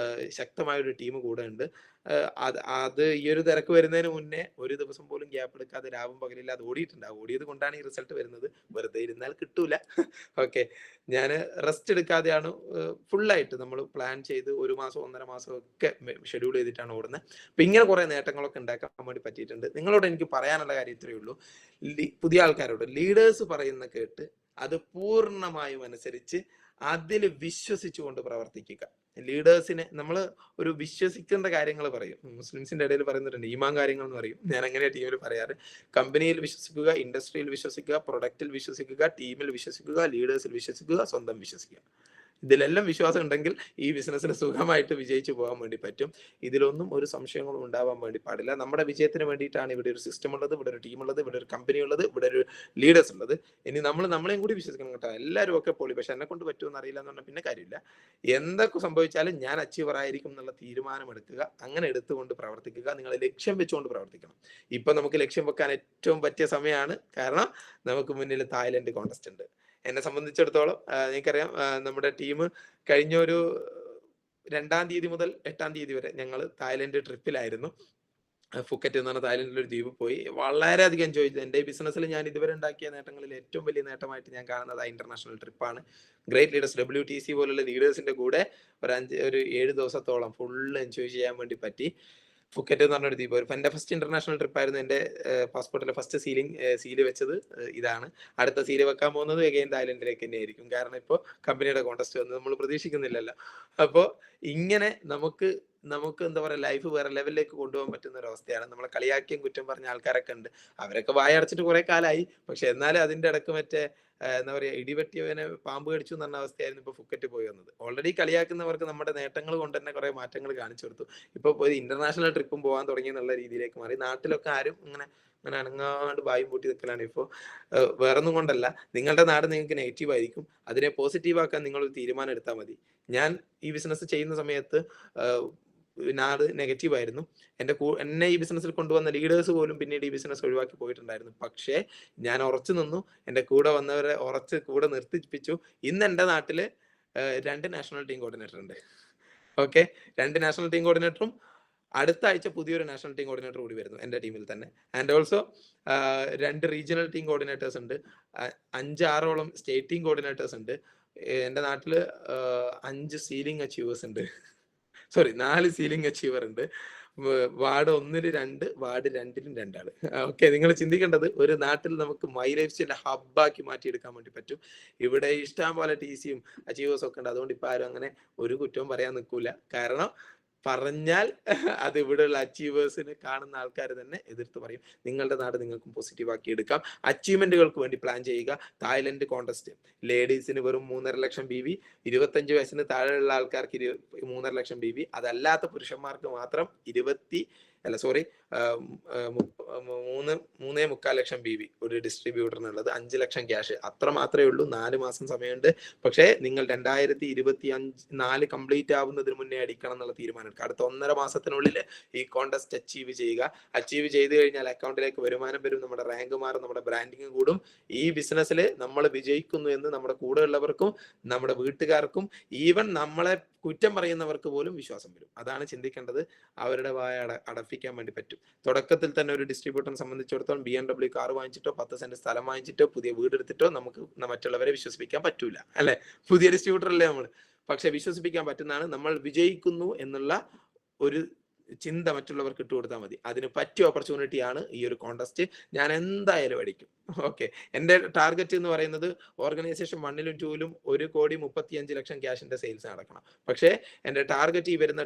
ശക്തമായ ഒരു ടീം കൂടെ ഉണ്ട്. അത് ഈ ഒരു തിരക്ക് വരുന്നതിന് മുന്നേ ഒരു ദിവസം പോലും ഗ്യാപ്പ് എടുക്കാതെ രാവും പകലില്ലാതെ ഓടിയിട്ടുണ്ട്. ഓടിയത് കൊണ്ടാണ് ഈ റിസൾട്ട് വരുന്നത്. വെറുതെ ഇരുന്നാൽ കിട്ടൂല. ഓക്കെ, ഞാൻ റെസ്റ്റ് എടുക്കാതെയാണ് ഫുള്ളായിട്ട് നമ്മൾ പ്ലാൻ ചെയ്ത് 1 മാസം 1.5 മാസം ഒക്കെ ഷെഡ്യൂൾ ചെയ്തിട്ടാണ് ഓടുന്നത്. അപ്പൊ ഇങ്ങനെ കുറെ നേട്ടങ്ങളൊക്കെ ഉണ്ടാക്കാൻ വേണ്ടി പറ്റിയിട്ടുണ്ട്. നിങ്ങളോട് എനിക്ക് പറയാനുള്ള കാര്യം ഇത്രയേ ഉള്ളൂ. പുതിയ ആൾക്കാരോട് ലീഡേഴ്സ് പറയുന്ന കേട്ട് അത് പൂർണ്ണമായും അനുസരിച്ച് അതിൽ വിശ്വസിച്ചുകൊണ്ട് പ്രവർത്തിക്കുക. ലീഡേഴ്സിനെ നമ്മൾ ഒരു വിശ്വസിക്കേണ്ട കാര്യങ്ങൾ പറയും. മുസ്ലിംസിന്റെ ഇടയിൽ പറയുന്നുണ്ട് ഈമാൻ കാര്യങ്ങൾ എന്ന് പറയും. ഞാൻ അങ്ങനെയാ ടീമിൽ പറയാറ്. കമ്പനിയിൽ വിശ്വസിക്കുക, ഇൻഡസ്ട്രിയിൽ വിശ്വസിക്കുക, പ്രൊഡക്റ്റിൽ വിശ്വസിക്കുക, ടീമിൽ വിശ്വസിക്കുക, ലീഡേഴ്സിൽ വിശ്വസിക്കുക, സ്വന്തം വിശ്വസിക്കുക. ഇതിലെല്ലാം വിശ്വാസം ഉണ്ടെങ്കിൽ ഈ ബിസിനസ്സിൽ സുഖമായിട്ട് വിജയിച്ചു പോകാൻ വേണ്ടി പറ്റും. ഇതിലൊന്നും ഒരു സംശയങ്ങളും ഉണ്ടാവാൻ വേണ്ടി പാടില്ല. നമ്മുടെ വിജയത്തിന് വേണ്ടിയിട്ടാണ് ഇവിടെ ഒരു സിസ്റ്റം ഉള്ളത്, ഇവിടെ ഒരു ടീം ഉള്ളത്, ഇവിടെ ഒരു കമ്പനി ഉള്ളത്, ഇവിടെ ഒരു ലീഡേഴ്സ് ഉള്ളത്. ഇനി നമ്മളെയും കൂടി വിശ്വസിക്കണം കേട്ടോ. എല്ലാവരും ഒക്കെ പൊളി, പക്ഷെ എന്നെ കൊണ്ട് പറ്റുമെന്ന് അറിയില്ല എന്ന് പറഞ്ഞാൽ പിന്നെ കാര്യമില്ല. എന്തൊക്കെ സംഭവിച്ചാലും ഞാൻ അച്ചീവർ ആയിരിക്കും എന്നുള്ള തീരുമാനം എടുക്കുക. അങ്ങനെ എടുത്തുകൊണ്ട് പ്രവർത്തിക്കുക. നിങ്ങൾ ലക്ഷ്യം വെച്ചുകൊണ്ട് പ്രവർത്തിക്കണം. ഇപ്പൊ നമുക്ക് ലക്ഷ്യം വെക്കാൻ ഏറ്റവും പറ്റിയ സമയമാണ്. കാരണം നമുക്ക് മുന്നിൽ തായ്ലൻഡ് കോൺടെസ്റ്റ് ഉണ്ട്. എന്നെ സംബന്ധിച്ചിടത്തോളം നിങ്ങൾക്കറിയാം, നമ്മുടെ ടീം കഴിഞ്ഞ ഒരു 2-ാം തീയതി മുതൽ 8-ാം തീയതി വരെ ഞങ്ങൾ തായ്ലൻഡ് ട്രിപ്പിലായിരുന്നു. ഫുക്കറ്റ് എന്ന് പറഞ്ഞ തായ്ലൻഡിൽ ഒരു ദ്വീപ് പോയി വളരെയധികം എൻജോയ് ചെയ്തു. എൻ്റെ ഈ ബിസിനസ്സിൽ ഞാൻ ഇതുവരെ ഉണ്ടാക്കിയ നേട്ടങ്ങളിൽ ഏറ്റവും വലിയ നേട്ടമായിട്ട് ഞാൻ കാണുന്നത് ആ ഇന്റർനാഷണൽ ട്രിപ്പാണ്. ഗ്രേറ്റ് ലീഡേഴ്സ് WTC പോലുള്ള ലീഡേഴ്സിന്റെ കൂടെ ഒരു 7 ദിവസത്തോളം ഫുൾ എൻജോയ് ചെയ്യാൻ വേണ്ടി പറ്റി. ഫുക്കറ്റ് എന്ന് പറഞ്ഞൊരു ദ്വീപ്. എൻ്റെ ഫസ്റ്റ് ഇന്റർനാഷണൽ ട്രിപ്പായിരുന്നു. എൻ്റെ പാസ്പോർട്ടിലെ ഫസ്റ്റ് സീല് വെച്ചത് ഇതാണ്. അടുത്ത സീല് വെക്കാൻ പോകുന്നത് എഗെയിൻ തായ്ലൻഡിലേക്ക് തന്നെ ആയിരിക്കും. കാരണം ഇപ്പോൾ കമ്പനിയുടെ കോൺടെസ്റ്റ് വന്ന് നമ്മൾ പ്രതീക്ഷിക്കുന്നില്ലല്ലോ. അപ്പോൾ ഇങ്ങനെ നമുക്ക് എന്താ പറയുക, ലൈഫ് വേറെ ലെവലിലേക്ക് കൊണ്ടുപോകാൻ പറ്റുന്ന ഒരു അവസ്ഥയാണ്. നമ്മളെ കളിയാക്കിയും കുറ്റം പറഞ്ഞ ആൾക്കാരൊക്കെ ഉണ്ട്. അവരൊക്കെ വായടച്ചിട്ട് കുറെ കാലമായി. പക്ഷെ എന്നാലും അതിന്റെ ഇടക്ക് മറ്റേ എന്താ പറയുക, ഇടിവെട്ടിയവനെ പാമ്പ് കടിച്ചു എന്ന് പറഞ്ഞ അവസ്ഥയായിരുന്നു ഇപ്പൊ ഫുക്കറ്റ് പോയി വന്നത്. ഓൾറെഡി കളിയാക്കുന്നവർക്ക് നമ്മുടെ നേട്ടങ്ങൾ കൊണ്ട് തന്നെ കുറെ മാറ്റങ്ങൾ കാണിച്ചു കൊടുത്തു. ഇപ്പൊ പോയി ഇന്റർനാഷണൽ ട്രിപ്പും പോകാൻ തുടങ്ങി എന്നുള്ള രീതിയിലേക്ക് മാറി. നാട്ടിലൊക്കെ ആരും ഇങ്ങനെ അനങ്ങാണ്ട് വായും പൂട്ടി നിൽക്കലാണ് ഇപ്പോൾ. വേറൊന്നും കൊണ്ടല്ല, നിങ്ങളുടെ നാട് നിങ്ങൾക്ക് നെഗറ്റീവ് ആയിരിക്കും. അതിനെ പോസിറ്റീവ് ആക്കാൻ നിങ്ങൾ ഒരു തീരുമാനം എടുത്താൽ മതി. ഞാൻ ഈ ബിസിനസ് ചെയ്യുന്ന സമയത്ത് നാട് നെഗറ്റീവ് ആയിരുന്നു. എന്നെ ഈ ബിസിനസ്സിൽ കൊണ്ടുവന്ന ലീഡേഴ്സ് പോലും പിന്നീട് ഈ ബിസിനസ് ഒഴിവാക്കി പോയിട്ടുണ്ടായിരുന്നു. പക്ഷേ ഞാൻ ഉറച്ചു നിന്നു. എൻ്റെ കൂടെ വന്നവരെ കൂടെ നിർത്തിപ്പിച്ചു. ഇന്ന് എൻ്റെ നാട്ടില് 2 നാഷണൽ ടീം കോർഡിനേറ്റർ ഉണ്ട്. ഓക്കെ, 2 നാഷണൽ ടീം കോർഡിനേറ്ററും അടുത്ത ആഴ്ച പുതിയൊരു നാഷണൽ ടീം കോർഡിനേറ്റർ കൂടി വരുന്നു എൻ്റെ ടീമിൽ തന്നെ. And also 2 regional team coordinators ഉണ്ട്. 5-6ഓളം സ്റ്റേറ്റ് ടീം കോർഡിനേറ്റേഴ്സ് ഉണ്ട്. എൻ്റെ നാട്ടില് 5 സീലിംഗ് അച്ചീവേഴ്സ് ഉണ്ട്. 4 സീലിംഗ് അച്ചീവർ ഉണ്ട്. വാർഡ് 1-ൽ 2, വാർഡ് 2-ലും 2 ആള്. ഓക്കെ, നിങ്ങൾ ചിന്തിക്കേണ്ടത് ഒരു നാട്ടിൽ നമുക്ക് മൈ ലൈഫ് സ്റ്റൈലിന്റെ ഹബ്ബാക്കി മാറ്റിയെടുക്കാൻ വേണ്ടി പറ്റും. ഇവിടെ ഇഷ്ടം പോലെ TCയും അച്ചീവേഴ്സും ഒക്കെ ഉണ്ട്. അതുകൊണ്ട് ഇപ്പൊ ആരും അങ്ങനെ ഒരു കുറ്റവും പറയാൻ നിൽക്കൂല. കാരണം പറഞ്ഞാൽ അത് ഇവിടെയുള്ള അച്ചീവേഴ്സിനെ കാണുന്ന ആൾക്കാർ തന്നെ എതിർത്ത് പറയും. നിങ്ങളുടെ നാട് നിങ്ങൾക്കും പോസിറ്റീവ് ആക്കി എടുക്കാം. അച്ചീവ്മെന്റുകൾക്ക് വേണ്ടി പ്ലാൻ ചെയ്യുക. തായ്ലൻഡ് കോൺടെസ്റ്റ് ലേഡീസിന് വെറും 3.5 ലക്ഷം BV, 25 വയസ്സിന് താഴെയുള്ള ആൾക്കാർക്ക് 3.5 ലക്ഷം BV, അതല്ലാത്ത പുരുഷന്മാർക്ക് മാത്രം 3.25 ലക്ഷം BV ഒരു ഡിസ്ട്രിബ്യൂട്ടറിനുള്ളത്. 5 ലക്ഷം ക്യാഷ്. അത്ര മാത്രമേ ഉള്ളൂ. 4 മാസം സമയമുണ്ട്. പക്ഷേ നിങ്ങൾ 2024 കംപ്ലീറ്റ് ആവുന്നതിന് മുന്നേ അടിക്കണം എന്നുള്ള തീരുമാനം എടുക്കുക. അടുത്ത 1.5 മാസത്തിനുള്ളിൽ ഈ കോൺടെസ്റ്റ് അച്ചീവ് ചെയ്യുക. അച്ചീവ് ചെയ്ത് കഴിഞ്ഞാൽ അക്കൗണ്ടിലേക്ക് വരുമാനം വരും, നമ്മുടെ റാങ്ക് മാറും, നമ്മുടെ ബ്രാൻഡിങ് കൂടും. ഈ ബിസിനസ്സിൽ നമ്മൾ വിജയിക്കുന്നു എന്ന് നമ്മുടെ കൂടെ ഉള്ളവർക്കും നമ്മുടെ വീട്ടുകാർക്കും ഈവൻ നമ്മളെ കുറ്റം പറയുന്നവർക്ക് പോലും വിശ്വാസം വരും. അതാണ് ചിന്തിക്കേണ്ടത്. അവരുടെ വായ അടപ്പിക്കാൻ വേണ്ടി പറ്റും. തുടക്കത്തിൽ തന്നെ ഒരു ഡിസ്ട്രിബ്യൂട്ടറിനെ സംബന്ധിച്ചിടത്തോളം BMW കാർ വാങ്ങിച്ചിട്ടോ 10 സെന്റ് സ്ഥലം വാങ്ങിച്ചിട്ടോ പുതിയ വീട് എടുത്തിട്ടോ നമുക്ക് മറ്റുള്ളവരെ വിശ്വസിപ്പിക്കാൻ പറ്റൂല, അല്ലെ? പുതിയ ഡിസ്ട്രിബ്യൂട്ടർ അല്ലേ നമ്മൾ. പക്ഷെ വിശ്വസിപ്പിക്കാൻ പറ്റുന്നതാണ് നമ്മൾ വിജയിക്കുന്നു എന്നുള്ള ഒരു ചിന്ത മറ്റുള്ളവർക്ക് ഇട്ട് കൊടുത്താൽ മതി. അതിന് പറ്റിയ ഓപ്പർച്യൂണിറ്റിയാണ് ഈ ഒരു കോൺടെസ്റ്റ്. ഞാൻ എന്തായാലും അടിക്കും. ഓക്കെ, എൻ്റെ ടാർഗറ്റ് എന്ന് പറയുന്നത് ഓർഗനൈസേഷൻ 1-ലും 2-ലും 1.35 ലക്ഷം ക്യാഷിന്റെ സെയിൽസ് നടക്കണം. പക്ഷേ എൻ്റെ ടാർഗറ്റ് ഈ വരുന്ന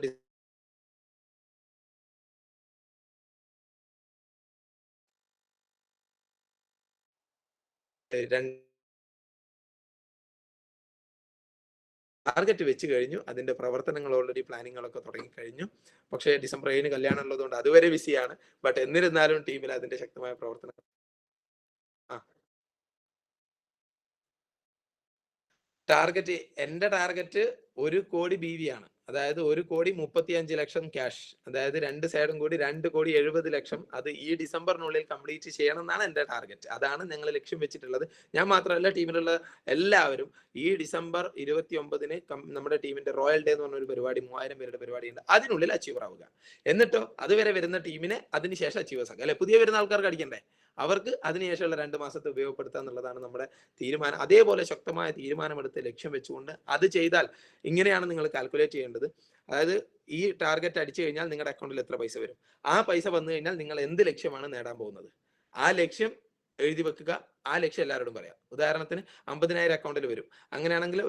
ടാർഗറ്റ് വെച്ച് കഴിഞ്ഞു. അതിന്റെ പ്രവർത്തനങ്ങൾ ഓൾറെഡി പ്ലാനിങ്ങുകളൊക്കെ തുടങ്ങി കഴിഞ്ഞു. പക്ഷേ ഡിസംബർ 7 കല്യാണം ഉള്ളതുകൊണ്ട് അതുവരെ ബിസിയാണ്. ബട്ട് എന്നിരുന്നാലും ടീമിൽ അതിന്റെ ശക്തമായ പ്രവർത്തനം. എന്റെ ടാർഗറ്റ് 1 കോടി BV ആണ്. അതായത് 1.35 ലക്ഷം ക്യാഷ്. അതായത് 2 സൈഡും കൂടി 2.70 ലക്ഷം. അത് ഈ ഡിസംബറിനുള്ളിൽ കംപ്ലീറ്റ് ചെയ്യണം എന്നാണ് എന്റെ ടാർഗറ്റ്. അതാണ് ഞങ്ങൾ ലക്ഷ്യം വെച്ചിട്ടുള്ളത്. ഞാൻ മാത്രമല്ല, ടീമിലുള്ള എല്ലാവരും ഈ ഡിസംബർ 29-ന് നമ്മുടെ ടീമിന്റെ റോയൽ ഡേ എന്ന് പറഞ്ഞ ഒരു പരിപാടി, 3000 പേരുടെ പരിപാടിയുണ്ട്. അതിനുള്ളിൽ അച്ചീവർ ആവുക. എന്നിട്ടോ അതുവരെ വരുന്ന ടീമിനെ അതിനുശേഷം അച്ചീവേഴ്സ് ആക്കുക, അല്ലെ? പുതിയ വരുന്ന ആൾക്കാർക്ക് അടിക്കണ്ടേ? അവർക്ക് അതിനുശേഷമുള്ള 2 മാസത്തെ ഉപയോഗപ്പെടുത്തുക എന്നുള്ളതാണ് നമ്മുടെ തീരുമാനം. അതേപോലെ ശക്തമായ തീരുമാനമെടുത്ത് ലക്ഷ്യം വെച്ചുകൊണ്ട് അത് ചെയ്താൽ ഇങ്ങനെയാണ് നിങ്ങൾ കാൽക്കുലേറ്റ് ചെയ്യേണ്ടത്. അതായത് ഈ ടാർഗറ്റ് അടിച്ചു കഴിഞ്ഞാൽ നിങ്ങളുടെ അക്കൗണ്ടിൽ എത്ര പൈസ വരും, ആ പൈസ വന്നു കഴിഞ്ഞാൽ നിങ്ങൾ എന്ത് ലക്ഷ്യമാണ് നേടാൻ പോകുന്നത്, ആ ലക്ഷ്യം എഴുതി വെക്കുക. ആ ലക്ഷ്യം എല്ലാവരോടും പറയാം. ഉദാഹരണത്തിന് 50,000 അക്കൗണ്ടിൽ വരും. അങ്ങനെയാണെങ്കിൽ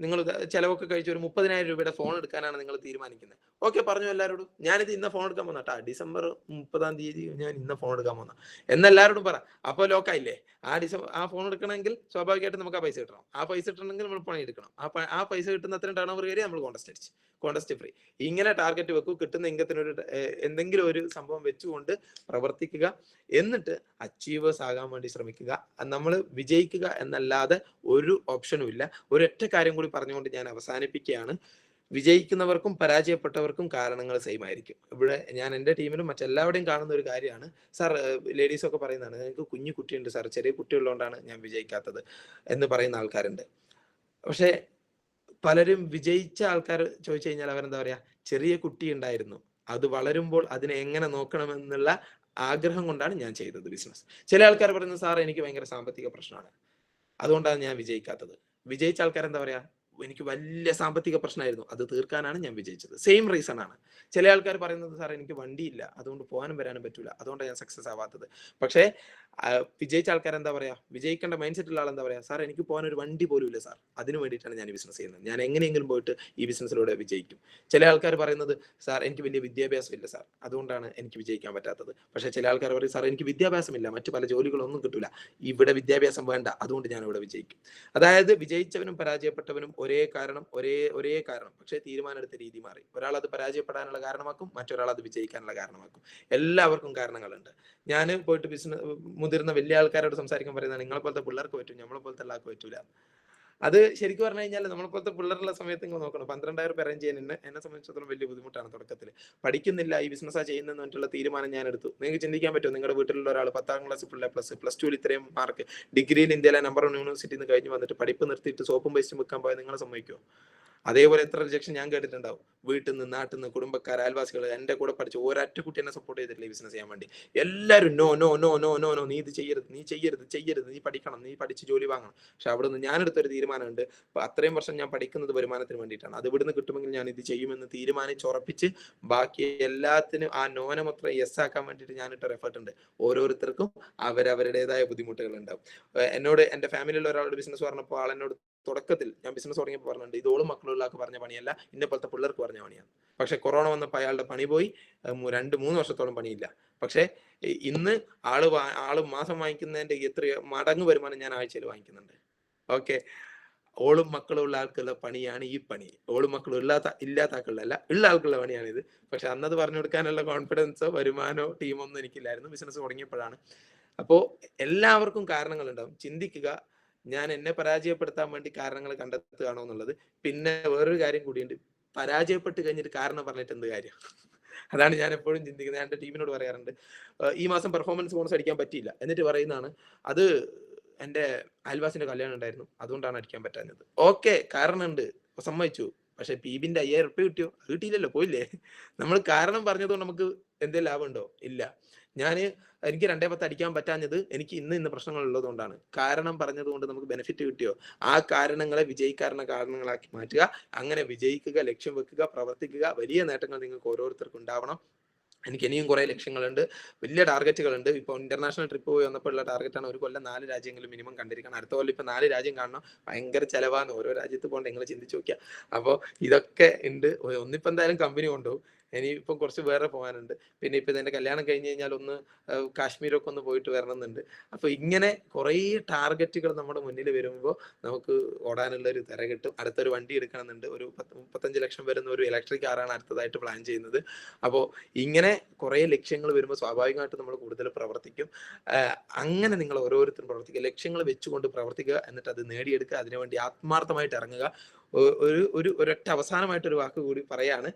നിങ്ങൾ ചെലവൊക്കെ കഴിച്ച് ഒരു 30,000 രൂപയുടെ ഫോൺ എടുക്കാനാണ് നിങ്ങൾ തീരുമാനിക്കുന്നത്. ഓക്കെ, പറഞ്ഞു എല്ലാവരോടും. ഞാനിത് ഇന്ന ഫോൺ എടുക്കാൻ പോകുന്ന കേട്ടാ, ഡിസംബർ 30-ാം തീയതി ഞാൻ ഇന്ന ഫോൺ എടുക്കാൻ പോകുന്ന എന്നെല്ലാവരോടും പറ. അപ്പോൾ ലോക്കായില്ലേ? ആ ഫോൺ എടുക്കണമെങ്കിൽ സ്വാഭാവികമായിട്ടും നമുക്ക് ആ പൈസ കിട്ടണം. ആ പൈസ കിട്ടണമെങ്കിൽ നമ്മൾ പണി എടുക്കണം. ആ പൈസ കിട്ടുന്ന അത്രയും ടേൺ ഓവർ കയറി നമ്മൾ കോൺടസ്റ്റ് ഫ്രീ. ഇങ്ങനെ ടാർഗറ്റ് വെക്കൂ. കിട്ടുന്ന ഇൻകത്തിനൊരു എന്തെങ്കിലും ഒരു സംഭവം വെച്ചുകൊണ്ട് പ്രവർത്തിക്കുക. എന്നിട്ട് അച്ചീവേഴ്സ് ആകാൻ വേണ്ടി ശ്രമിക്കുക. നമ്മൾ വിജയിക്കുക എന്നല്ലാതെ ഒരു ഓപ്ഷനും ഇല്ല. ഒരൊറ്റ കാര്യം കൂടി പറഞ്ഞുകൊണ്ട് ഞാൻ അവസാനിപ്പിക്കുകയാണ്. വിജയിക്കുന്നവർക്കും പരാജയപ്പെട്ടവർക്കും കാരണങ്ങൾ സെയിം ആയിരിക്കും. ഇവിടെ ഞാൻ എൻ്റെ ടീമിലും മറ്റെല്ലാവരുടെയും കാണുന്ന ഒരു കാര്യമാണ്. സാർ, ലേഡീസ് ഒക്കെ പറയുന്നതാണ്, എനിക്ക് കുഞ്ഞു കുട്ടിയുണ്ട് സാർ, ചെറിയ കുട്ടിയുള്ളതുകൊണ്ടാണ് ഞാൻ വിജയിക്കാത്തത് എന്ന് പറയുന്ന ആൾക്കാരുണ്ട്. പക്ഷേ പലരും വിജയിച്ച ആൾക്കാർ ചോദിച്ചു കഴിഞ്ഞാൽ അവരെന്താ പറയാ, ചെറിയ കുട്ടി ഉണ്ടായിരുന്നു, അത് വളരുമ്പോൾ അതിനെ എങ്ങനെ നോക്കണമെന്നുള്ള ആഗ്രഹം കൊണ്ടാണ് ഞാൻ ചെയ്തത് ബിസിനസ്. ചില ആൾക്കാർ പറയുന്നത്, സാർ എനിക്ക് ഭയങ്കര സാമ്പത്തിക പ്രശ്നമാണ്, അതുകൊണ്ടാണ് ഞാൻ വിജയിക്കാത്തത്. വിജയിച്ച ആൾക്കാർ എന്താ പറയാ, എനിക്ക് വലിയ സാമ്പത്തിക പ്രശ്നമായിരുന്നു, അത് തീർക്കാനാണ് ഞാൻ വിജയിച്ചത്. സെയിം റീസൺ ആണ്. ചില ആൾക്കാർ പറയുന്നത്, സാർ എനിക്ക് വണ്ടിയില്ല, അതുകൊണ്ട് പോകാനും വരാനും പറ്റൂല, അതുകൊണ്ടാണ് ഞാൻ സക്സസ് ആവാത്തത്. പക്ഷേ വിജയിച്ച ആൾക്കാർ എന്താ പറയാ, വിജയിക്കേണ്ട മൈൻഡ് സെറ്റ് ഉള്ള ആൾ എന്താ പറയാ, സാർ എനിക്ക് പോകാൻ ഒരു വണ്ടി പോലും ഇല്ല സാർ, അതിന് വേണ്ടിയിട്ടാണ് ഞാൻ ഈ ബിസിനസ് ചെയ്യുന്നത്, ഞാൻ എങ്ങനെയെങ്കിലും പോയിട്ട് ഈ ബിസിനസ്സിലൂടെ വിജയിക്കും. ചില ആൾക്കാർ പറയുന്നത്, സാർ എനിക്ക് വലിയ വിദ്യാഭ്യാസം ഇല്ല സാർ, അതുകൊണ്ടാണ് എനിക്ക് വിജയിക്കാൻ പറ്റാത്തത്. പക്ഷേ ചില ആൾക്കാർ പറയും, സാർ എനിക്ക് വിദ്യാഭ്യാസമില്ല, മറ്റു പല ജോലികളൊന്നും കിട്ടൂല, ഇവിടെ വിദ്യാഭ്യാസം വേണ്ട, അതുകൊണ്ട് ഞാൻ ഇവിടെ വിജയിക്കും. അതായത് വിജയിച്ചവനും പരാജയപ്പെട്ടവനും ഒരേ കാരണം, ഒരേ കാരണം, പക്ഷേ തീരുമാനം എടുത്ത രീതി മാറി. ഒരാൾ അത് പരാജയപ്പെടാനുള്ള കാരണമാക്കും, മറ്റൊരാൾ അത് വിജയിക്കാനുള്ള കാരണമാക്കും. എല്ലാവർക്കും കാരണങ്ങളുണ്ട്. ഞാൻ പോയിട്ട് മുതിർന്ന വലിയ ആൾക്കാരോട് സംസാരിക്കാൻ പറയുന്നത്, നിങ്ങളെ പോലത്തെ പിള്ളേർക്ക് പറ്റും, നമ്മളെ പോലത്തെ ആൾക്ക് പറ്റൂല. അത് ശരിക്കും പറഞ്ഞു കഴിഞ്ഞാൽ നമ്മളെ പോലത്തെ പിള്ളേരുള്ള സമയത്ത് നിങ്ങൾ നോക്കണം, 12,000 രൂപ അറേഞ്ച് ചെയ്യാൻ എന്നെ സംബന്ധിച്ചിടത്തോളം വലിയ ബുദ്ധിമുട്ടാണ് തുടക്കത്തിൽ. പഠിക്കുന്നില്ല, ഈ ബിസിനസ്സാണ് ചെയ്യുന്നതെന്ന് പറഞ്ഞിട്ടുള്ള തീരുമാനം ഞാൻ എടുത്തു. നിങ്ങൾക്ക് ചിന്തിക്കാൻ പറ്റുമോ, നിങ്ങളുടെ വീട്ടിലുള്ള ഒരാൾ 10ാം ക്ലാസ് ഫുൾ A+, +2 ഇത്രയും മാർക്ക്, ഡിഗ്രിയിൽ ഇന്ത്യയിലെ നമ്പർ 1 യൂണിവേഴ്സിറ്റിയിൽ നിന്ന് കഴിഞ്ഞ് വന്നിട്ട് പഠിപ്പ് നിർത്തിയിട്ട് സോപ്പും പേസ്റ്റും വെക്കാൻ പോയാൽ നിങ്ങളെ സമ്മതിക്കുമോ? അതേപോലെ എത്ര റിജക്ഷൻ ഞാൻ കേട്ടിട്ടുണ്ടാവും. വീട്ടിൽ നിന്ന്, നാട്ടിൽ നിന്ന്, കുടുംബക്കാർ, അയൽവാസികൾ, എൻ്റെ കൂടെ പഠിച്ച് ഒരൊറ്റ കുട്ടി എന്നെ സപ്പോർട്ട് ചെയ്തിട്ടില്ല ഈ ബിസിനസ് ചെയ്യാൻ വേണ്ടി. എല്ലാവരും no no no no no no, നീ ഇത് ചെയ്യരുത്, നീ ചെയ്യരുത്, നീ പഠിക്കണം, നീ പഠിച്ച് ജോലി വാങ്ങണം. പക്ഷെ അവിടെ നിന്ന് ഞാനെടുത്തൊരു തീരുമാനമുണ്ട്, അത്രയും വർഷം ഞാൻ പഠിക്കുന്നത് വരുമാനത്തിന് വേണ്ടിയിട്ടാണ്, അത് ഇവിടുന്ന് കിട്ടുമെങ്കിൽ ഞാൻ ഇത് ചെയ്യുമെന്ന് തീരുമാനിച്ചുറപ്പിച്ച് ബാക്കി എല്ലാത്തിനും ആ നോനമൊത്ര യെസ് ആക്കാൻ വേണ്ടിയിട്ട് ഞാനിട്ടൊരു എഫേർട്ട് ഉണ്ട്. ഓരോരുത്തർക്കും അവരവരുടേതായ ബുദ്ധിമുട്ടുകൾ ഉണ്ടാവും. എന്നോട് എൻ്റെ ഫാമിലിയിലുള്ള ഒരാളുടെ ബിസിനസ് പറഞ്ഞപ്പോൾ ആളെന്നോട് തുടക്കത്തിൽ, ഞാൻ ബിസിനസ് തുടങ്ങിയപ്പോൾ പറഞ്ഞിട്ടുണ്ട്, ഇതോളും മക്കളുള്ള ആൾക്ക് പറഞ്ഞ പണിയല്ല, ഇന്നെ പോലത്തെ പിള്ളേർക്ക് പറഞ്ഞ പണിയാണ്. പക്ഷെ കൊറോണ വന്നപ്പോൾ അയാളുടെ പണി പോയി, 2-3 വർഷത്തോളം പണിയില്ല. പക്ഷെ ഇന്ന് ആള് മാസം വാങ്ങിക്കുന്നതിന്റെ എത്ര മടങ്ങ് വരുമാനം ഞാൻ ആഴ്ചയിൽ വാങ്ങിക്കുന്നുണ്ട്. ഓക്കെ, ഓളും മക്കളും ഉള്ള ആൾക്കുള്ള പണിയാണ് ഈ പണി. ഓളും മക്കളും ഇല്ലാത്ത ആൾക്കുള്ളതല്ല, ഉള്ള ആൾക്കുള്ള പണിയാണിത്. പക്ഷെ അന്നത് പറഞ്ഞു കൊടുക്കാനുള്ള കോൺഫിഡൻസോ വരുമാനോ ടീമൊന്നും എനിക്കില്ലായിരുന്നു. ബിസിനസ് തുടങ്ങിയപ്പോഴാണ്. അപ്പോൾ എല്ലാവർക്കും കാരണങ്ങളുണ്ടാവും. ചിന്തിക്കുക, ഞാൻ എന്നെ പരാജയപ്പെടുത്താൻ വേണ്ടി കാരണങ്ങൾ കണ്ടെത്തുകയാണോ എന്നുള്ളത്. പിന്നെ വേറൊരു കാര്യം കൂടിയുണ്ട്, പരാജയപ്പെട്ട് കഴിഞ്ഞിട്ട് കാരണം പറഞ്ഞിട്ട് എന്ത് കാര്യം? അതാണ് ഞാൻ എപ്പോഴും ചിന്തിക്കുന്നത്. ഞാൻ എൻ്റെ ടീമിനോട് പറയാറുണ്ട്, ഈ മാസം പെർഫോമൻസ് ബോണസ് അടിക്കാൻ പറ്റിയില്ല, എന്നിട്ട് പറയുന്നതാണ്, അത് എൻ്റെ അയൽവാസിന്റെ കല്യാണം ഉണ്ടായിരുന്നു, അതുകൊണ്ടാണ് അടിക്കാൻ പറ്റാഞ്ഞത്. ഓക്കെ, കാരണമുണ്ട്, സമ്മതിച്ചു. പക്ഷെ പീബിന്റെ 5,000 ഉറുപ്പിക കിട്ടിയോ? അത് കിട്ടിയില്ലല്ലോ, പോയില്ലേ? നമ്മൾ കാരണം പറഞ്ഞതുകൊണ്ട് നമുക്ക് എന്തെങ്കിലും ലാഭമുണ്ടോ? ഇല്ല. എനിക്ക് 2-10 അടിക്കാൻ പറ്റാഞ്ഞത് എനിക്ക് ഇന്ന് പ്രശ്നങ്ങൾ ഉള്ളതുകൊണ്ടാണ്. കാരണം പറഞ്ഞതുകൊണ്ട് നമുക്ക് ബെനിഫിറ്റ് കിട്ടിയോ? ആ കാരണങ്ങളെ വിജയിക്കാനുള്ള കാരണങ്ങളാക്കി മാറ്റുക. അങ്ങനെ വിജയിക്കുക, ലക്ഷ്യം വെക്കുക, പ്രവർത്തിക്കുക. വലിയ നേട്ടങ്ങൾ നിങ്ങൾക്ക് ഓരോരുത്തർക്കും ഉണ്ടാവണം. എനിക്ക് ഇനിയും കുറെ ലക്ഷ്യങ്ങളുണ്ട്, വലിയ ടാർഗറ്റുകളുണ്ട്. ഇപ്പോൾ ഇന്റർനാഷണൽ ട്രിപ്പ് പോയി വന്നപ്പോൾ ഉള്ള ടാർഗറ്റാണ്, ഒരു കൊല്ലം 4 രാജ്യങ്ങളും മിനിമം കണ്ടിരിക്കണം. അടുത്ത കൊല്ലം ഇപ്പൊ 4 രാജ്യം കാണണം. ഭയങ്കര ചെലവാണ്, ഓരോ രാജ്യത്ത് പോകണ്ട, നിങ്ങൾ ചിന്തിച്ചു നോക്കിയാ. അപ്പോൾ ഇതൊക്കെ ഉണ്ട്. ഒന്നിപ്പോ എന്തായാലും കമ്പനി കൊണ്ടുപോകും. ഇനിയിപ്പം കുറച്ച് വേറെ പോകാനുണ്ട്. പിന്നെ ഇപ്പൊ ഇതിന്റെ കല്യാണം കഴിഞ്ഞ് കഴിഞ്ഞാൽ ഒന്ന് കാശ്മീരൊക്കെ ഒന്ന് പോയിട്ട് വരണമെന്നുണ്ട്. അപ്പൊ ഇങ്ങനെ കുറേ ടാർഗറ്റുകൾ നമ്മുടെ മുന്നിൽ വരുമ്പോൾ നമുക്ക് ഓടാനുള്ള ഒരു തിര കിട്ടും. അടുത്തൊരു വണ്ടി എടുക്കണമെന്നുണ്ട്. ഒരു 35 ലക്ഷം വരുന്ന ഒരു ഇലക്ട്രിക് കാറാണ് അടുത്തതായിട്ട് പ്ലാൻ ചെയ്യുന്നത്. അപ്പോൾ ഇങ്ങനെ കുറെ ലക്ഷ്യങ്ങൾ വരുമ്പോൾ സ്വാഭാവികമായിട്ടും നമ്മൾ കൂടുതൽ പ്രവർത്തിക്കും. അങ്ങനെ നിങ്ങൾ ഓരോരുത്തരും പ്രവർത്തിക്കുക, ലക്ഷ്യങ്ങൾ വെച്ചുകൊണ്ട് പ്രവർത്തിക്കുക, എന്നിട്ട് അത് നേടിയെടുക്കുക, അതിനുവേണ്ടി ആത്മാർത്ഥമായിട്ട് ഇറങ്ങുക. ഒരൊറ്റ അവസാനമായിട്ടൊരു വാക്ക് കൂടി പറയാണ്.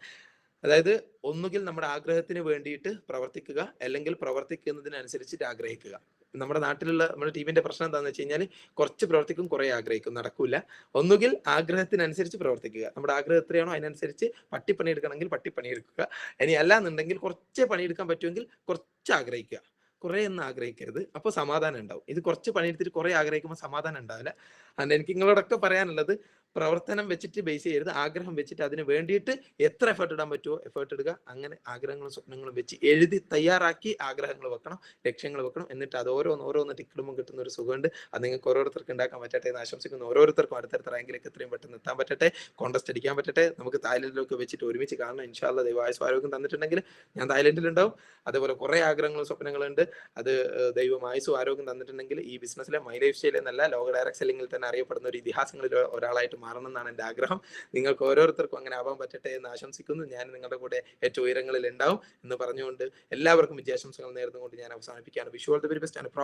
അതായത് ഒന്നുകിൽ നമ്മുടെ ആഗ്രഹത്തിന് വേണ്ടിയിട്ട് പ്രവർത്തിക്കുക, അല്ലെങ്കിൽ പ്രവർത്തിക്കുന്നതിനനുസരിച്ചിട്ട് ആഗ്രഹിക്കുക. നമ്മുടെ നമ്മുടെ ടീമിന്റെ പ്രശ്നം എന്താണെന്ന് വെച്ച് കഴിഞ്ഞാൽ, കുറച്ച് പ്രവർത്തിക്കും, കുറെ ആഗ്രഹിക്കും, നടക്കൂല. ഒന്നുകിൽ ആഗ്രഹത്തിനനുസരിച്ച് പ്രവർത്തിക്കുക, നമ്മുടെ ആഗ്രഹം എത്രയാണോ അതിനനുസരിച്ച് പട്ടിപ്പണി എടുക്കണമെങ്കിൽ പട്ടിപ്പണി എടുക്കുക. ഇനി അല്ലാന്നുണ്ടെങ്കിൽ കുറച്ച് പണിയെടുക്കാൻ പറ്റുമെങ്കിൽ കുറച്ച് ആഗ്രഹിക്കുക, കുറെ ഒന്നും ആഗ്രഹിക്കരുത്. അപ്പോൾ സമാധാനം ഉണ്ടാവും. ഇത് കുറച്ച് പണിയെടുത്തിട്ട് കുറെ ആഗ്രഹിക്കുമ്പോൾ സമാധാനം ഉണ്ടാവില്ല. അതുകൊണ്ട് എനിക്ക് നിങ്ങളോടൊക്കെ പറയാനുള്ളത്, പ്രവർത്തനം വെച്ചിട്ട് ബേസ് ചെയ്യരുത്. ആഗ്രഹം വെച്ചിട്ട് അതിന് വേണ്ടിയിട്ട് എത്ര എഫേർട്ട് ഇടാൻ പറ്റുമോ എഫേർട്ട് ഇടുക. അങ്ങനെ ആഗ്രഹങ്ങളും സ്വപ്നങ്ങളും വെച്ച് എഴുതി തയ്യാറാക്കി ആഗ്രഹങ്ങൾ വെക്കണം, ലക്ഷ്യങ്ങൾ വെക്കണം. എന്നിട്ട് അത് ഓരോന്ന് ടിക്കിടുമ്പോൾ കിട്ടുന്ന ഒരു സുഖമുണ്ട്. അത് നിങ്ങൾക്ക് ഓരോരുത്തർക്ക് ഉണ്ടാക്കാൻ പറ്റട്ടെ എന്ന് ആശംസിക്കുന്നു. ഓരോരുത്തർക്കും അടുത്തടുത്ത റാങ്കിലേക്ക് എത്രയും പെട്ടെന്ന് എത്താൻ പറ്റട്ടെ, കോൺടെസ്റ്റ് അടിക്കാൻ പറ്റട്ടെ. നമുക്ക് തായ്ലൻഡിലൊക്കെ വെച്ചിട്ട് ഒരുമിച്ച് കാണണം. ഇൻഷാ അല്ലാഹ് ദൈവം ആയുസ്സും ആരോഗ്യം തന്നിട്ടുണ്ടെങ്കിൽ ഞാൻ തായ്ലൻഡിലുണ്ടാവും. അതേപോലെ കുറേ ആഗ്രഹങ്ങളും സ്വപ്നങ്ങളുണ്ട്. അത് ദൈവം ആയുസ്സും ആരോഗ്യം തന്നിട്ടുണ്ടെങ്കിൽ ഈ ബിസിനസ്സിലെ മൈ ലൈഫ് സ്റ്റൈൽ എന്നല്ല, ലോക ഡയറക്ട് സെല്ലിംഗിൽ തന്നെ അറിയപ്പെടുന്ന ഒരു ഇതിഹാസങ്ങളിൽ ഒരാളായിട്ട് മാറണം എന്നാണ് എൻ്റെ ആഗ്രഹം. നിങ്ങൾക്ക് ഓരോരുത്തർക്കും അങ്ങനെ ആവാൻ പറ്റട്ടെ എന്ന് ആശംസിക്കുന്നു. ഞാൻ നിങ്ങളുടെ കൂടെ ഏറ്റവും ഉയരങ്ങളിൽ ഉണ്ടാവും എന്ന് പറഞ്ഞുകൊണ്ട് എല്ലാവർക്കും വിജയാശംസകൾ നേർന്നുകൊണ്ട് ഞാൻ അവസാനിപ്പിക്കുകയാണ്. Vishu all the very best.